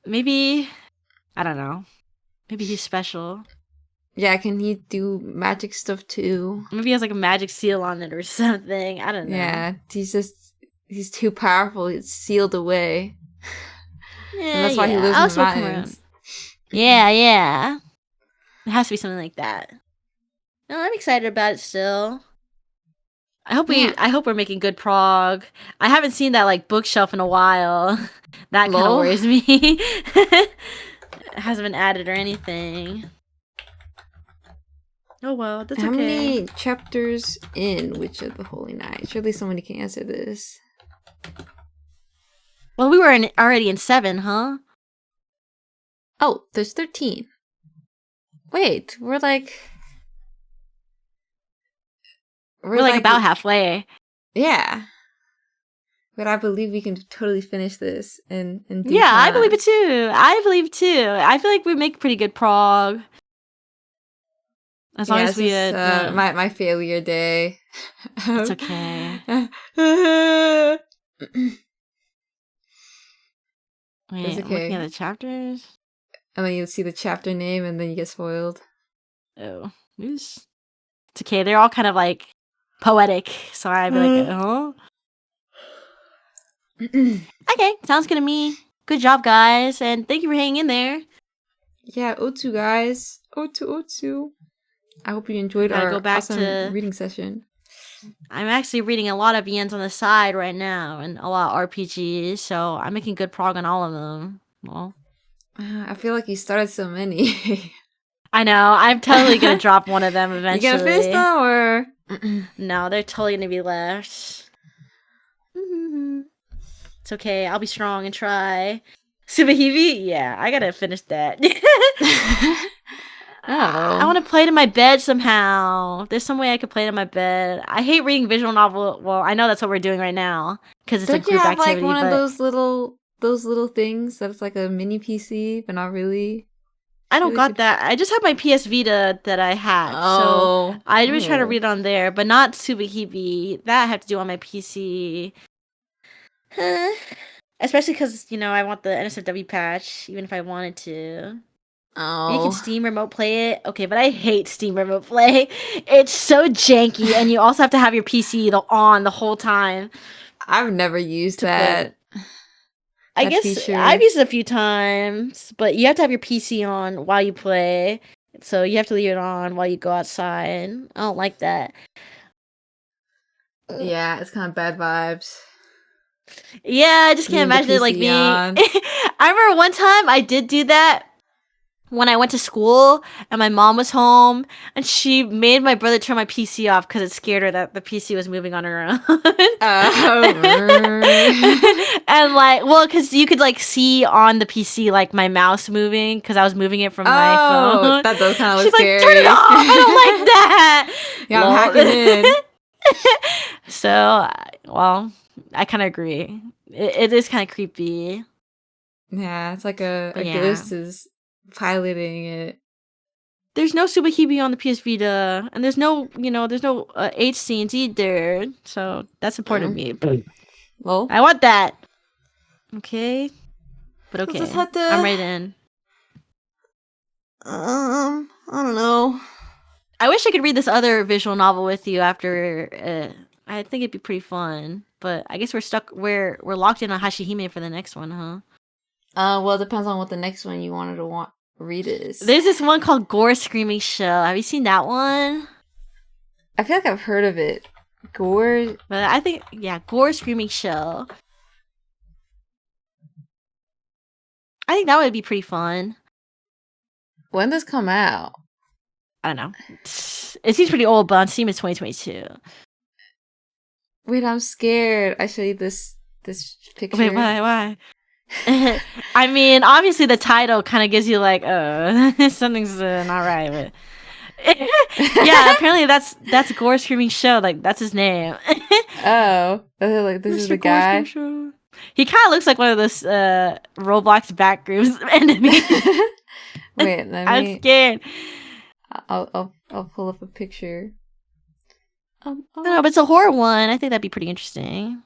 Maybe I don't know. Maybe he's special. Yeah, can he do magic stuff too? Maybe he has like a magic seal on it or something. I don't know. Yeah, he's too powerful. He's sealed away. Yeah, And that's why he lives I'll in the still come mountains. around. Yeah. It has to be something like that. No, I'm excited about it still. I hope we're making good prog. I haven't seen that like bookshelf in a while. That kind of Lol. worries me. It hasn't been added or anything. Oh well, that's How okay. many chapters in Witch of the Holy Night? Surely somebody can answer this. Well, we were already in 7, huh? Oh, there's 13. Wait, we're like about halfway. Yeah. But I believe we can totally finish this in due Yeah, I time. believe it too. I feel like we make pretty good prog. As long as we my failure day. It's okay. Wait, It's I'm okay. looking at the chapters. And then you see the chapter name and then you get spoiled. Oh, it's okay. They're all kind of like poetic, so I'd be like, oh. Okay, sounds good to me. Good job, guys, and thank you for hanging in there. Yeah, Otsu guys. Otsu. I hope you enjoyed Gotta our go back awesome to- reading session. I'm actually reading a lot of VNs on the side right now, and a lot of RPGs, so I'm making good prog on all of them. Well, I feel like you started so many. I know. I'm totally gonna drop one of them eventually. You gonna finish them or? No, they're totally gonna be left. It's okay. I'll be strong and try. Subahibi? Yeah, I gotta finish that. I want to play it in my bed somehow. There's some way I could play it in my bed. I hate reading visual novel. Well, I know that's what we're doing right now because it's Don't a group you have activity. like one but of those little things that's like a mini PC, but not really? I don't really got good- that. I just have my PS Vita that I had. Oh, So I was trying to read on there, but not Subahibi. That I have to do on my PC. Especially because, I want the NSFW patch, even if I wanted to. You can Steam remote play it. Okay, but I hate Steam remote play. It's so janky, and you also have to have your PC on the whole time. I've never used to play that. it. I that guess feature. I've used it a few times, but you have to have your PC on while you play. So you have to leave it on while you go outside. I don't like that. Yeah, it's kind of bad vibes. Yeah, I just can't Leaving the imagine it like PC me. on. I remember one time I did do that when I went to school and my mom was home and she made my brother turn my PC off because it scared her that the PC was moving on her own. And because you could see on the PC my mouse moving because I was moving it from my phone. That does kind of She's look scary. like, turn it off! I don't like that. Yeah, I'm hacking in. So, I kind of agree. It is kind of creepy. Yeah, it's like a But yeah. ghost is piloting it. There's no Subahibi on the PS Vita, and there's no H scenes either. So that's important to me. Lol. I want that. Okay, but okay, just have to- I'm right in. I don't know. I wish I could read this other visual novel with you after. I think it'd be pretty fun, but I guess we're stuck. We're locked in on Hashihime for the next one, huh? Well, it depends on what the next one you wanted to readers. There's this one called Gore Screaming Show. Have you seen that one? I feel like I've heard of it. Gore. But I think, yeah, Gore Screaming Show. I think that would be pretty fun. When does this come out? I don't know. It seems pretty old, but on Steam it's 2022. Wait, I'm scared. I show you this picture. Wait, why? I mean, obviously the title kind of gives you like, something's not right. But yeah, apparently that's Gore Screaming Show. Like that's his name. Oh, like this is the guy. He kind of looks like one of those Roblox backgroups enemies. Wait, I'm scared. I'll pull up a picture. No, but it's a horror one. I think that'd be pretty interesting.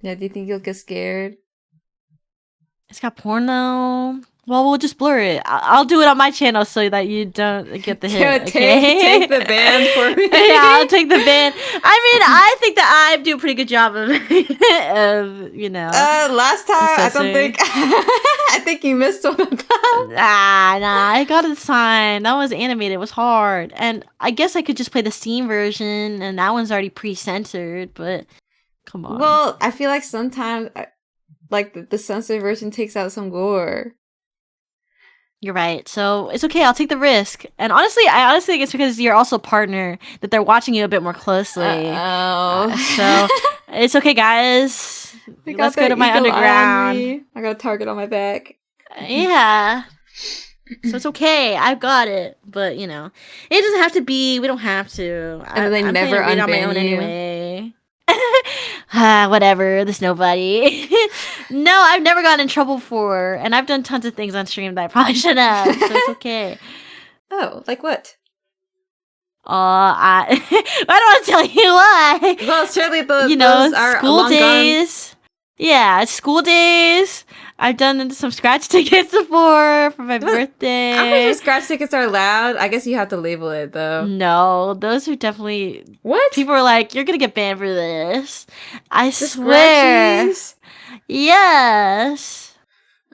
Yeah, do you think you'll get scared? It's got porno. Well, we'll just blur it. I'll do it on my channel so that you don't get the hit. Take the ban for me. Yeah, I'll take the ban. I mean, I think that I do a pretty good job of last time I don't think I think you missed one of them. Nah, I got it this time. That was animated. It was hard, and I guess I could just play the Steam version, and that one's already pre-censored. But come on. Well, I feel like sometimes, like the censored version takes out some gore. You're right. So it's okay. I'll take the risk. And honestly, I think it's because you're also a partner that they're watching you a bit more closely. So it's okay, guys. Let's go to my underground. I got a target on my back. Yeah. So it's okay. I've got it. But, it doesn't have to be. We don't have to. And they never unban on my own anyway. Whatever. There's nobody. No, I've never gotten in trouble for, and I've done tons of things on stream that I probably shouldn't have. So it's okay. Oh, like what? I don't want to tell you why. Well, surely those are school days. Gone. Yeah, school days. I've done some scratch tickets before for my birthday. I'm pretty sure scratch tickets are allowed. I guess you have to label it though. No, those are definitely what people are like. You're gonna get banned for this. I swear. Scratchies? Yes.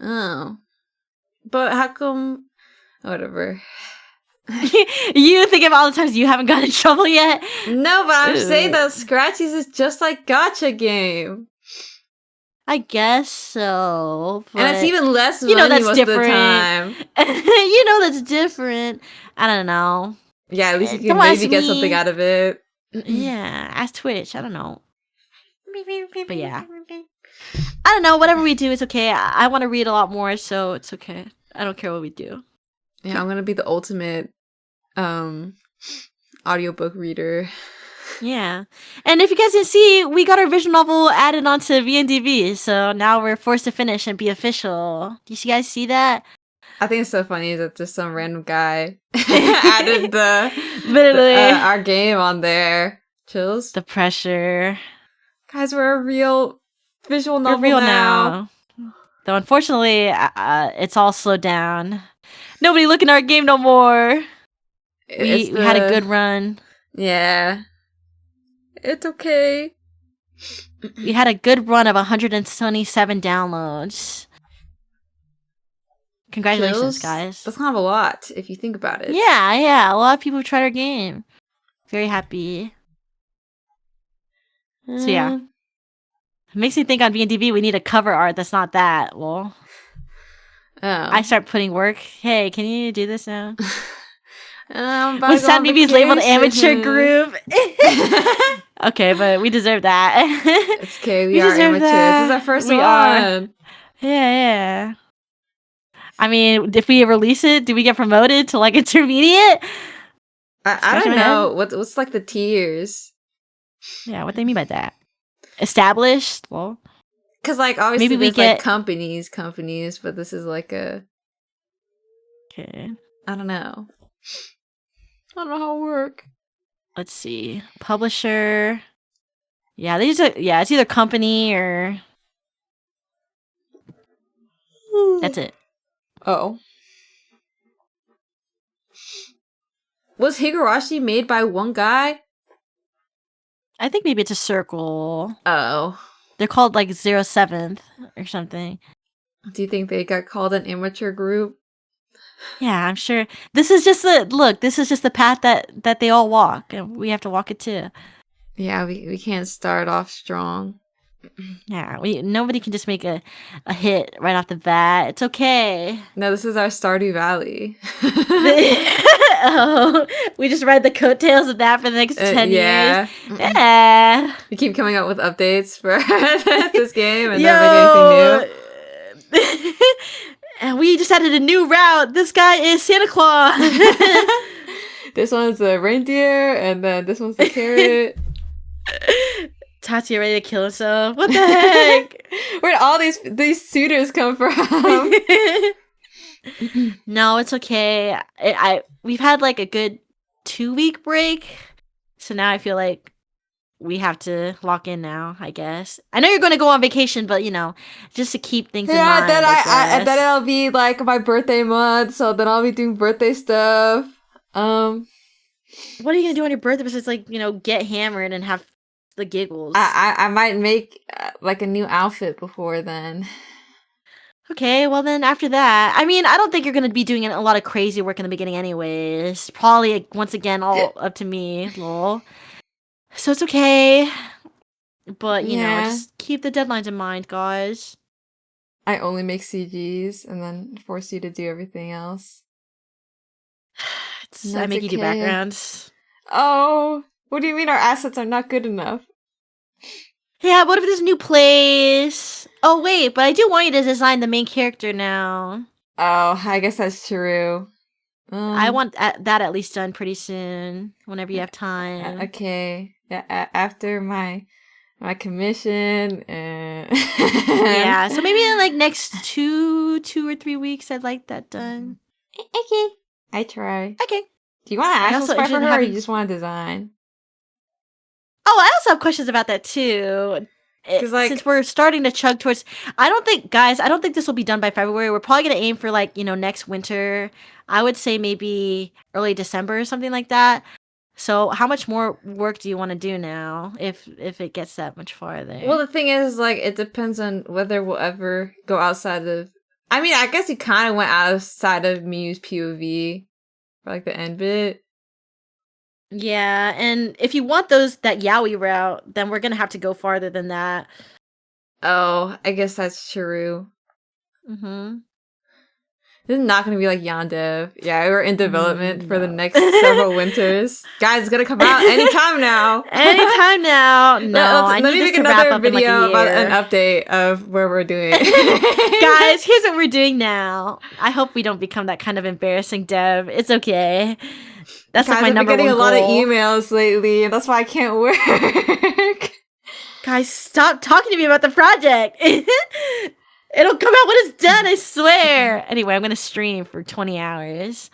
Oh, but how come? Whatever. You think of all the times you haven't gotten in trouble yet. No, but I'm saying that Scratchies is just like gacha game. I guess so. And it's even less money that's most different. of the time. That's different. I don't know. Yeah, at least you can maybe get something out of it. Yeah, ask Twitch. I don't know. But yeah. I don't know. Whatever we do is okay. I want to read a lot more, so it's okay. I don't care what we do. Yeah, I'm going to be the ultimate audiobook reader. Yeah. And if you guys didn't see, we got our visual novel added onto VNDB, so now we're forced to finish and be official. Do you guys see that? I think it's so funny that just some random guy added literally our game on there. Chills. The pressure. Guys, we're a real visual novel real now. Though unfortunately, it's all slowed down. Nobody looking at our game no more. We had a good run. Yeah. It's okay. We had a good run of 127 downloads. Congratulations, guys. That's kind of a lot if you think about it. Yeah. A lot of people tried our game. Very happy. So yeah. It makes me think on VNDB we need a cover art that's not that. Well, I start putting work. Hey, can you do this now? When Sad Baby's labeled amateur group. Okay, but we deserve that. It's okay, we are amateurs. This is our first one. Yeah. I mean, if we release it, do we get promoted to like intermediate? I don't know. What's like the tiers? Yeah, what they mean by that? Established? Well, because like obviously maybe we get like companies, but this is like a. Okay. I don't know. I don't know how it works. Let's see. Publisher. Yeah, it's either company or. That's it. Oh. Was Higurashi made by one guy? I think maybe it's a circle. Oh. They're called like 07th or something. Do you think they got called an amateur group? Yeah, I'm sure. This is just the path that they all walk, and we have to walk it too. Yeah, we can't start off strong. Yeah, nobody can just make a hit right off the bat. It's okay. No, this is our Stardew Valley. Oh, we just ride the coattails of that for the next 10 yeah. years. Yeah. We keep coming up with updates for this game and never make anything new. And we just added a new route. This guy is Santa Claus. This one's a reindeer, and then this one's the carrot. Tatsuya ready to kill himself. What the heck? Where'd all these suitors come from? No, it's okay. We've had like a good 2-week break, so now I feel like we have to lock in now. I guess I know you're going to go on vacation, but just to keep things in mind. Yeah, then it'll be like my birthday month, so then I'll be doing birthday stuff. What are you gonna do on your birthday besides get hammered and have the giggles? I might make like a new outfit before then. Okay, well then after that, I mean, I don't think you're going to be doing a lot of crazy work in the beginning anyways. Probably, once again, all up to me, lol. So it's okay. But, just keep the deadlines in mind, guys. I only make CGs and then force you to do everything else. I make you do backgrounds. Oh, what do you mean our assets are not good enough? Yeah, what if there's a new place? Oh, wait, but I do want you to design the main character now. Oh, I guess that's true. I want that at least done pretty soon, whenever you have time. Okay. Yeah, after my commission. Yeah, so maybe in like next 2 or 3 weeks, I'd like that done. Okay. I try. Okay. Do you want to actual sprite for her, or you just want to design? Oh, I also have questions about that too. Since we're starting to chug towards, I don't think this will be done by February. We're probably gonna aim for next winter. I would say maybe early December or something like that. So, how much more work do you want to do now, if it gets that much farther? Well, the thing is, it depends on whether we'll ever go outside of. I mean, I guess you kind of went outside of Miu's POV for the end bit. Yeah, and if you want that yaoi route, then we're gonna have to go farther than that. Oh, I guess that's true. Mm-hmm. This is not gonna be like Yandev. Yeah, we're in development for the next several winters. Guys, it's gonna come out anytime now. Anytime now. No, let me make another video about an update of where we're doing. Guys, here's what we're doing now. I hope we don't become that kind of embarrassing dev. It's okay. That's my number one goal. I've been getting a lot of emails lately, and that's why I can't work. Guys, stop talking to me about the project. It'll come out when it's done, I swear. Anyway, I'm going to stream for 20 hours.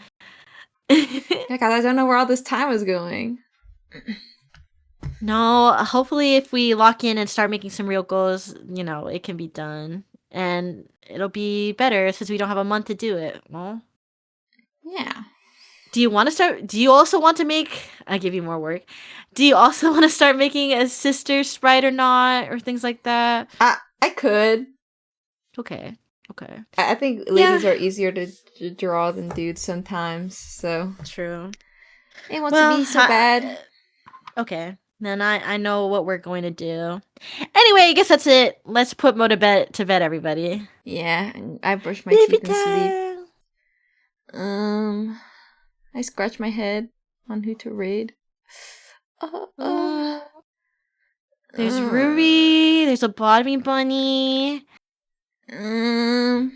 Yeah, guys, I don't know where all this time is going. No, hopefully if we lock in and start making some real goals, it can be done. And it'll be better since we don't have a month to do it. Well, yeah. Do you also want to make... I give you more work. Do you also want to start making a sister sprite or not? Or things like that? I could. Okay. I think ladies are easier to draw than dudes sometimes, so... True. It wants to be so bad. Okay. Then I know what we're going to do. Anyway, I guess that's it. Let's put Mo to bed, everybody. Yeah, I brush my teeth and sleep. I scratch my head on who to raid. There's Ruby. There's a bottoming bunny. You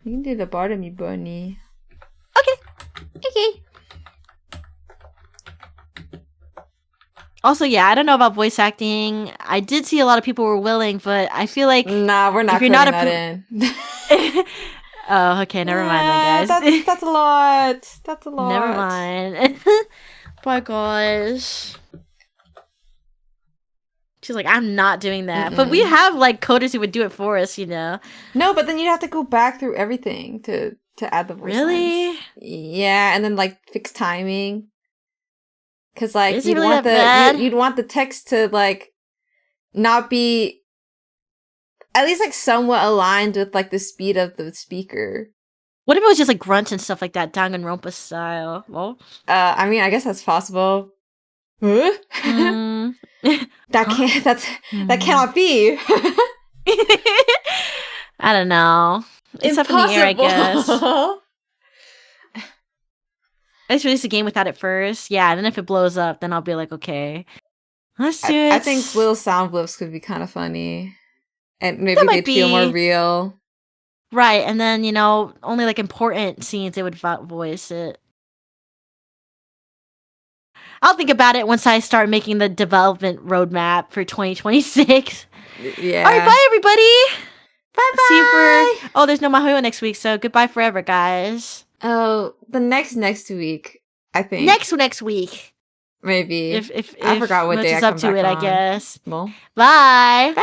can do the bottoming bunny. Okay. Also, yeah, I don't know about voice acting. I did see a lot of people were willing, but I feel like we're not putting that in. Oh, okay, never mind then, guys. That's a lot. That's a lot. Never mind. Bye, guys. She's like, I'm not doing that. Mm-mm. But we have coders who would do it for us, No, but then you'd have to go back through everything to add the voice lines. Yeah, and then fix timing. Cause you'd want the text to not be at least somewhat aligned with the speed of the speaker. What if it was just like grunts and stuff like that, Danganronpa style? Well, I mean, I guess that's possible. Huh? mm, That can't. That cannot be. I don't know. It's up in the air, I guess. Let's release a game without it first. Yeah, and then if it blows up, then I'll be like, okay, let's do it. I think little sound blips could be kind of funny, and maybe That might they'd feel more be. real. Right, and then, only like important scenes they would voice it. I'll think about it once I start making the development roadmap for 2026. Yeah. All right, bye everybody. Bye bye. See you for. Oh, there's no Mahoyo next week, so goodbye forever, guys. Oh, the next week, I think. Next week. Maybe. If I forgot what Mochi's day I up come to back it, I on. guess. Well, Bye. bye.